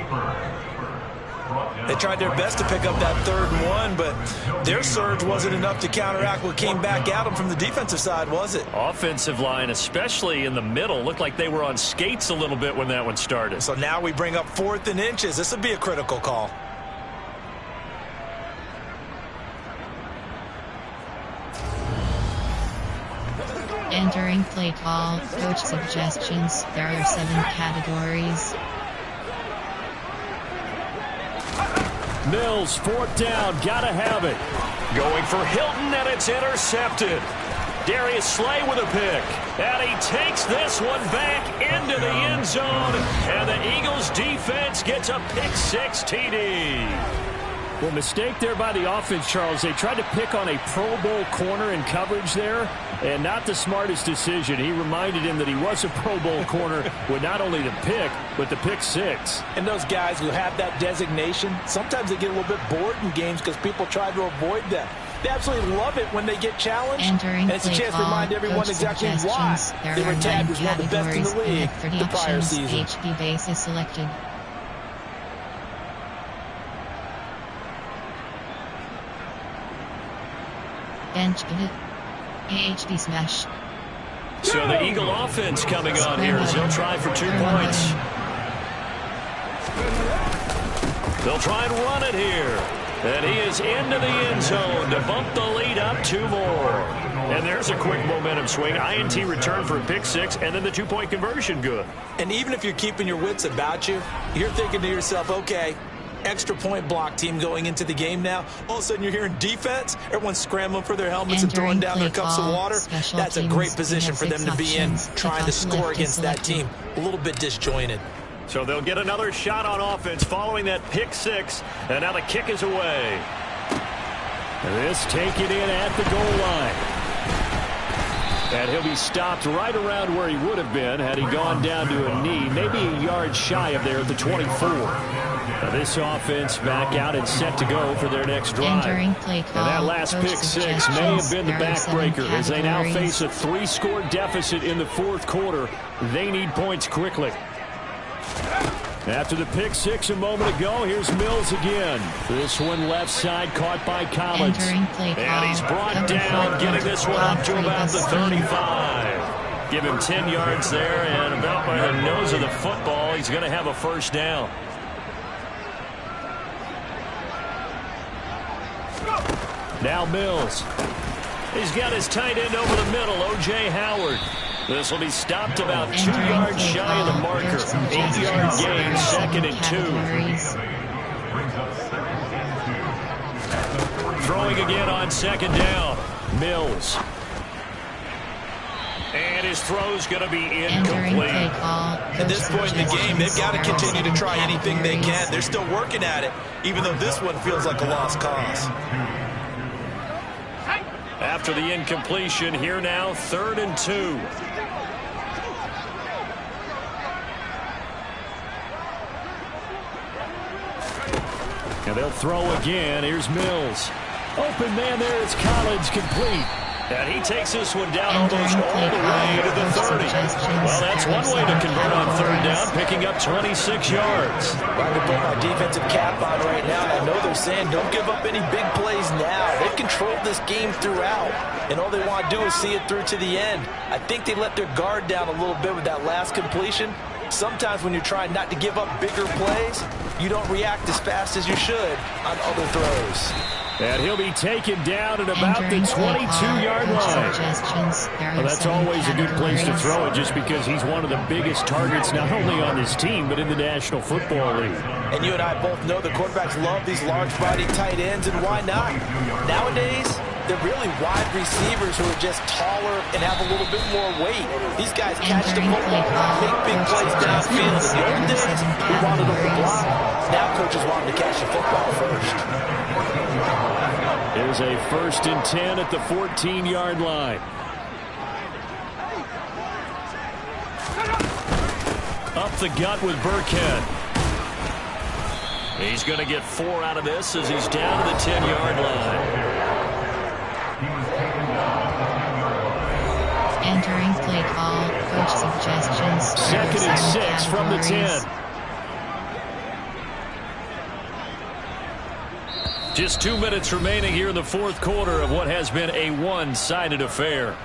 Speaker 4: They tried their best to pick up that 3rd and 1, but their surge wasn't enough to counteract what came back at them from the defensive side, was it?
Speaker 3: Offensive line, especially in the middle, looked like they were on skates a little bit when that one started.
Speaker 4: So now we bring up 4th and inches. This would be a critical call.
Speaker 1: Entering play call, coach suggestions. There are 7 categories.
Speaker 3: Mills, fourth down, gotta have it.
Speaker 6: Going for Hilton, and it's intercepted. Darius Slay with a pick. And he takes this one back into the end zone. And the Eagles defense gets a pick-6 TD.
Speaker 3: Well, mistake there by the offense, Charles. They tried to pick on a Pro Bowl corner in coverage there, and not the smartest decision. He reminded him that he was a Pro Bowl corner with not only the pick, but the pick-6.
Speaker 4: And those guys who have that designation, sometimes they get a little bit bored in games because people try to avoid them. They absolutely love it when they get challenged, and it's a chance to remind everyone exactly why they were tagged as one of the best in the league the prior season.
Speaker 1: HB base is selected. Bench pivot. AHB smash.
Speaker 6: So the Eagle offense coming on here as they'll try for 2 points. They'll try and run it here. And he is into the end zone to bump the lead up 2 more. And there's a quick momentum swing. INT return for a pick-6, and then the 2-point conversion good.
Speaker 4: And even if you're keeping your wits about you, you're thinking to yourself, okay, extra point block team going into the game now. All of a sudden you're hearing defense. Everyone's scrambling for their helmets and throwing down their cups of water. That's a great position for them to be in, trying to score against that team. A little bit disjointed.
Speaker 6: So they'll get another shot on offense following that pick-6. And now the kick is away.
Speaker 3: This taken in at the goal line. And he'll be stopped right around where he would have been had he gone down to a knee, maybe a yard shy of there at the 24. Now this offense back out and set to go for their next drive. And that last pick-6 may have been the backbreaker as they now face a 3-score deficit in the fourth quarter. They need points quickly. After the pick-6 a moment ago, here's Mills again. This one left side caught by Collins.
Speaker 6: And he's brought down, getting this one up to about the 35. Give him 10 yards there, and about by the nose of the football, he's going to have a first down.
Speaker 3: Now Mills.
Speaker 6: He's got his tight end over the middle, O.J. Howard. This will be stopped about 2 yards shy of the marker. 8-yard gain, 2nd and 2. Throwing again on 2nd down. Mills. And his throw's going to be incomplete.
Speaker 4: At this point in the game, they've got to continue to try anything they can. They're still working at it, even though this one feels like a lost cause.
Speaker 6: After the incompletion, here now, 3rd and 2.
Speaker 3: And they'll throw again. Here's Mills. Open man there. It's Collins, complete.
Speaker 6: And he takes this one down almost all the way to the 30. Well, that's one way to convert on 3rd down, picking up 26 yards.
Speaker 4: I can put my defensive cap on right now, and I know they're saying don't give up any big plays now. They've controlled this game throughout, and all they want to do is see it through to the end. I think they let their guard down a little bit with that last completion. Sometimes when you're trying not to give up bigger plays, you don't react as fast as you should on other throws.
Speaker 3: And he'll be taken down at about the 22-yard line. Well, that's always a good place to throw it just because he's one of the biggest targets not only on his team but in the National Football League.
Speaker 4: And you and I both know the quarterbacks love these large-bodied tight ends, and why not? Nowadays, they're really wide receivers who are just taller and have a little bit more weight. These guys catch the football, make big plays downfield. In the old days, we wanted them to block. Now coaches want them to catch the football first.
Speaker 3: There's a 1st and 10 at the 14-yard line.
Speaker 6: Up the gut with Burkhead. He's going to get 4 out of this as he's down to the 10-yard line.
Speaker 1: Entering play call. Coach suggestions.
Speaker 3: 2nd and 6 from the 10.
Speaker 6: Just 2 minutes remaining here in the fourth quarter of what has been a one-sided affair.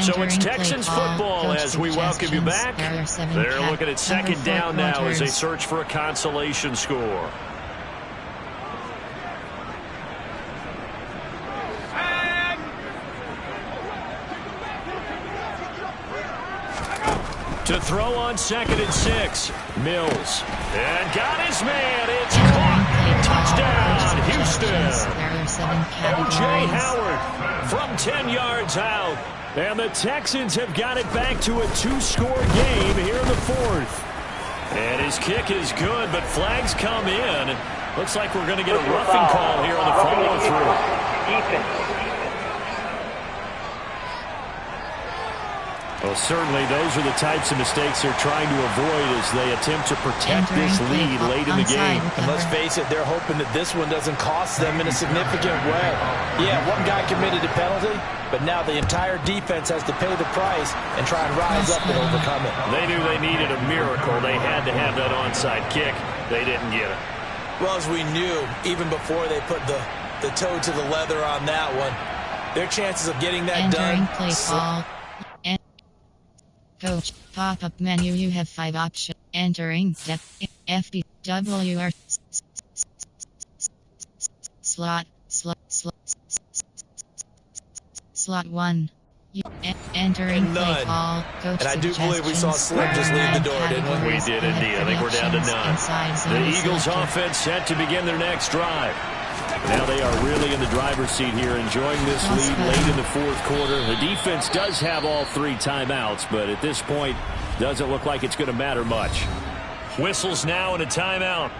Speaker 6: So it's Texans football as we welcome you back. They're looking at 2nd down now as they search for a consolation score.
Speaker 3: To throw on 2nd and 6. Mills. And got his man. It's caught. Touchdown, Houston. O.J. Howard from 10 yards out. And the Texans have got it back to a 2-score game here in the 4th. And his kick is good, but flags come in. Looks like we're going to get a roughing call here on the follow-through. Well, certainly those are the types of mistakes they're trying to avoid as they attempt to protect this lead late in the game.
Speaker 4: And let's face it, they're hoping that this one doesn't cost them in a significant way. Yeah, one guy committed a penalty, but now the entire defense has to pay the price and try and rise up and overcome it.
Speaker 3: They knew they needed a miracle. They had to have that onside kick. They didn't get it.
Speaker 4: Well, as we knew, even before they put the toe to the leather on that one, their chances of getting that done.
Speaker 1: Play call. Coach, pop-up menu, you have 5 options. Entering depth, FB, WR, slot 1. Entering play call. Coach,
Speaker 4: and I do believe we saw Slim just leave the door, didn't we?
Speaker 3: We did indeed. I think we're down to none. The Eagles offense set to begin their next drive. Now they are really in the driver's seat here, enjoying this lead late in the 4th quarter. The defense does have all 3 timeouts, but at this point, doesn't look like it's going to matter much. Whistles now and a timeout.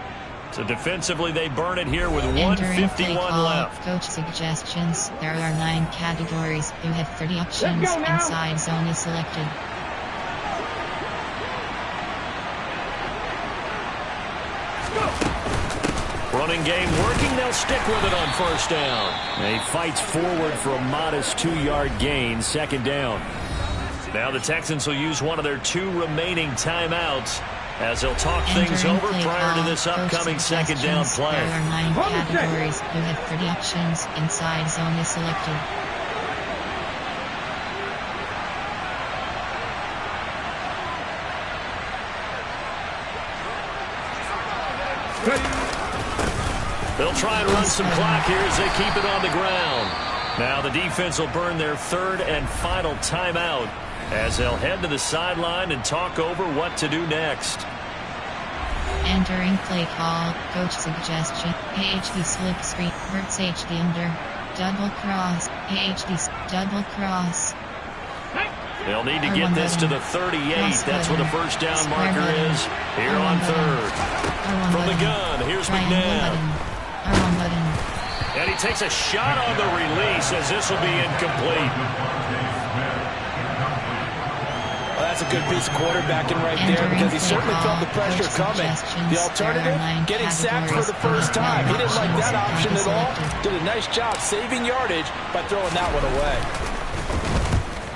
Speaker 3: So defensively, they burn it here with 1:51 left.
Speaker 1: Coach suggestions. There are 9 categories. You have 30 options. Inside zone is selected.
Speaker 3: Running game working. They'll stick with it on 1st down. And he fights forward for a modest 2-yard gain. 2nd down. Now the Texans will use one of their 2 remaining timeouts as they'll talk things over prior to this upcoming 2nd down play.
Speaker 1: There are 9 categories. You have 30 options. Inside zone is selected.
Speaker 3: They'll try and run some clock here as they keep it on the ground. Now the defense will burn their 3rd and final timeout as they'll head to the sideline and talk over what to do next.
Speaker 1: Entering play call. Coach suggestion. AHD slip screen. Hurts HD under. Double cross. AHD double cross.
Speaker 3: They'll need to get this to the 38. That's where the 1st down marker is here on 3rd. From the gun, here's McNabb. And he takes a shot on the release as this will be incomplete.
Speaker 4: Well, that's a good piece of quarterbacking right there because he certainly felt the pressure coming. The alternative, getting sacked for the 1st time. He didn't like that option at all. Did a nice job saving yardage by throwing that one away.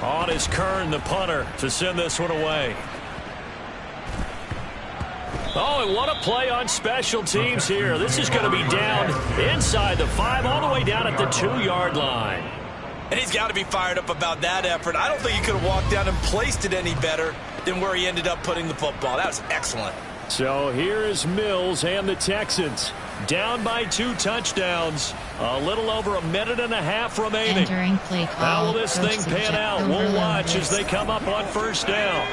Speaker 3: On is Kern, the punter, to send this one away. Oh, and what a play on special teams here. This is going to be down inside the 5, all the way down at the 2-yard line.
Speaker 4: And he's got to be fired up about that effort. I don't think he could have walked down and placed it any better than where he ended up putting the football. That was excellent.
Speaker 3: So here is Mills and the Texans. Down by 2 touchdowns. A little over a minute and a half remaining. How will this thing pan out? We'll watch as they come up on 1st down.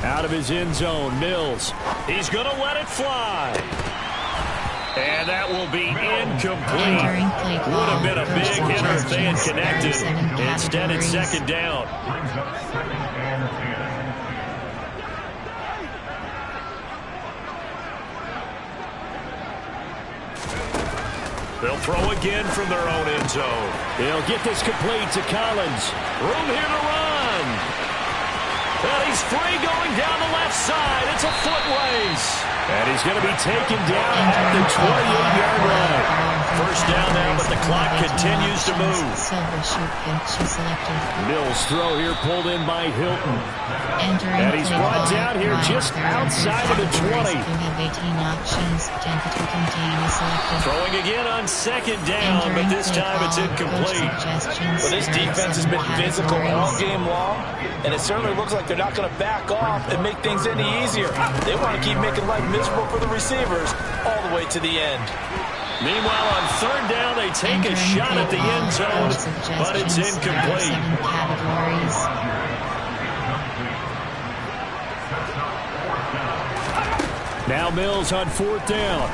Speaker 3: Out of his end zone, Mills. He's going to let it fly. And that will be incomplete. Would have been a big hitter if they had connected. Instead, it's 2nd down. They'll throw again from their own end zone. They'll get this complete to Collins. Room here to run. And he's free going down the left side. It's a foot race. And he's going to be taken down at the 28-yard line. 1st down now, but the clock continues to move. Mills' throw here pulled in by Hilton. And he's brought down here just outside of the 20. Throwing again on 2nd down, but this time it's incomplete.
Speaker 4: Well, this defense has been physical all game long, and it certainly looks like they're not going to back off and make things any easier. They want to keep making life miserable for the receivers all the way to the end.
Speaker 6: Meanwhile, on third down, they take a shot at the end zone, but it's incomplete. Now Mills on fourth down.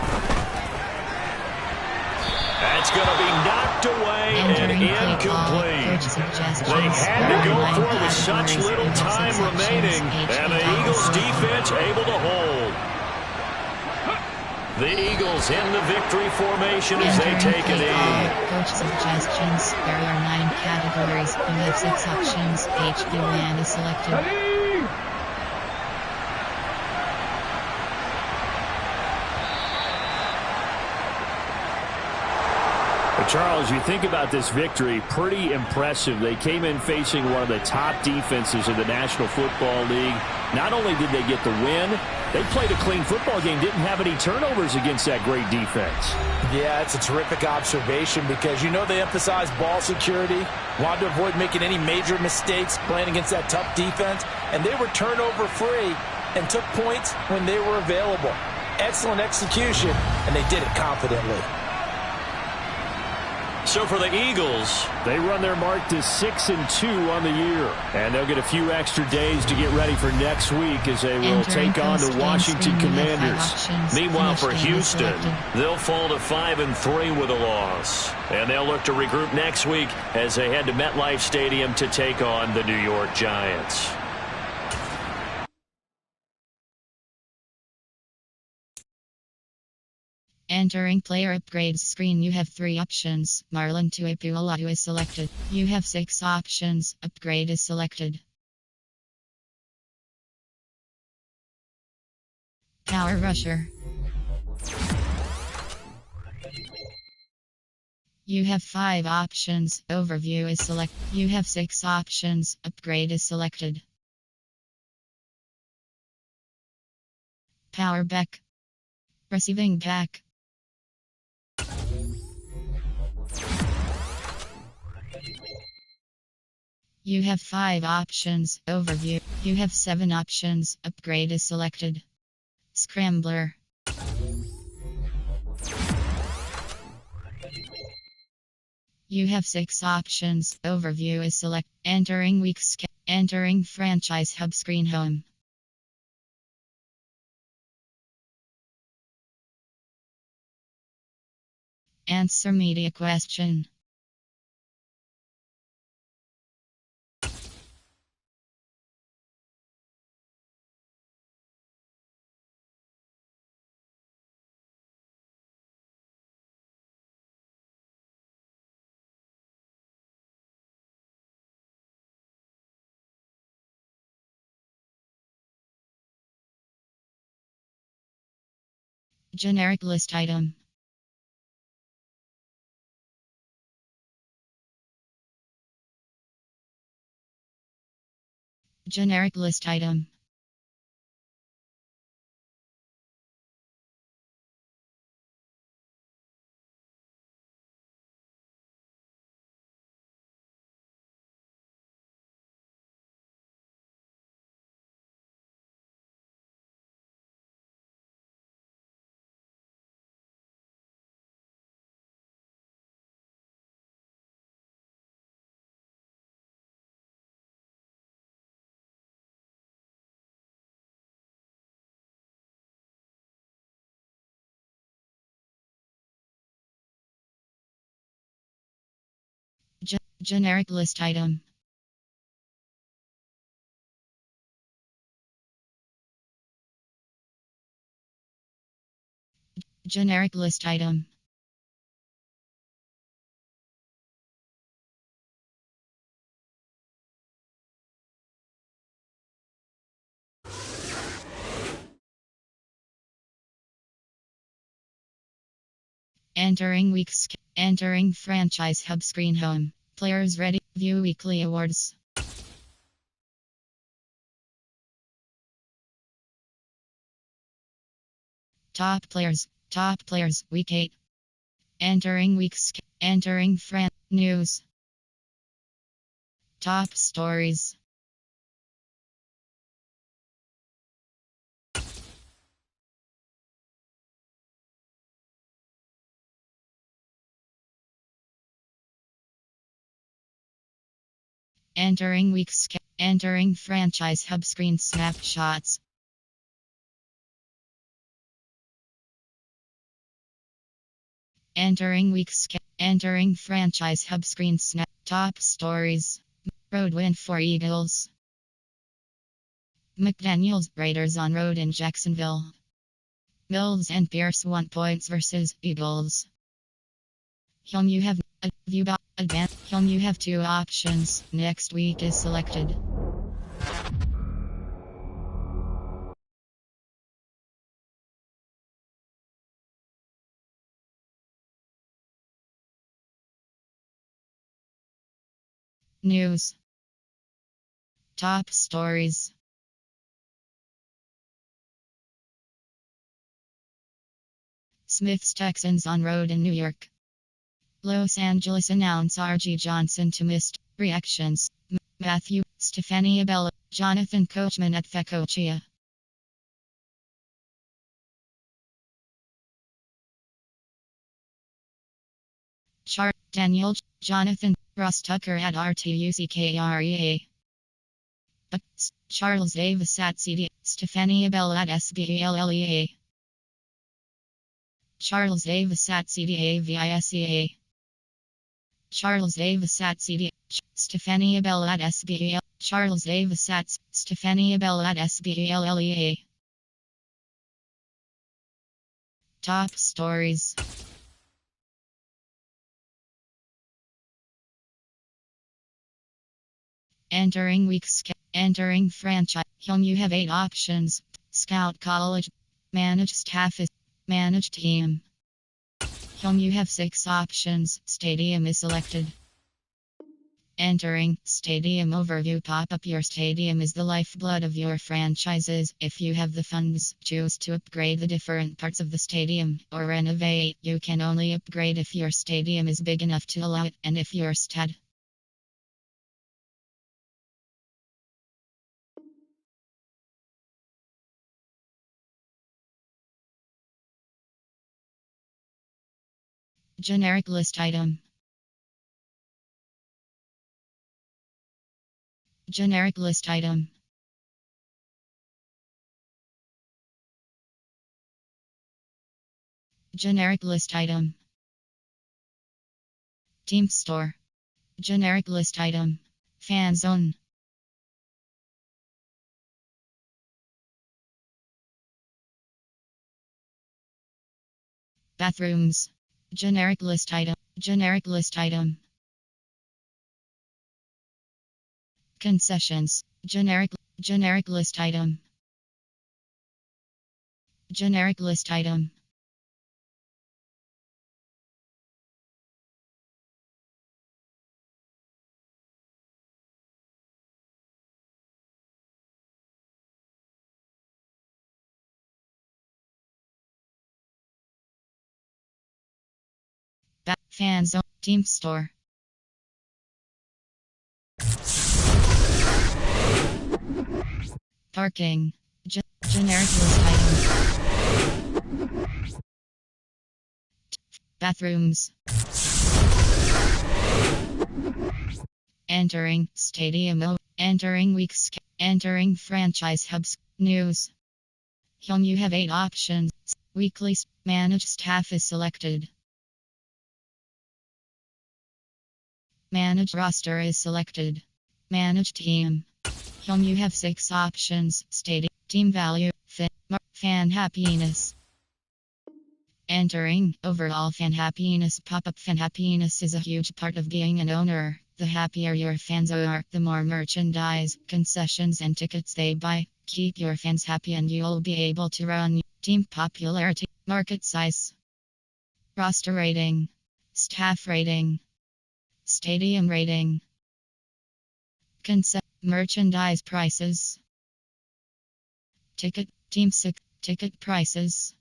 Speaker 6: That's going to be knocked away and incomplete. They had to go for it with such little time remaining, and the Eagles defense able to hold. The Eagles in the victory formation as they take a knee.
Speaker 1: Coach suggestions. There are 9 categories. You have 6 options. HB1 is selected.
Speaker 3: Charles, you think about this victory, pretty impressive. They came in facing one of the top defenses in the National Football League. Not only did they get the win, they played a clean football game, didn't have any turnovers against that great defense.
Speaker 4: Yeah, it's a terrific observation because you know they emphasize ball security, wanted to avoid making any major mistakes playing against that tough defense, and they were turnover free and took points when they were available. Excellent execution, and they did it confidently.
Speaker 6: So for the Eagles,
Speaker 3: they run their mark to 6-2 on the year. And they'll get a few extra days to get ready for next week as they will take on the Washington Commanders.
Speaker 6: Meanwhile, for Houston, they'll fall to 5-3 with a loss. And they'll look to regroup next week as they head to MetLife Stadium to take on the New York Giants.
Speaker 1: Entering player upgrades screen, you have 3 options. Marlon Tuipulotu is selected. You have 6 options. Upgrade is selected. Power rusher. You have 5 options. Overview is selected. You have 6 options. Upgrade is selected. Power back. Receiving back. You have 5 options. Overview. You have 7 options. Upgrade is selected. Scrambler. You have 6 options. Overview is select. Entering week's. Entering franchise hub screen home. Answer media question. Generic list item. Generic list item. Generic list item. Generic list item. Entering franchise hub screen home. Players ready. View weekly awards. Top players. Week 8. Entering news. Top stories. Entering franchise hub screen snapshots. Entering franchise hub screen snap. Top stories. Road win for Eagles. McDaniels Raiders on road in Jacksonville. Mills and Pierce 1 points versus Eagles. You have you have two options. Next week is selected. News. Top stories. Smith's Texans on road in New York. Los Angeles announce R.G. Johnson to missed. Reactions. Matthew, Stefania Bell, Jonathan Coachman at Fecochia. Daniel, Jonathan, Ross Tucker at RTUCKREA. Charles Davis at CD, Stefania Bell at SBELLEA. Charles Davis at CDAVISEA. Charles Davis at CD, Stefania Bell at SBEL. Charles Davis at Stefania Bell at SBELLEA. Top stories. Entering franchise. You have 8 options. Scout college. Managed staff is managed team. You have 6 options. Stadium is selected. Entering stadium overview pop-up. Your stadium is the lifeblood of your franchises. If you have the funds, choose to upgrade the different parts of the stadium or renovate. You can only upgrade if your stadium is big enough to allow it and if your stad. Generic list item. Generic list item. Generic list item. Team store. Generic list item. Fan zone. Bathrooms. Generic list item. Generic list item. Concessions. Generic list item. Generic list item. Fan zone. Team store. Parking. Generic list item. Bathrooms. Entering stadium. Entering weeks. Entering franchise hubs. News. You have 8 options. Weekly managed staff is selected. Managed roster is selected. Managed team. You have 6 options. Stadium. Team value. Fan happiness. Entering overall fan happiness. Pop-up fan happiness is a huge part of being an owner. The happier your fans are, the more merchandise, concessions and tickets they buy. Keep your fans happy and you'll be able to run. Team popularity. Market size. Roster rating. Staff rating. Stadium rating. Merchandise prices. Ticket prices.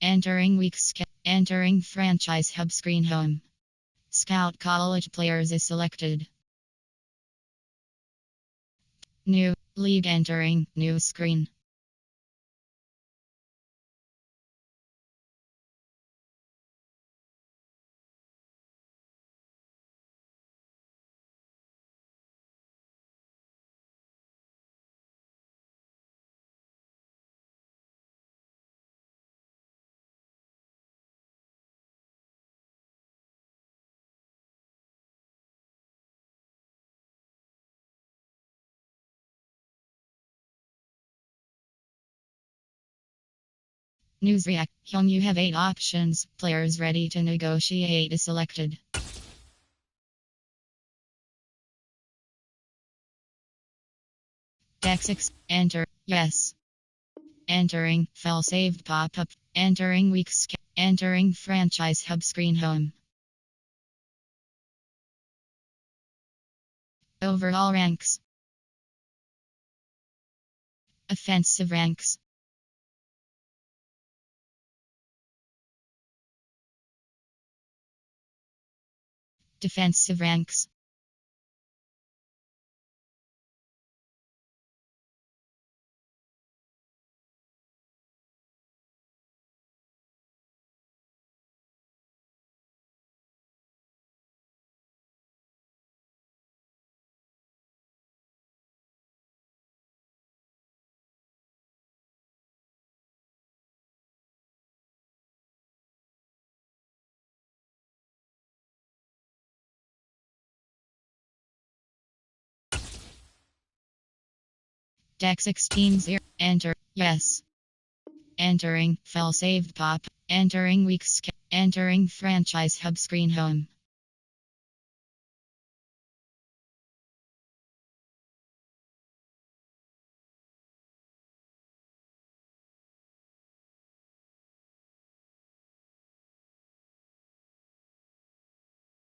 Speaker 1: Entering entering franchise hub screen home. Scout college players is selected. New league entering new screen. News react. You have 8 options. Players ready to negotiate is selected. Deck 6. Enter. Yes. Entering. File saved pop-up. Entering entering franchise hub screen home. Overall ranks. Offensive ranks. Defensive ranks. Deck 16 0. Enter. Yes. Entering. File saved pop. Entering entering franchise hub screen home.